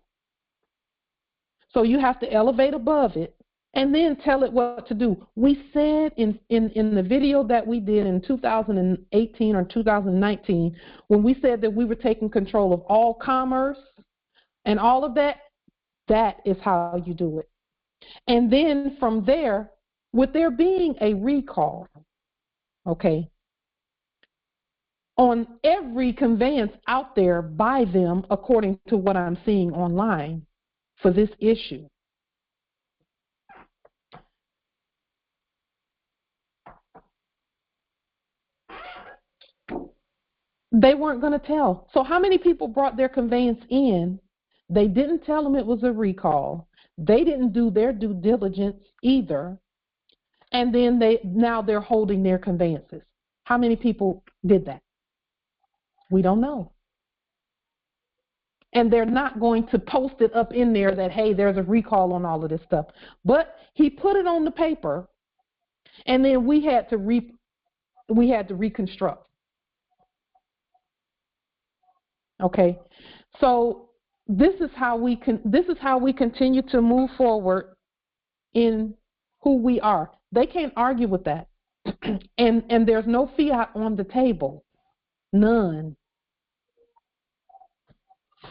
So you have to elevate above it and then tell it what to do. We said in the video that we did in 2018 or 2019, when we said that we were taking control of all commerce and all of that, that is how you do it. And then from there, with there being a recall, okay, on every conveyance out there by them, according to what I'm seeing online for this issue, they weren't going to tell. So how many people brought their conveyance in? They didn't tell them it was a recall. They didn't do their due diligence either. And then now they're holding their conveyances. How many people did that? We don't know. And they're not going to post it up in there that, hey, there's a recall on all of this stuff. But he put it on the paper, and then we had to reconstruct. Okay, so this is how we continue to move forward in who we are. They can't argue with that, and there's no fiat on the table, none.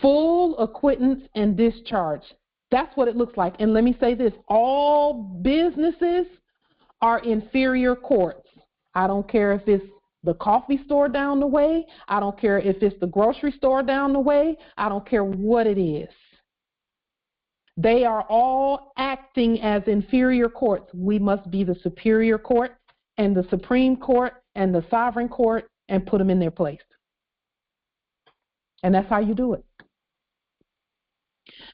Full acquittance and discharge. That's what it looks like. And let me say this: all businesses are inferior courts. I don't care if it's the coffee store down the way. I don't care if it's the grocery store down the way. I don't care what it is. They are all acting as inferior courts. We must be the superior court and the Supreme Court and the sovereign court and put them in their place. And that's how you do it.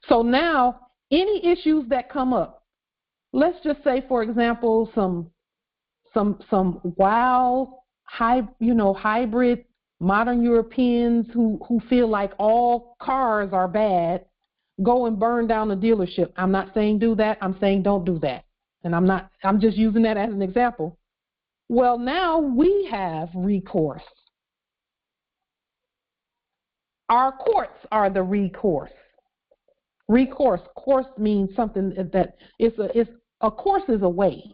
So now, any issues that come up, let's just say, for example, some some wild, hybrid modern Europeans who feel like all cars are bad go and burn down a dealership. I'm not saying do that. I'm saying don't do that. And I'm just using that as an example. Well, now we have recourse. Our courts are the recourse. Recourse, course means something that a course is a way.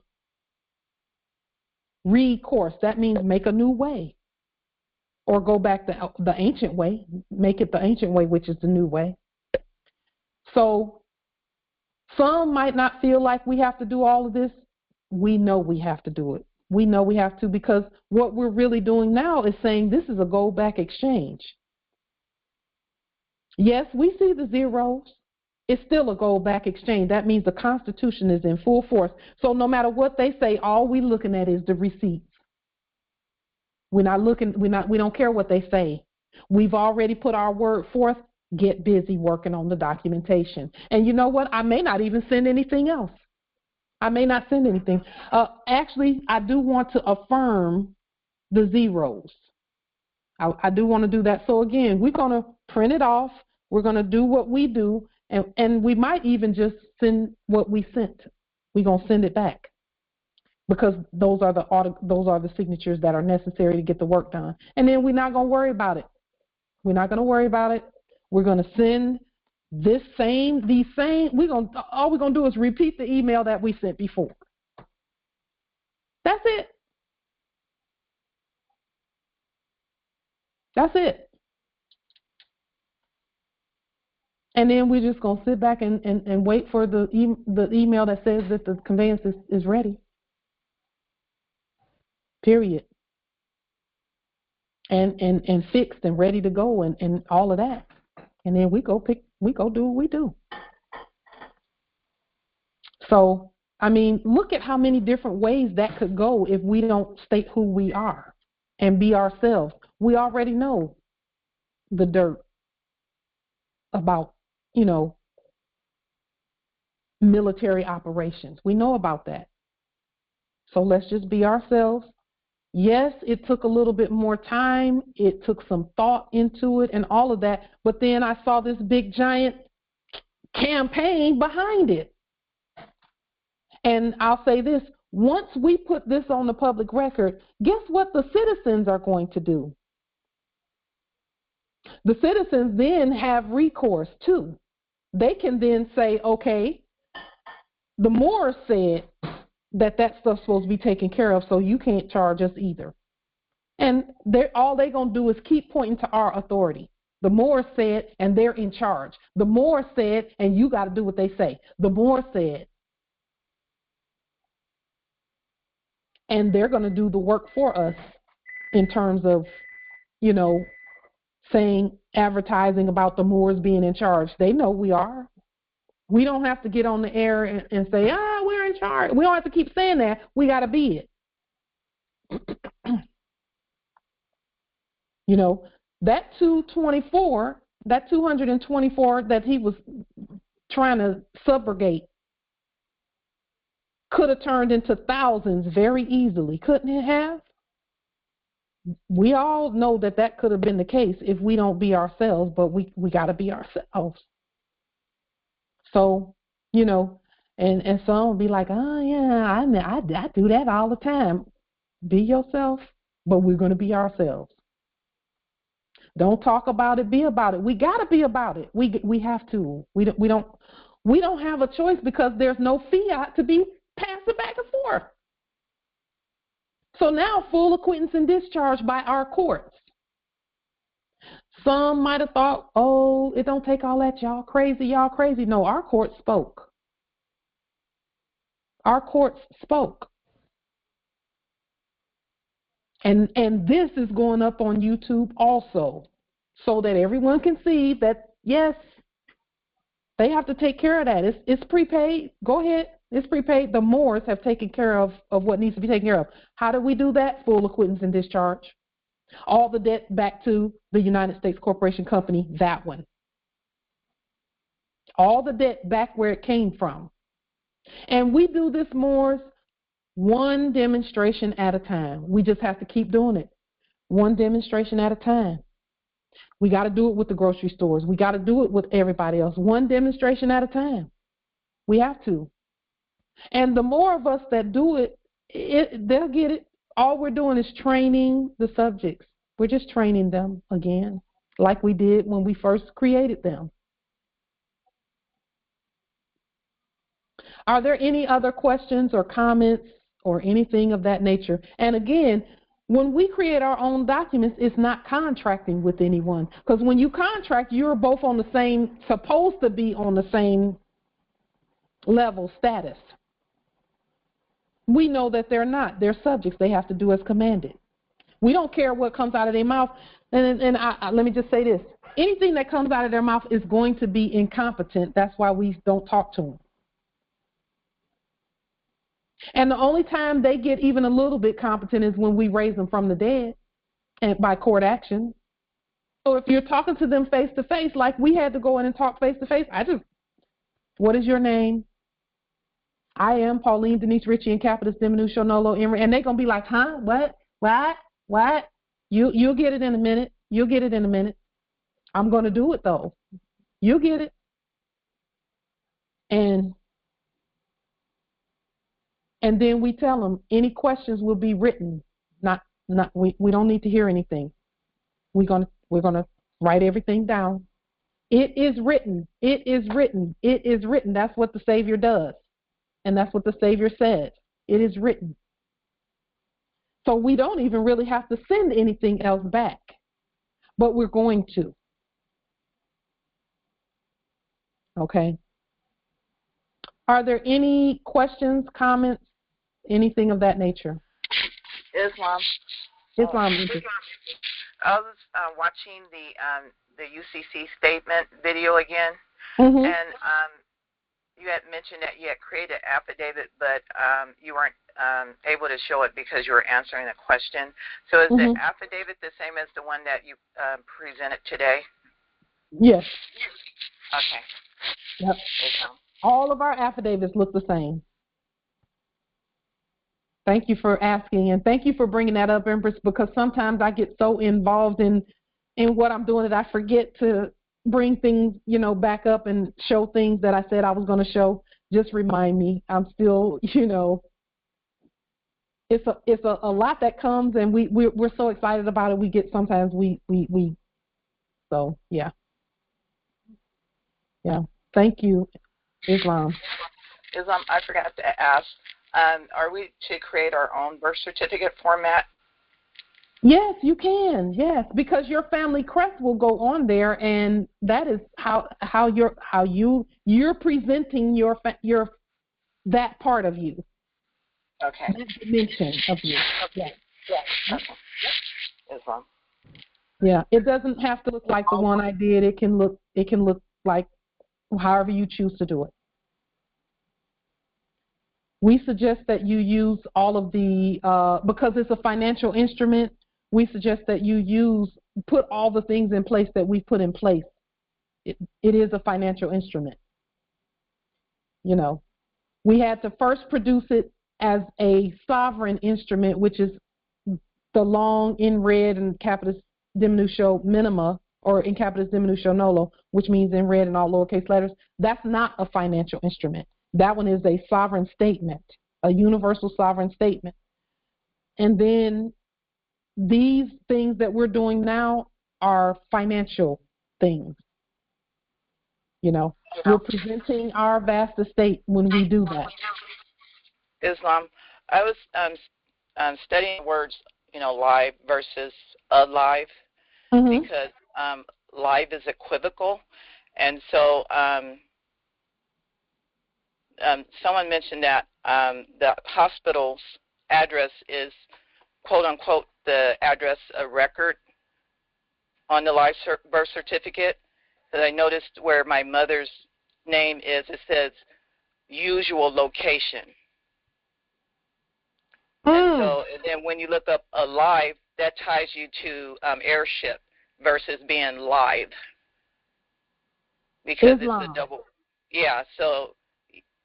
Recourse, that means make a new way. Or go back the ancient way, make it the ancient way, which is the new way. So some might not feel like we have to do all of this. We know we have to do it. We know we have to, because what we're really doing now is saying this is a go back exchange. Yes, we see the zeros. It's still a go back exchange. That means the Constitution is in full force. So no matter what they say, all we're looking at is the receipts. We don't care what they say. We've already put our word forth. Get busy working on the documentation. And you know what? I may not even send anything else. I may not send anything. Actually, I do want to affirm the zeros. I do want to do that. So again, we're going to print it off. We're going to do what we do. And we might even just send what we sent. We're going to send it back, because those are the signatures that are necessary to get the work done. And then we're not going to worry about it. We're not going to worry about it. We're going to send all we're going to do is repeat the email that we sent before. That's it. That's it. And then we're just going to sit back and wait for the email that says that the conveyance is ready. Period. And fixed and ready to go and all of that. And then we go do what we do. So, I mean, look at how many different ways that could go if we don't state who we are and be ourselves. We already know the dirt about, military operations. We know about that. So let's just be ourselves. Yes, it took a little bit more time. It took some thought into it and all of that. But then I saw this big giant campaign behind it. And I'll say this, once we put this on the public record, guess what the citizens are going to do? The citizens then have recourse too. They can then say, okay, the Moors said that stuff's supposed to be taken care of, so you can't charge us either. And all they're going to do is keep pointing to our authority. The Moors said, and they're in charge. The Moors said, and you got to do what they say. The Moors said. And they're going to do the work for us in terms of, saying, advertising about the Moors being in charge. They know we are. We don't have to get on the air and say, we're in charge. We don't have to keep saying that. We got to be it. That 224 that he was trying to subrogate could have turned into thousands very easily, couldn't it have? We all know that could have been the case if we don't be ourselves, but we got to be ourselves. So, and some will be like, oh, yeah, I do that all the time. Be yourself, but we're going to be ourselves. Don't talk about it, be about it. We got to be about it. We have to. We don't have a choice, because there's no fiat to be passing back and forth. So now full acquittance and discharge by our courts. Some might have thought, oh, it don't take all that, y'all crazy. No, our court spoke. Our courts spoke. And this is going up on YouTube also, so that everyone can see that, yes, they have to take care of that. It's prepaid. Go ahead. It's prepaid. The Moors have taken care of what needs to be taken care of. How do we do that? Full acquittance and discharge. All the debt back to the United States Corporation Company, that one. All the debt back where it came from. And we do this, Moors, One demonstration at a time. We just have to keep doing it. One demonstration at a time. We got to do it with the grocery stores. We got to do it with everybody else. One demonstration at a time. We have to. And the more of us that do it, they'll get it. All we're doing is training the subjects. We're just training them again, like we did when we first created them. Are there any other questions or comments or anything of that nature? And again, when we create our own documents, it's not contracting with anyone. Because when you contract, you're both on the same, supposed to be on the same level status. We know that they're not. They're subjects. They have to do as commanded. We don't care what comes out of their mouth. And let me just say this. Anything that comes out of their mouth is going to be incompetent. That's why we don't talk to them. And the only time they get even a little bit competent is when we raise them from the dead and by court action. So if you're talking to them face to face, like we had to go in and talk face to face, what is your name? I am Pauline Denise Ritchie in Capitis Diminution Nolo Emory. And they're going to be like, huh? What? You'll get it in a minute. You'll get it in a minute. I'm going to do it, though. You'll get it. And then we tell them any questions will be written. We don't need to hear anything. We're gonna write everything down. It is written. It is written. It is written. That's what the Savior does. And that's what the Savior said. It is written. So we don't even really have to send anything else back. But we're going to. Okay. Are there any questions, comments, anything of that nature? Islam. I was watching the UCC statement video again, and you had mentioned that you had created an affidavit, but you weren't able to show it because you were answering a question. So is the affidavit the same as the one that you presented today? Yes. Okay. Yep. All of our affidavits look the same. Thank you for asking, and thank you for bringing that up, Empress, because sometimes I get so involved in what I'm doing that I forget to bring things, back up and show things that I said I was going to show. Just remind me. I'm still, it's a lot that comes, and we're so excited about it. So yeah. Thank you, Islam. I forgot to ask. Are we to create our own birth certificate format? Yes, you can. Yes, because your family crest will go on there, and that is how you're presenting your that part of you. Okay. That dimension of you. Yes. Okay. Islam. Yeah, it doesn't have to look like the one I did. It can look like however you choose to do it. We suggest that you use all of the, because it's a financial instrument, we suggest that you put all the things in place that we put in place. It is a financial instrument. We had to first produce it as a sovereign instrument, which is the long in red and Capitis Diminution Minima, or in Capitis Diminution Nolo, which means in red and all lowercase letters. That's not a financial instrument. That one is a sovereign statement, a universal sovereign statement. And then these things that we're doing now are financial things. We're presenting our vast estate when we do that. Islam. I was studying words, live versus alive, because live is equivocal. And so someone mentioned that the hospital's address is, quote unquote, the address of record on the live birth certificate. Because I noticed where my mother's name is, it says usual location. And then when you look up alive, that ties you to airship versus being live. Because Islam. It's a double. Yeah, so,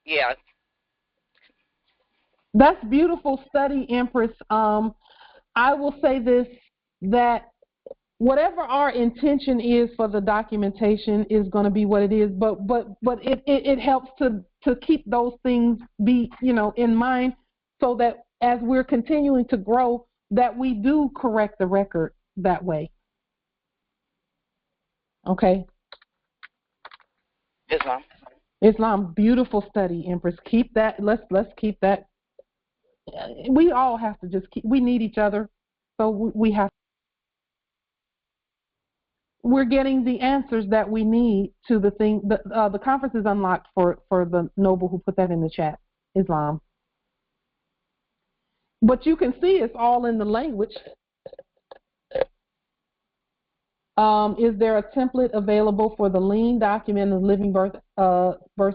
yeah. That's beautiful study, Empress. I will say this, that whatever our intention is for the documentation is going to be what it is, but it helps to keep those things be, in mind, so that as we're continuing to grow, that we do correct the record that way. Okay. Islam, beautiful study, Empress. Keep that. Let's keep that. We all have to just keep. We need each other, so we have. We're getting the answers that we need to the thing. The conference is unlocked for the noble who put that in the chat. Islam. But you can see it's all in the language. Is there a template available for the lien document and the living birth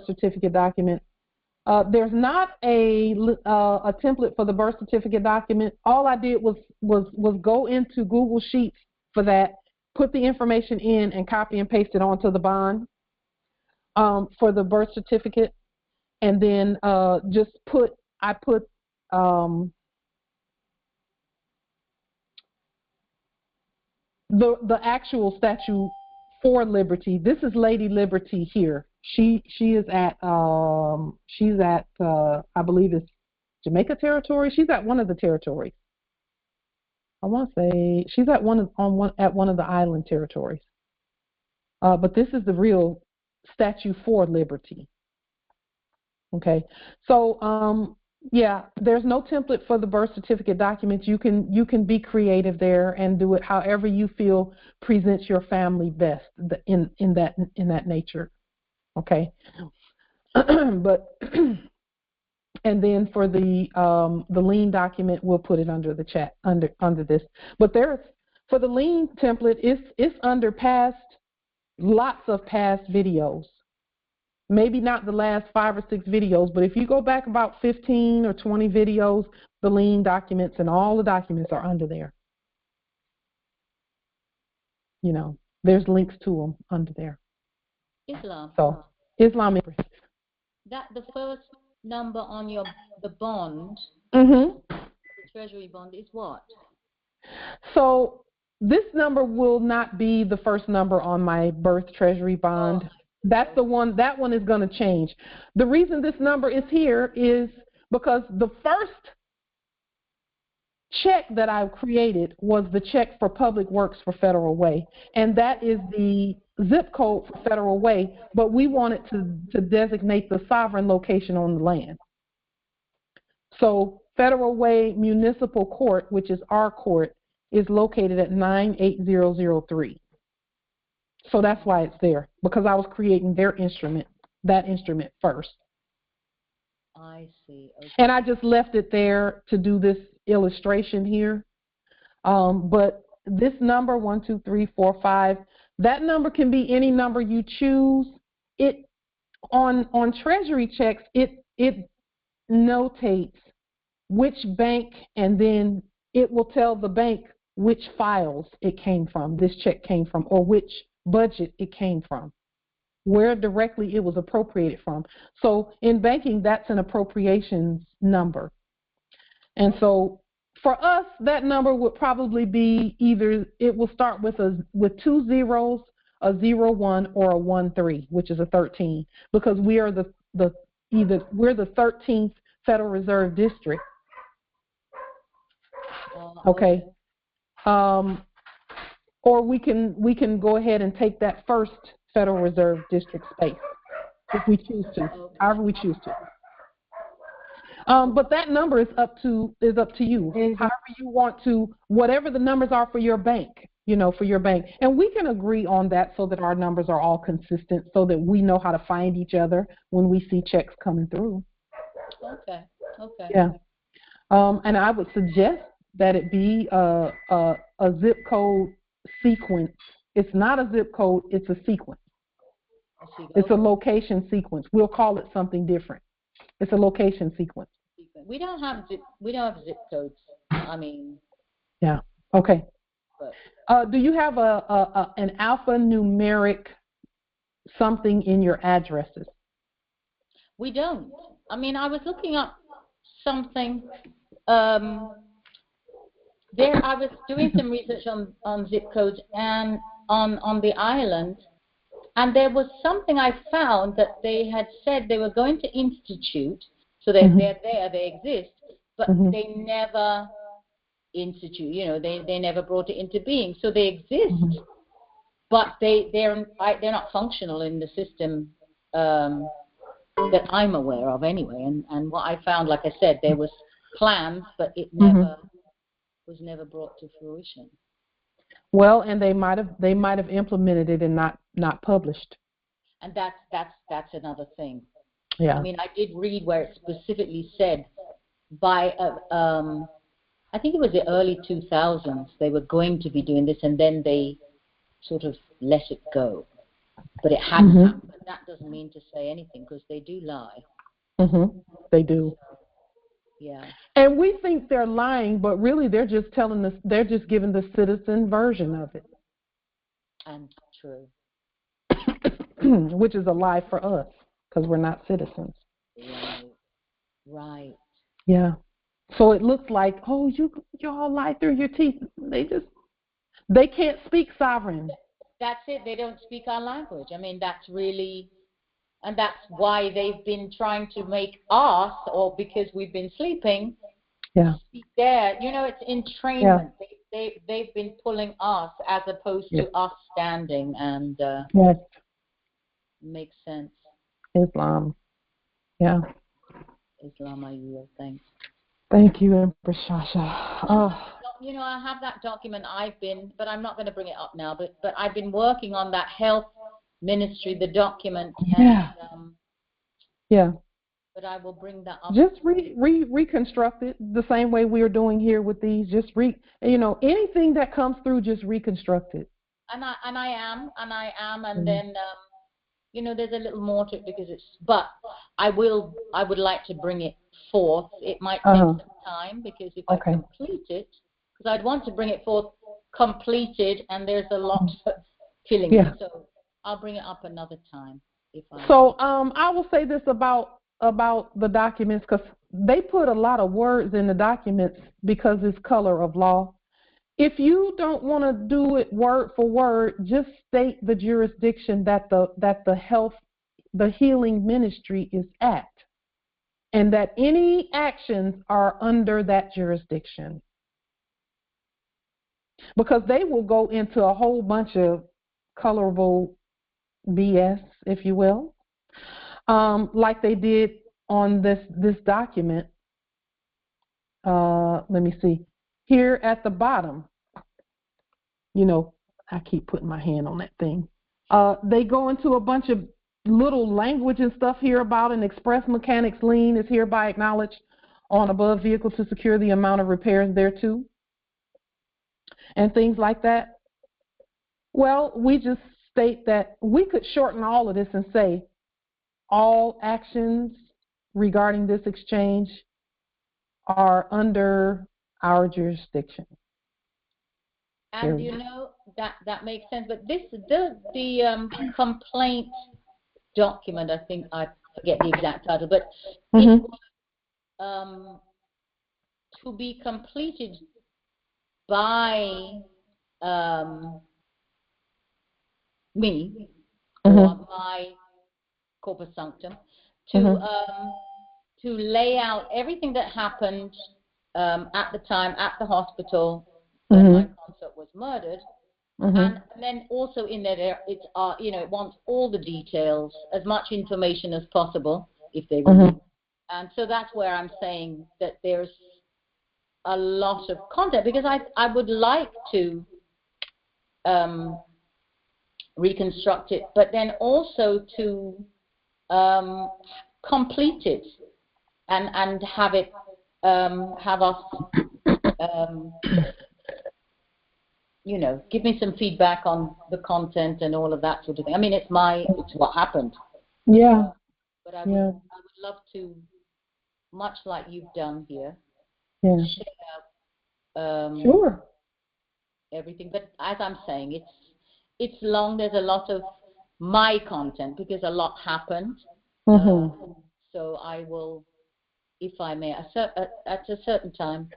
certificate document? There's not a template for the birth certificate document. All I did was go into Google Sheets for that, put the information in, and copy and paste it onto the bond for the birth certificate, and then I put the actual statue for Liberty. This is Lady Liberty here. She is at I believe it's Jamaica territory. She's at one of the territories. I want to say she's at one of the island territories. But this is the real statue for Liberty. Okay, so yeah, there's no template for the birth certificate documents. You can be creative there and do it however you feel presents your family best in that nature. Okay, but and then for the lien document, we'll put it under the chat under this. But for the lien template, it's under lots of past videos. Maybe not the last 5 or 6 videos, but if you go back about 15 or 20 videos, the lien documents and all the documents are under there. There's links to them under there. Islam. So, Islam. That the first number on the bond, the treasury bond, is what? So this number will not be the first number on my birth treasury bond. Oh. That's the one. That one is going to change. The reason this number is here is because the first check that I created was the check for Public Works for Federal Way, and that is the zip code for Federal Way, but we wanted to designate the sovereign location on the land. So Federal Way Municipal Court, which is our court, is located at 98003. So that's why it's there, because I was creating that instrument first. I see. Okay. And I just left it there to do this illustration here. But this number, 1, 2, 3, 4, 5, that number can be any number you choose. It on Treasury checks, it notates which bank, and then it will tell the bank which files it came from, this check came from, or which budget it came from, where directly it was appropriated from. So in banking, that's an appropriations number. And so for us, that number would probably be it will start with 2 zeros, a 01, or a 13, which is a 13, because we are we're the 13th Federal Reserve District. Okay. Or we can go ahead and take that first Federal Reserve District space if we choose to, however we choose to. But that number is up to you. Mm-hmm. However you want to, whatever the numbers are for your bank, for your bank. And we can agree on that so that our numbers are all consistent, so that we know how to find each other when we see checks coming through. Okay. Yeah. And I would suggest that it be a zip code sequence. It's not a zip code, it's a sequence. It's a location sequence. We'll call it something different. It's a location sequence. We don't have zip codes. I mean. Yeah. Okay. But, do you have an alphanumeric something in your addresses? We don't. I mean, I was looking up something. There, I was doing some research on zip codes and on the island, and there was something I found that they had said they were going to institute. So they're there, they exist, but they never institute. They never brought it into being. So they exist, but they're not functional in the system that I'm aware of anyway. And what I found, like I said, there was plans, but it was never brought to fruition. Well, and they might have implemented it and not published. And that's another thing. Yeah. I mean, I did read where it specifically said by I think it was the early 2000s they were going to be doing this, and then they sort of let it go. But it hadn't happened. But that doesn't mean to say anything, because they do lie. They do. Yeah. And we think they're lying, but really they're just telling us, they're just giving the citizen version of it. And true. Which is a lie for us, because we're not citizens. Right. Yeah. So it looks like, oh, you all lie through your teeth. They can't speak sovereign. That's it. They don't speak our language. I mean, that's really, and that's why they've been trying to make us, or because we've been sleeping, speak there. It's entrainment. Yeah. They've been pulling us as opposed to us standing, and makes sense. Islam. Yeah. Islam, I yield. Thanks. Thank you, Empress Shasha. I have that document. But I'm not going to bring it up now. But I've been working on that health ministry, the document. Yeah. But I will bring that up. Just reconstruct it the same way we're doing here with these. Just anything that comes through, just reconstruct it. And I am, and then there's a little more to it but I would like to bring it forth. It might take some time, because if I complete it, because I'd want to bring it forth completed, and there's a lot filling it. So I'll bring it up another time. I will say this about the documents, because they put a lot of words in the documents because it's color of law. If you don't want to do it word for word, just state the jurisdiction that the healing ministry is at, and that any actions are under that jurisdiction. Because they will go into a whole bunch of colorful BS, if you will, like they did on this document. Let me see. Here at the bottom, I keep putting my hand on that thing. They go into a bunch of little language and stuff here about an express mechanics lien is hereby acknowledged on above vehicle to secure the amount of repairs thereto, and things like that. Well, we just state that we could shorten all of this and say all actions regarding this exchange are under our jurisdiction. And that makes sense. But the complaint document, I think I forget the exact title, but it was to be completed by me or my corpus sanctum to lay out everything that happened at the time at the hospital when my consort was murdered. And then also in there, it's it wants all the details, as much information as possible, if they will. And so that's where I'm saying that there's a lot of content, because I would like to reconstruct it, but then also to complete it and have it have us give me some feedback on the content and all of that sort of thing. I mean, it's what happened. Yeah. But I would love to, much like you've done here, share sure everything. But as I'm saying, it's long. There's a lot of my content because a lot happened. So I will if I may, at a certain time,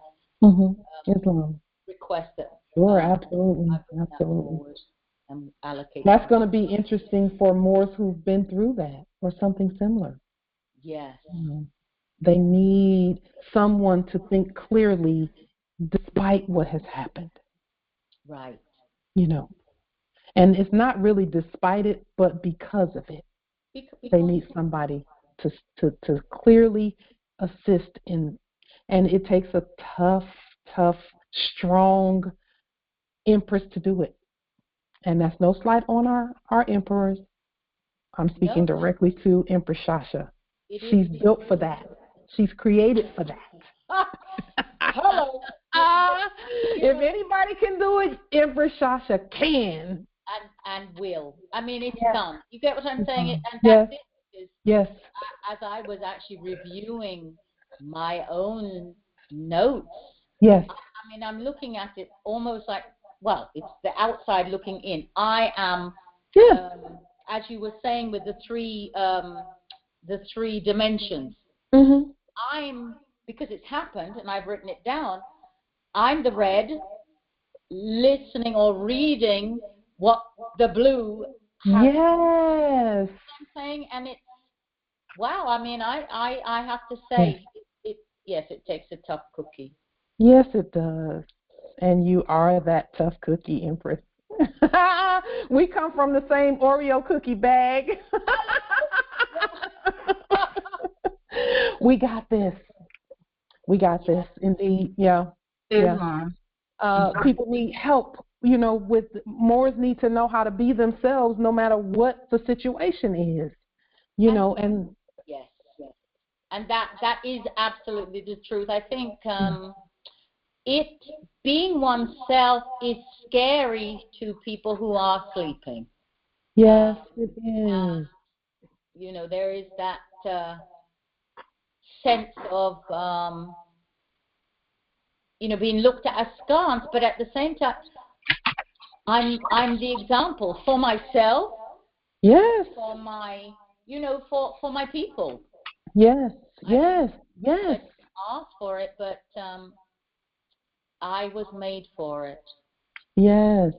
Islam. request that Sure, absolutely, I bring that absolutely. forward and allocate. That's going to be interesting for Moors who've been through that or something similar. Yes. They need someone to think clearly despite what has happened. Right. You know, and it's not really despite it, but because of it. They need somebody to clearly assist in, and it takes a tough, strong empress to do it. And that's no slight on our emperors. I'm speaking directly to Empress Shasha. She's built for that. She's created for that. Hello. If anybody can do it, Empress Shasha can. And will. I mean, it's done. You get what I'm saying? And that's it. Yes. As I was actually reviewing my own notes. Yes. I mean, I'm looking at it almost like, well, it's the outside looking in. I am, as you were saying, with the three dimensions. I'm, because it's happened and I've written it down, I'm the red, listening or reading what the blue has. Yes. I'm saying, and it's, wow, I mean, I have to say, yes, it takes a tough cookie. Yes, it does. And you are that tough cookie, Empress. We come from the same Oreo cookie bag. We got this. We got this, indeed. Yeah. People need help. You know, with Moors need to know how to be themselves no matter what the situation is. You know, and yes. And that is absolutely the truth. I think it being oneself is scary to people who are sleeping. Yes, it is. You know, there is that sense of you know, being looked at askance, but at the same time, I'm the example for myself. Yes. For my, you know, for my people. Yes. I didn't ask for it, but I was made for it. Yes.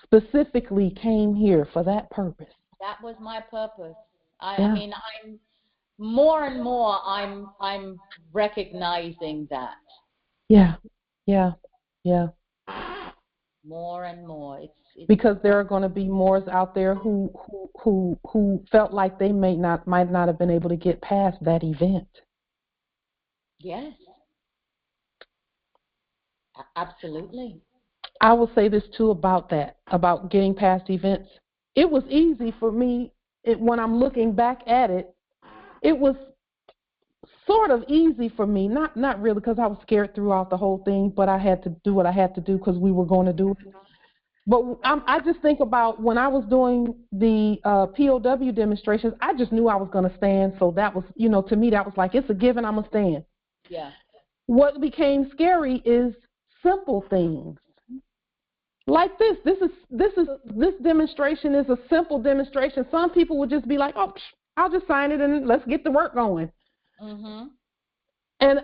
Specifically came here for that purpose. That was my purpose. I mean, I'm more and more I'm recognizing that. Yeah. More and more. It's because there are going to be Moors out there who felt like they might not have been able to get past that event. Yes. Absolutely. I will say this too about getting past events. It was easy for me when I'm looking back at it. It was sort of easy for me, not really, because I was scared throughout the whole thing, but I had to do what I had to do because we were going to do it. But I just think about when I was doing the POW demonstrations, I just knew I was going to stand. So that was, you know, to me, that was like, it's a given, I'm going to stand. Yeah. What became scary is simple things like this. This demonstration is a simple demonstration. Some people would just be like, oh, I'll just sign it and let's get the work going. And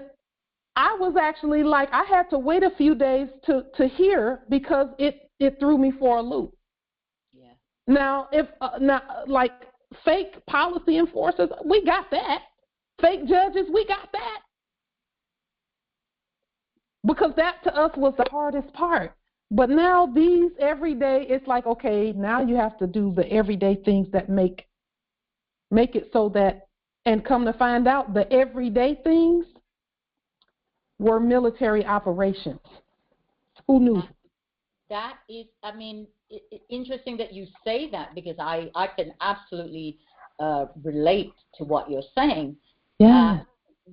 I was actually like, I had to wait a few days to hear because it threw me for a loop. Yeah. Now, if like fake policy enforcers, we got that. Fake judges, we got that. Because that to us was the hardest part. But now these everyday, it's like, okay, now you have to do the everyday things that make it so that, and come to find out, the everyday things were military operations. Who knew? That is, I mean, interesting that you say that, because I can absolutely relate to what you're saying. Yeah.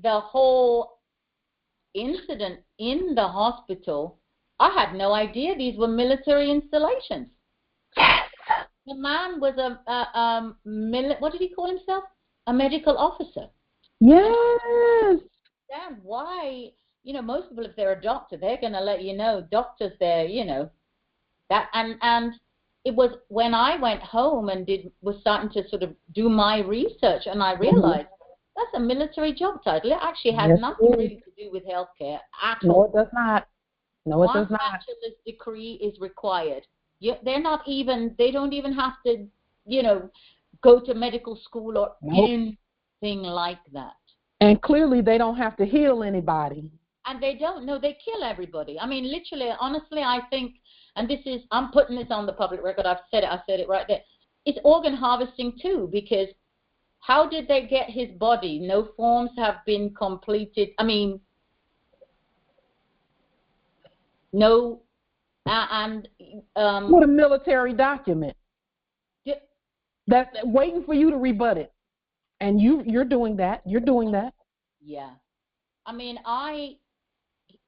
The whole incident in the hospital, I had no idea these were military installations. Yes. The man was what did he call himself? A medical officer. Yes. Damn, why? You know, most people, if they're a doctor, they're going to let you know. Doctors, they're, you know, that, and it was when I went home and was starting to sort of do my research, and I realized, That's a military job title. It actually has nothing really to do with healthcare at all. No, it does not. No, it does not. One bachelor's degree is required. They're not even. They don't even have to, go to medical school or anything like that. And clearly, they don't have to heal anybody. And they don't. No, they kill everybody. I mean, literally, honestly, I think, and this is, I'm putting this on the public record. I said it right there. It's organ harvesting too, because how did they get his body? No forms have been completed. I mean, no, and what a military document. That's waiting for you to rebut it, and you're doing that. You're doing that. Yeah, I mean,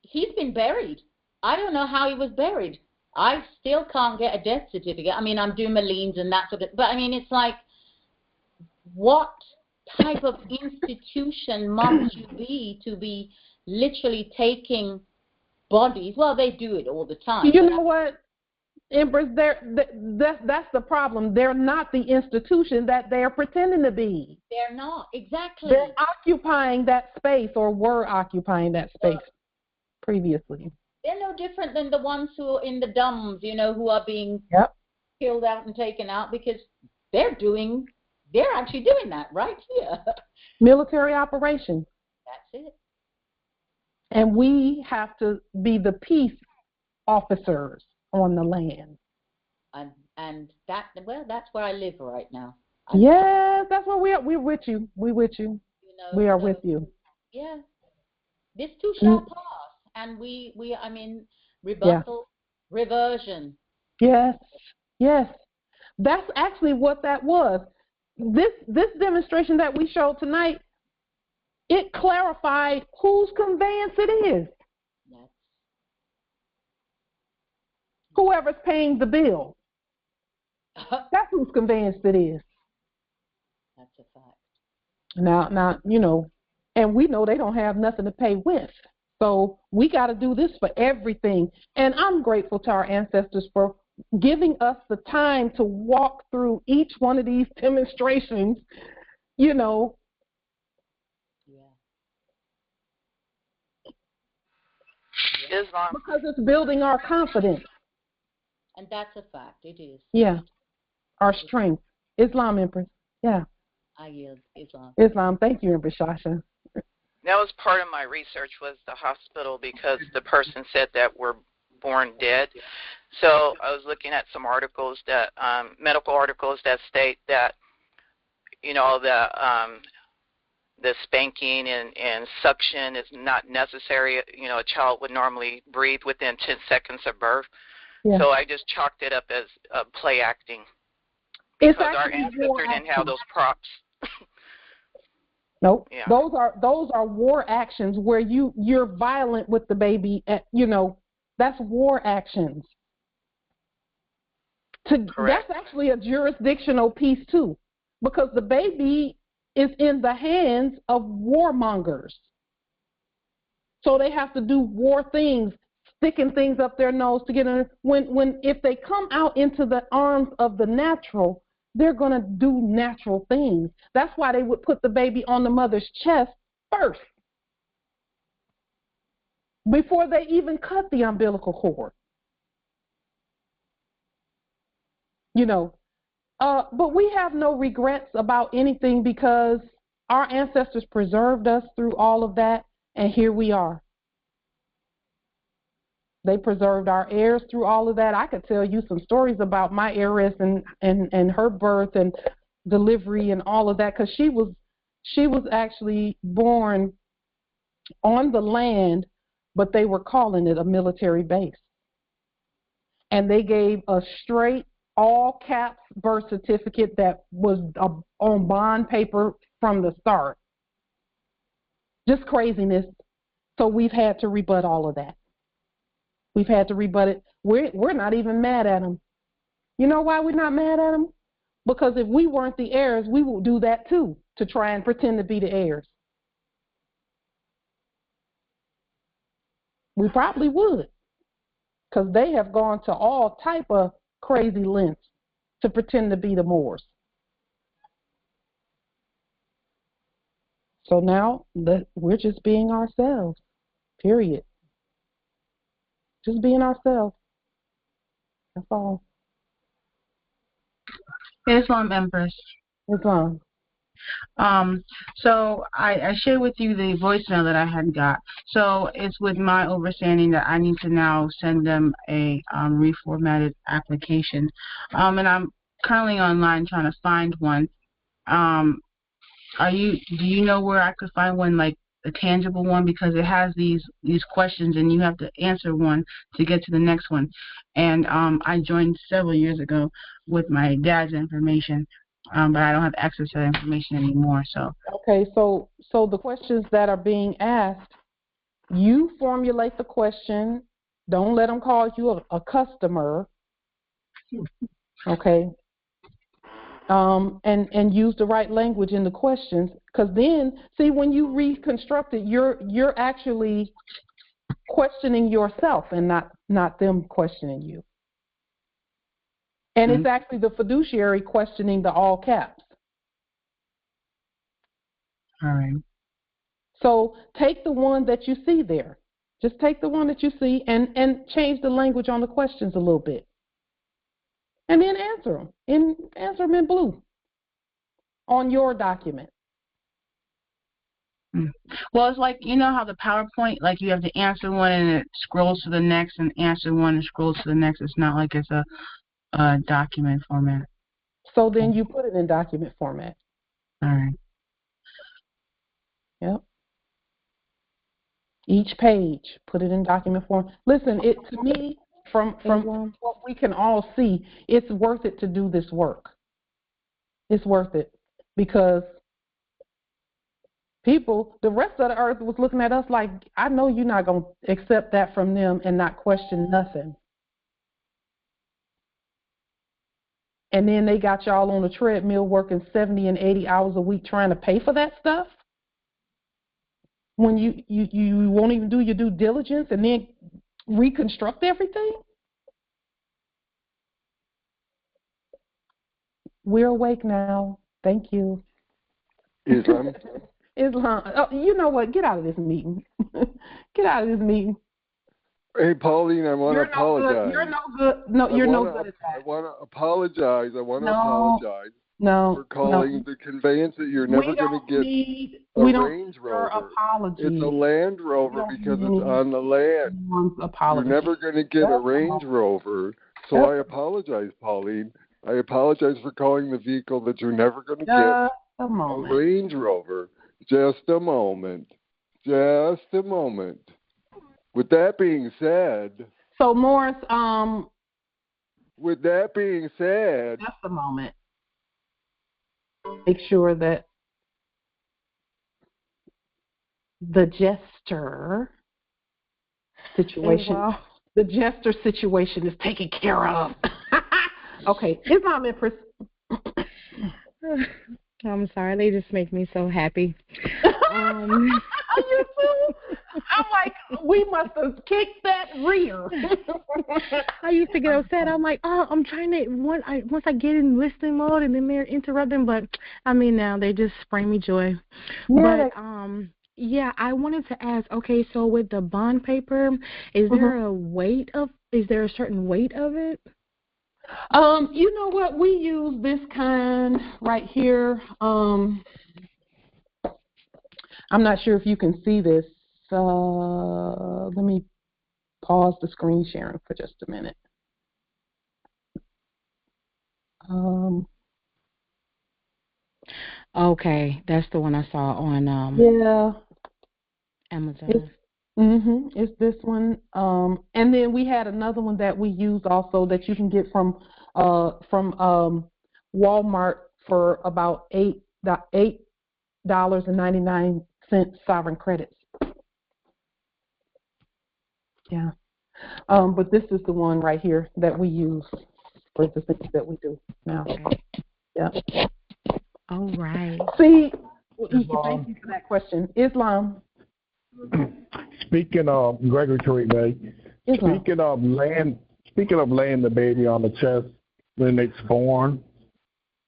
he's been buried. I don't know how he was buried. I still can't get a death certificate. I mean, I'm doing my liens and that sort of, but I mean, it's like, what type of institution must you be to be literally taking bodies? Well, they do it all the time. You know what, Empress? That's the problem. They're not the institution that they're pretending to be. They're not, exactly. They're occupying that space, or were occupying that space previously. They're no different than the ones who are in the dumbs, who are being killed out and taken out, because they're actually doing that right here. Military operation. That's it. And we have to be the peace officers on the land. And that's where I live right now. Yes, that's where we are. We're with you. We're with you. We are with you. Yeah. This too shall pass. And I mean, rebuttal, reversion. Yes. That's actually what that was. This demonstration that we showed tonight, it clarified whose conveyance it is. Yes. Whoever's paying the bill. That's whose conveyance it is. That's a fact. Now, and we know they don't have nothing to pay with. So we got to do this for everything. And I'm grateful to our ancestors for giving us the time to walk through each one of these demonstrations, Yeah. Islam. Because it's building our confidence. And that's a fact. It is. Yeah. Our strength. Islam, Empress. Yeah. I yield. Islam. Islam. Thank you, Empress Shasha. That was part of my research, was the hospital, because the person said that we're born dead. So I was looking at some articles that, medical articles that state that, the spanking and suction is not necessary. A child would normally breathe within 10 seconds of birth. Yeah. So I just chalked it up as play acting, because our ancestors didn't have those props. Nope. Yeah. Those are war actions where you're violent with the baby. That's war actions. That's actually a jurisdictional piece too, because the baby is in the hands of warmongers. So they have to do war things, sticking things up their nose to get in. If they come out into the arms of the natural, they're going to do natural things. That's why they would put the baby on the mother's chest first, before they even cut the umbilical cord. But we have no regrets about anything, because our ancestors preserved us through all of that, and here we are. They preserved our heirs through all of that. I could tell you some stories about my heiress and her birth and delivery and all of that, because she was actually born on the land, but they were calling it a military base. And they gave a straight all caps birth certificate that was on bond paper from the start. Just craziness. So we've had to rebut all of that. We've had to rebut it. We're not even mad at them. You know why we're not mad at them? Because if we weren't the heirs, we would do that too, to try and pretend to be the heirs. We probably would, because they have gone to all type of crazy lengths to pretend to be the Moors. So now we're just being ourselves, period. Just being ourselves. That's all. Islam Empress. Islam. So I shared with you the voicemail that I had got. So it's with my understanding that I need to now send them a reformatted application. And I'm currently online trying to find one. Do you know where I could find one, like a tangible one, because it has these questions and you have to answer one to get to the next one. And I joined several years ago with my dad's information. But I don't have access to that information anymore. So okay, so the questions that are being asked, you formulate the question. Don't let them call you a customer. Okay. And use the right language in the questions, because then, see, when you reconstruct it, you're actually questioning yourself and not them questioning you. And it's actually the fiduciary questioning the all caps. All right. So take the one that you see there. Just take the one that you see and change the language on the questions a little bit. And then answer them in blue on your document. Well, it's like, you know how the PowerPoint, like you have to answer one and it scrolls to the next and answer one and scrolls to the next. It's not like it's a document format. So then you put it in document format. All right. Yep. Each page, put it in document form. Listen, to me, from what we can all see, it's worth it to do this work. It's worth it because people, the rest of the earth was looking at us like, I know you're not going to accept that from them and not question nothing. And then they got y'all on a treadmill working 70 and 80 hours a week trying to pay for that stuff. When you won't even do your due diligence and then reconstruct everything? We're awake now. Thank you. Islam. Islam. Oh, you know what? Get out of this meeting. Get out of this meeting. Hey, Pauline, I want to apologize. You're no good. No, you're no good at that. I want to apologize. Apologize for calling the conveyance that you're never going to get a Range Rover. Apology. It's a Land Rover because it's on the land. You're never going to get a Range Rover. So I apologize, Pauline. I apologize for calling the vehicle that you're never going to get a Range Rover. Just a moment. Just a moment. With that being said. So, Morris, with that being said. Just a moment. Make sure that the jester situation, is taken care of. Okay, Islam Empress. I'm sorry, they just make me so happy. You too? I'm like, we must have kicked that rear. I used to get upset. I'm like, I'm trying to, once I get in listening mode and then they're interrupting, but I mean, now they just bring me joy. Yeah, but, yeah, I wanted to ask, okay, so with the bond paper, is there is there a certain weight of it? You know what? We use this kind right here. I'm not sure if you can see this. Let me pause the screen sharing for just a minute. Okay, that's the one I saw on Amazon. It's this one. And then we had another one that we use also that you can get from Walmart for about $8.99 sovereign credits. Yeah. But this is the one right here that we use for the things that we do now. Yeah. All right. See, thank you for that question. Islam. Speaking of Gregory Bay, speaking of laying the baby on the chest when it's born,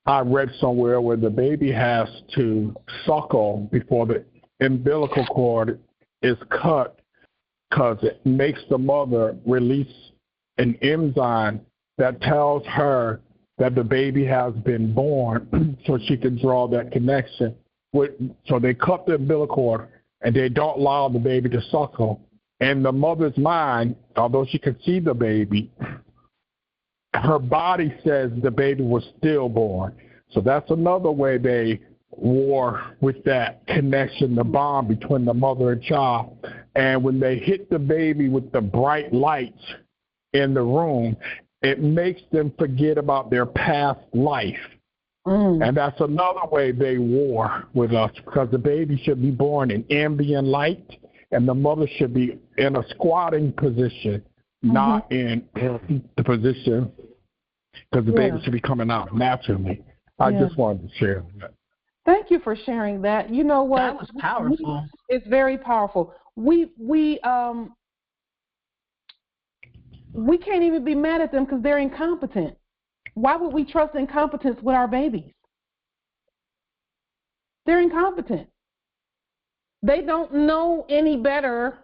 I read somewhere where the baby has to suckle before umbilical cord is cut because it makes the mother release an enzyme that tells her that the baby has been born so she can draw that connection. So they cut the umbilical cord and they don't allow the baby to suckle. In the mother's mind, although she can see the baby, her body says the baby was stillborn. So that's another way they war with that connection, the bond between the mother and child. And when they hit the baby with the bright lights in the room, it makes them forget about their past life. And that's another way they war with us, because the baby should be born in ambient light and the mother should be in a squatting position, not in the position, because the baby should be coming out naturally. I just wanted to share that. Thank you for sharing that. You know what? That was powerful. It's very powerful. We can't even be mad at them because they're incompetent. Why would we trust incompetence with our babies? They're incompetent. They don't know any better.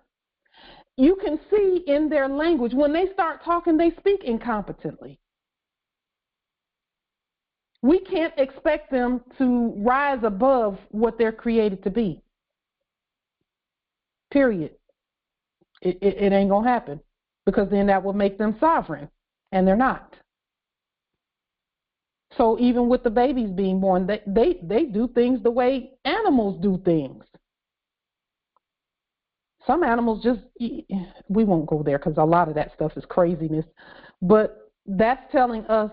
You can see in their language, when they start talking, they speak incompetently. We can't expect them to rise above what they're created to be. Period. It ain't going to happen, because then that will make them sovereign, and they're not. So even with the babies being born, they do things the way animals do things. Some animals just, we won't go there because a lot of that stuff is craziness, but that's telling us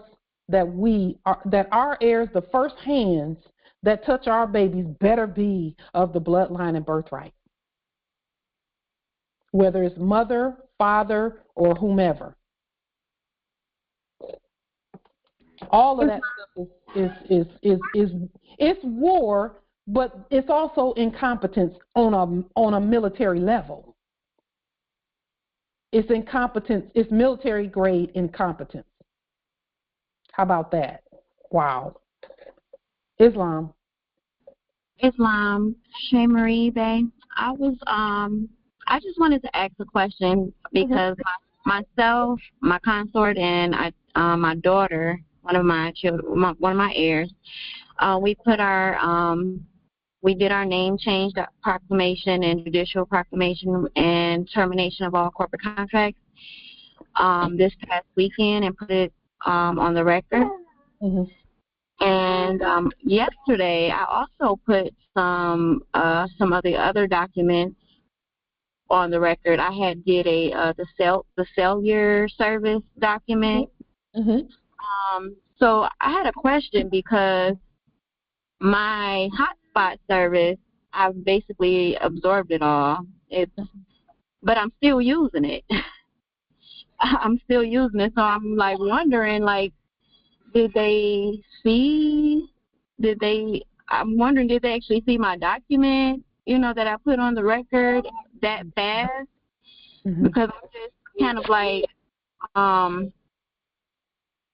that that our heirs, the first hands that touch our babies, better be of the bloodline and birthright, whether it's mother, father, or whomever. All of that stuff is war, but it's also incompetence on a military level. It's incompetence. It's military grade incompetence. How about that? Wow. Islam, Shay Marie Bay. I just wanted to ask a question because myself, my consort, and my daughter, one of my children, one of my heirs, we did our name change proclamation and judicial proclamation and termination of all corporate contracts this past weekend and put it on the record. And yesterday, I also put some of the other documents on the record. I had did the cellular service document. So I had a question because my hotspot service, I've basically absorbed it all. But I'm still using it. I'm still using it, so I'm like wondering, like, did they actually see my document, that I put on the record that fast? Because I'm just kind of like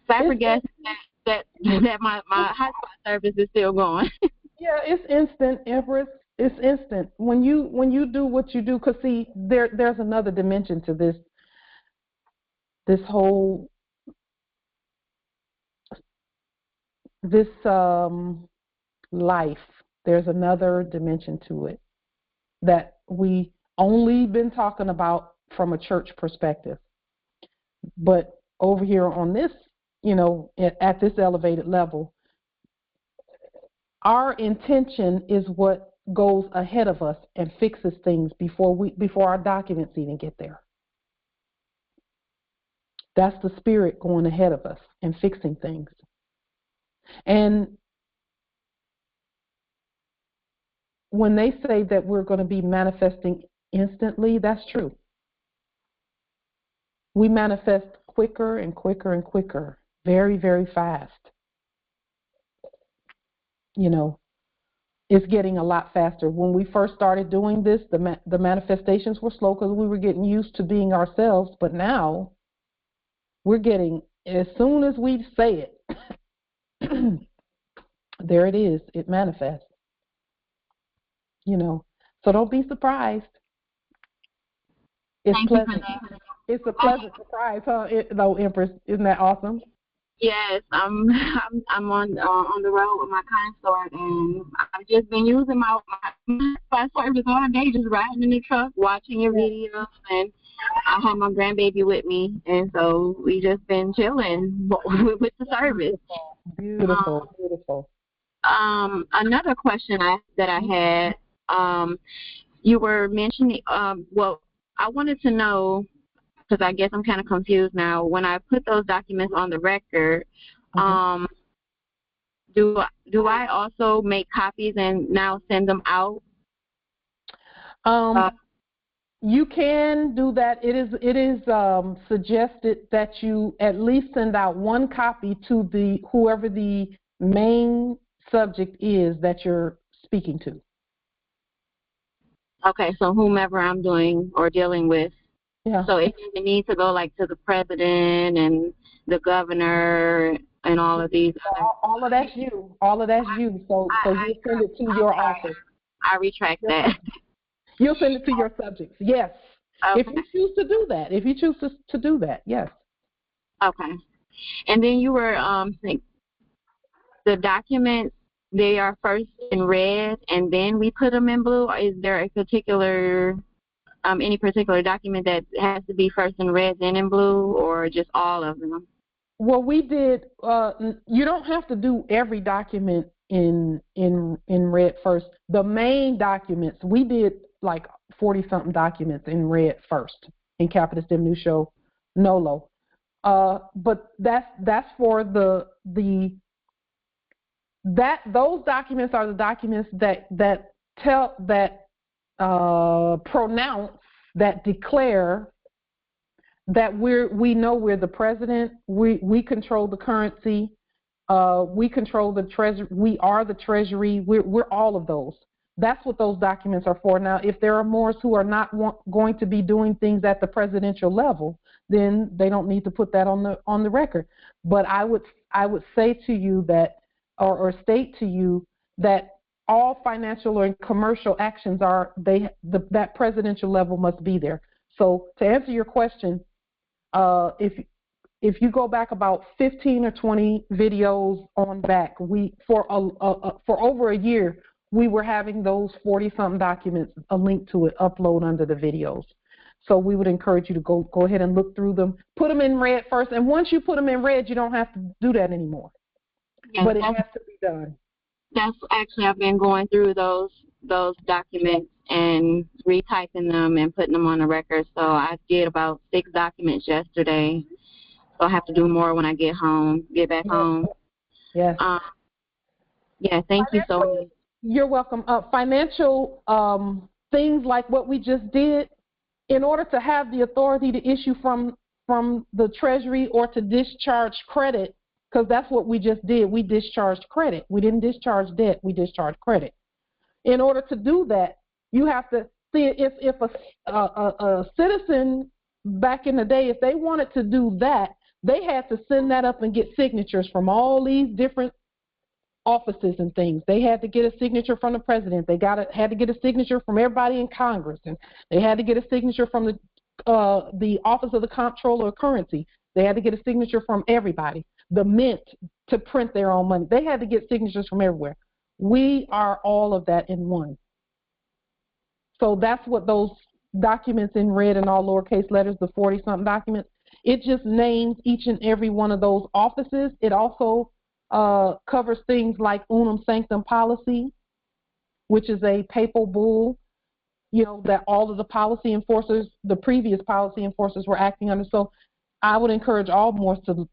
flabbergasted that my hotspot service is still going. Yeah, it's instant, Empress. It's instant. When you do what you do, because see, there's another dimension to this whole life. There's another dimension to it that we only been talking about from a church perspective. But over here on this, at this elevated level, our intention is what goes ahead of us and fixes things before our documents even get there. That's the spirit going ahead of us and fixing things. And when they say that we're going to be manifesting instantly, that's true. We manifest quicker and quicker and quicker, very, very fast. It's getting a lot faster. When we first started doing this, the manifestations were slow because we were getting used to being ourselves. But now we're getting, as soon as we say it, there it is. It manifests. So don't be surprised. It's Thank pleasant. you for that. It's a pleasant surprise, huh? Though, Empress, isn't that awesome? Yes, I'm on the road with my consort, and I've just been using my service all day, just riding in the truck, watching your videos, and I have my grandbaby with me, and so we just been chilling with the service. Beautiful, beautiful. Another question that I had, you were mentioning, well, I wanted to know, because I guess I'm kind of confused now. When I put those documents on the record, do I also make copies and now send them out? You can do that. It is suggested that you at least send out one copy to whoever the main subject is that you're speaking to. Okay, so whomever I'm doing or dealing with. Yeah. So it doesn't need to go like to the president and the governor and all of these. All of that's you. All of that's you. So you send it to your office. I retract that. You'll send it to your subjects. Yes. Okay. If you choose to do that. If you choose to do that. Yes. Okay. And then you were saying the documents, they are first in red and then we put them in blue. Or is there a particular any particular document that has to be first in red then in blue, or just all of them? Well, we did. You don't have to do every document in red first. The main documents, we did like 40-something documents in red first in Capitis Deminutio Nolo. But that's for those documents are the documents that pronounce, that declare that we know we're the president, we control the currency, we control the treasury, we are the treasury, we're all of those. That's what those documents are for. Now, if there are Moors who are not going to be doing things at the presidential level, then they don't need to put that on the record. But I would say to you that, or state to you that all financial or commercial actions that presidential level must be there. So to answer your question, if you go back about 15 or 20 videos on back, for over a year we were having those 40-something documents, a link to it, upload under the videos. So we would encourage you to go ahead and look through them, put them in red first, and once you put them in red, you don't have to do that anymore. Yes, but it has to be done. That's actually, I've been going through those documents and retyping them and putting them on the record. So I did about 6 documents yesterday. So I have to do more when I get back home. Yes. Yeah, thank you so much. You're welcome. Financial things like what we just did, in order to have the authority to issue from the Treasury or to discharge credit, because that's what we just did. We discharged credit. We didn't discharge debt. We discharged credit. In order to do that, you have to see if a citizen back in the day, if they wanted to do that, they had to send that up and get signatures from all these different offices and things. They had to get a signature from the president. They had to get a signature from everybody in Congress, and they had to get a signature from the office of the comptroller of currency. They had to get a signature from everybody. The mint to print their own money. They had to get signatures from everywhere. We are all of that in one. So that's what those documents in red and all lowercase letters, the 40-something documents, it just names each and every one of those offices. It also covers things like unum sanctum policy, which is a papal bull, that all of the policy enforcers, the previous policy enforcers, were acting under. So I would encourage all Moors to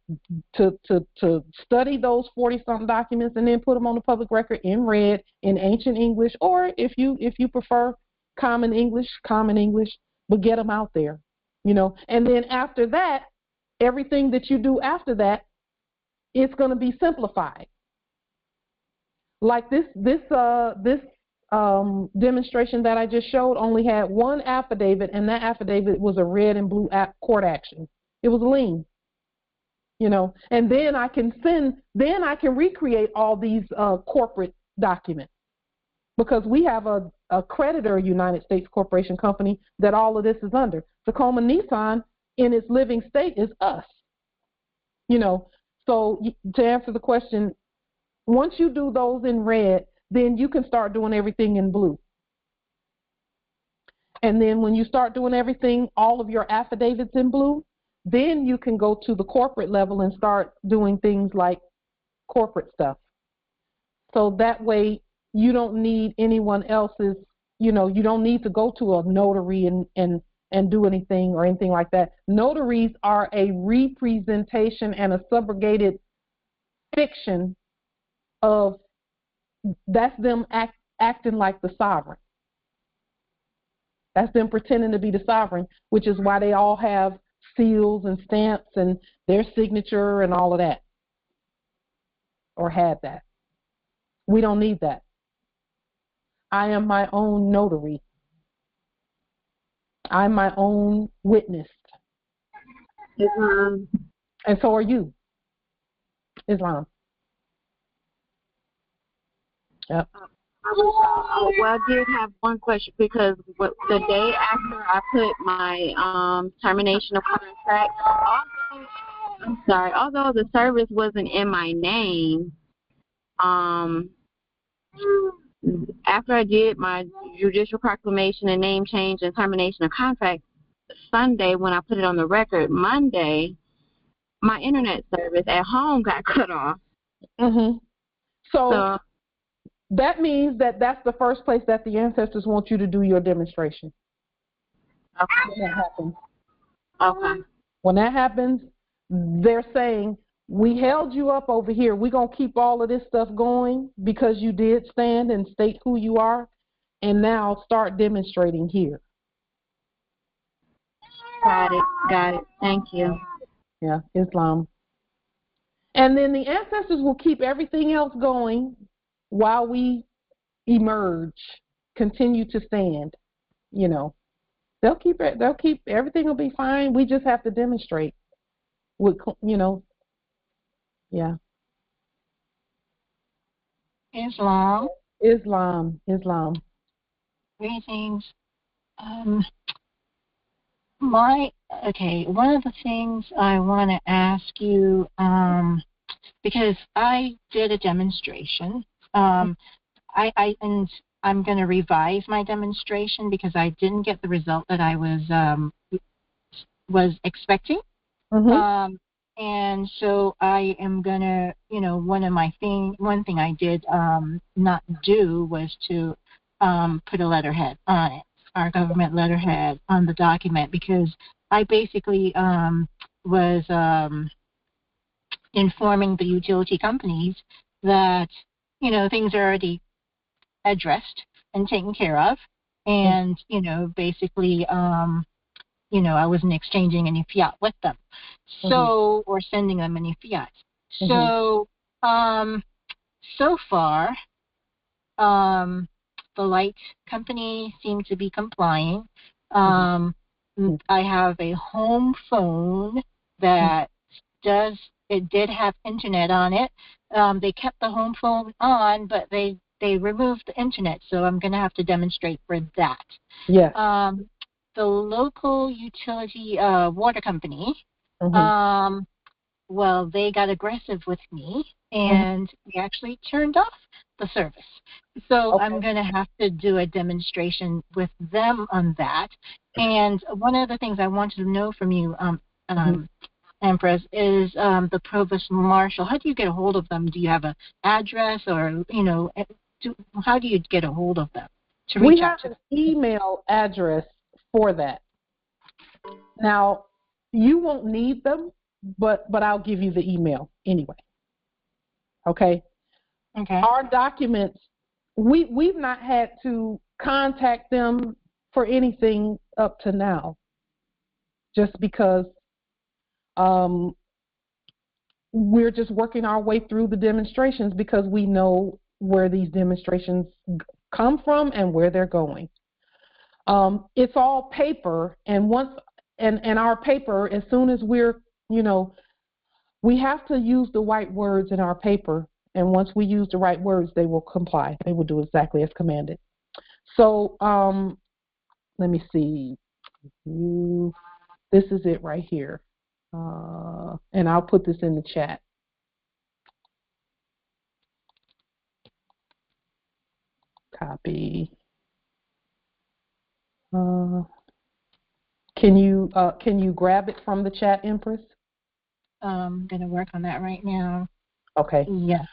study those 40-something documents and then put them on the public record in red, in ancient English, or if you prefer common English, but get them out there, And then after that, everything that you do after that, it's going to be simplified. Like this demonstration that I just showed only had one affidavit, and that affidavit was a red and blue court action. It was a lien, and then I can recreate all these corporate documents, because we have a a creditor United States Corporation Company that all of this is under. Tacoma Nissan in its living state is us. So to answer the question, once you do those in red, then you can start doing everything in blue. And then when you start doing everything, all of your affidavits in blue, then you can go to the corporate level and start doing things like corporate stuff. So that way you don't need anyone else's, you don't need to go to a notary and do anything or anything like that. Notaries are a representation and a subrogated fiction of, that's them acting like the sovereign. That's them pretending to be the sovereign, which is why they all have seals and stamps and their signature and all of that, or had that. We don't need that. I am my own notary. I'm my own witness. Islam. And so are you. Islam. Yep. I did have one question, because the day after I put my termination of contract, although the service wasn't in my name, after I did my judicial proclamation and name change and termination of contract, Sunday when I put it on the record, Monday, my internet service at home got cut off. Mm-hmm. So that means that's the first place that the ancestors want you to do your demonstration. Okay. When that happens. Okay. When that happens, they're saying, we held you up over here. We're going to keep all of this stuff going because you did stand and state who you are, and now start demonstrating here. Got it. Thank you. Yeah, Islam. And then the ancestors will keep everything else going while we emerge, continue to stand. They'll keep everything will be fine. We just have to demonstrate. Yeah. Islam. Greetings. One of the things I want to ask you, because I did a demonstration, and I'm going to revise my demonstration because I didn't get the result that I was expecting. Mm-hmm. And so I am going to, one thing I did not do was to put a letterhead on it, our government letterhead on the document, because I basically was informing the utility companies that, things are already addressed and taken care of. And, basically, I wasn't exchanging any fiat with them. So, or sending them any fiat. So, so far, the light company seemed to be complying. I have a home phone that did have internet on it. They kept the home phone on, but they removed the internet, so I'm going to have to demonstrate for that. Yes. The local utility water company, they got aggressive with me, and they actually turned off the service. So I'm going to have to do a demonstration with them on that. And one of the things I wanted to know from you, Empress, is the Provost Marshal. How do you get a hold of them? Do you have an address, or, how do you get a hold of them to reach out to them? We have an email address for that. Now, you won't need them, but I'll give you the email anyway. Okay? Okay. Our documents, we've not had to contact them for anything up to now, just because we're just working our way through the demonstrations, because we know where these demonstrations come from and where they're going. It's all paper, and our paper, as soon as we're, we have to use the right words in our paper, and once we use the right words, they will comply. They will do exactly as commanded. So let me see. This is it right here. And I'll put this in the chat. Copy. Can you grab it from the chat, Empress? I'm going to work on that right now. Okay. Yes.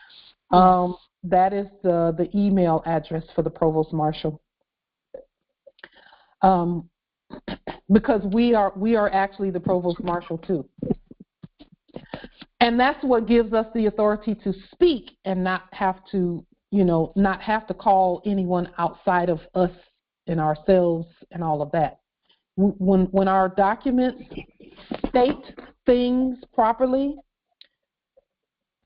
That is the email address for the Provost Marshal. Because we are actually the Provost Marshal too. And that's what gives us the authority to speak and not have to, not have to call anyone outside of us and ourselves and all of that. When our documents state things properly,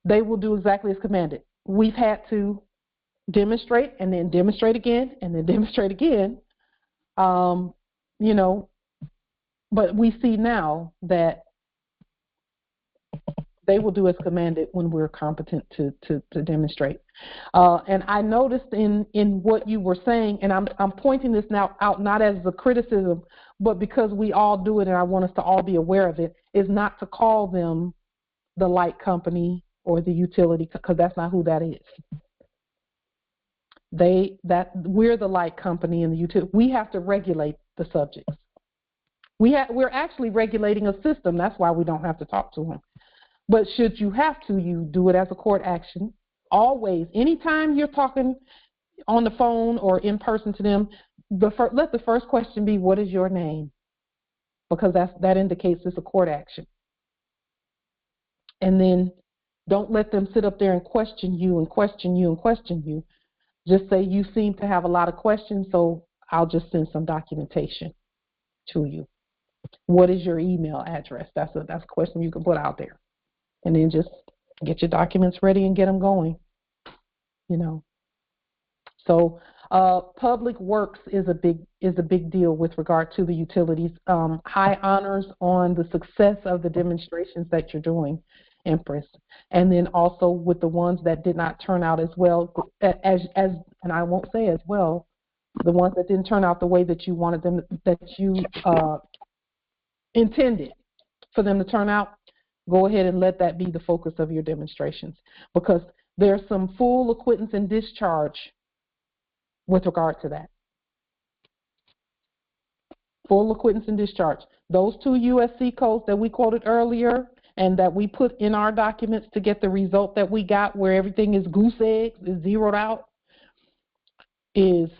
they will do exactly as commanded. We've had to demonstrate and then demonstrate again and then demonstrate again, but we see now that they will do as commanded when we're competent to demonstrate. And I noticed in what you were saying, and I'm pointing this now out not as a criticism, but because we all do it and I want us to all be aware of it, is not to call them the light company or the utility, because that's not who that is. We're the light company and the utility. We have to regulate the subjects. We're actually regulating a system. That's why we don't have to talk to them. But should you have to, you do it as a court action. Always, anytime you're talking on the phone or in person to them, let the first question be, what is your name? Because that indicates it's a court action. And then don't let them sit up there and question you and question you and question you. Just say, you seem to have a lot of questions, so I'll just send some documentation to you. What is your email address? That's a question you can put out there. And then just get your documents ready and get them going, So public works is a big deal with regard to the utilities. High honors on the success of the demonstrations that you're doing, Empress. And then also with the ones that did not turn out as well as and I won't say as well, the ones that didn't turn out the way that you wanted them, that you intended for them to turn out. Go ahead and let that be the focus of your demonstrations, because there's some full acquittance and discharge with regard to that. Full acquittance and discharge. Those 2 USC codes that we quoted earlier and that we put in our documents to get the result that we got, where everything is goose eggs, is zeroed out, is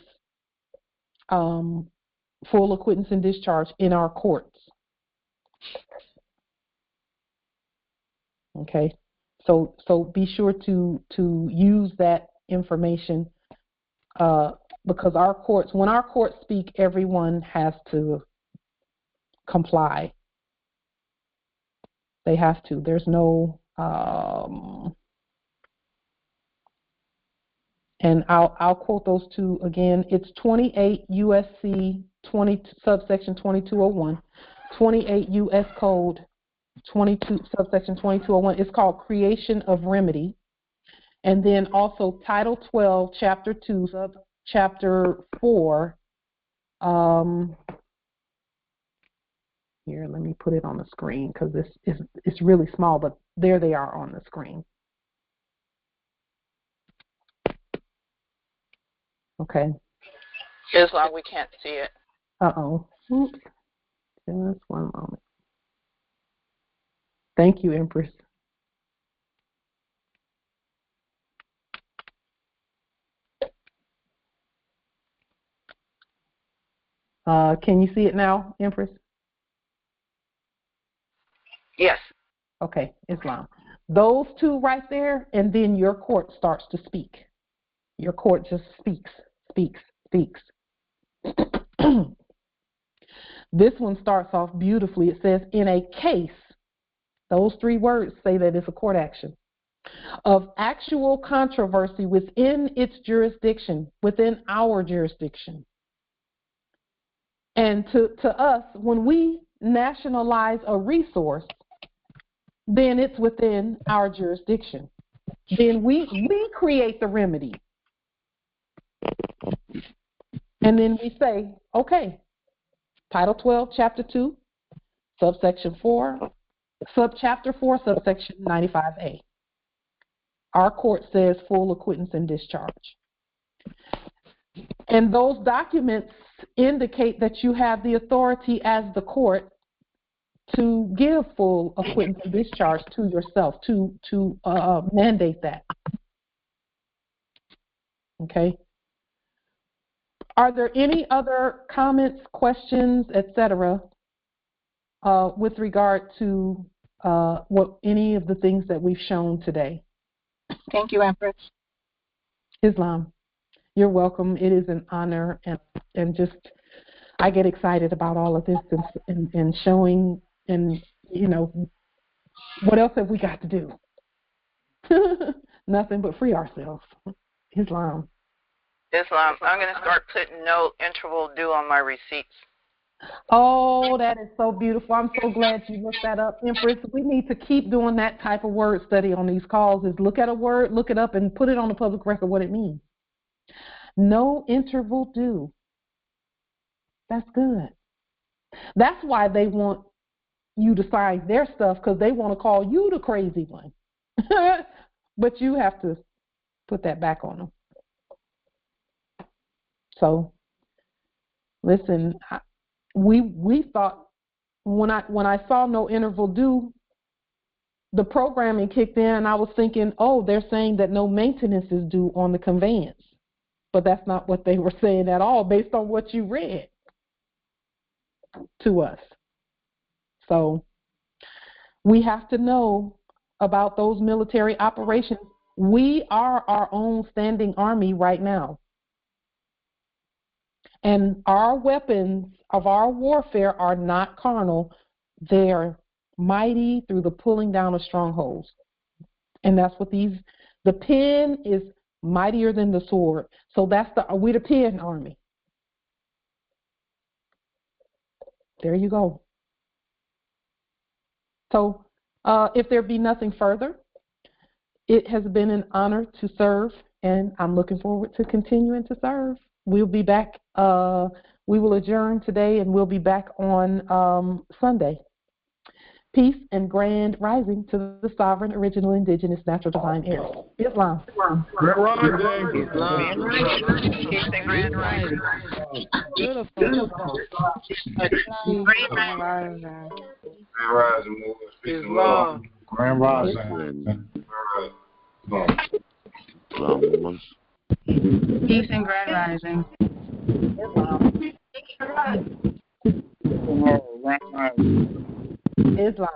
full acquittance and discharge in our courts. Okay, so be sure to use that information because when our courts speak, everyone has to comply. They have to. There's no and I'll quote those 2 again. It's 28 USC 20 subsection 2201, 28 US Code 22 subsection 2201. It's called creation of remedy. And then also Title 12, Chapter 2, Chapter 4. Here, let me put it on the screen because it's really small, but there they are on the screen. Okay. As long as we can't see it. Uh-oh. Oops. Just one moment. Thank you, Empress. Can you see it now, Empress? Yes. Okay, Islam. Those 2 right there, and then your court starts to speak. Your court just speaks. This one starts off beautifully. It says, in a case, those 3 words say that it's a court action, of actual controversy within its jurisdiction, within our jurisdiction. And to us, when we nationalize a resource, then it's within our jurisdiction. Then we create the remedy. And then we say, okay, Title 12, Chapter 2, Subchapter 4, Subsection 95A. Our court says full acquittance and discharge. And those documents indicate that you have the authority as the court to give full acquittance and discharge to yourself, to mandate that. Okay. Are there any other comments, questions, etc., with regard to any of the things that we've shown today? Thank you, Empress. Islam, you're welcome. It is an honor, and just I get excited about all of this and showing, and what else have we got to do? Nothing but free ourselves. Islam, I'm going to start putting no interval due on my receipts. Oh, that is so beautiful. I'm so glad you looked that up, Empress. We need to keep doing that type of word study on these calls, is look at a word, look it up, and put it on the public record what it means. No interval due. That's good. That's why they want you to sign their stuff, because they want to call you the crazy one. But you have to put that back on them. So, listen, we thought when I saw no interval due, the programming kicked in, and I was thinking, oh, they're saying that no maintenance is due on the conveyance. But that's not what they were saying at all, based on what you read to us. So we have to know about those military operations. We are our own standing army right now. And our weapons of our warfare are not carnal. They're mighty through the pulling down of strongholds. And that's what the pen is mightier than the sword. So we're the pen army. There you go. So if there be nothing further, it has been an honor to serve, and I'm looking forward to continuing to serve. We'll be back. We will adjourn today, and we'll be back on Sunday. Peace and grand rising to the sovereign, original, indigenous, natural, divine heirs. Islam. Grand rising. Islam. Peace and grand rising. Beautiful. Grand rising. Grand rising, Moorish. Peace and love. Grand rising. Peace and grand rising. Islam.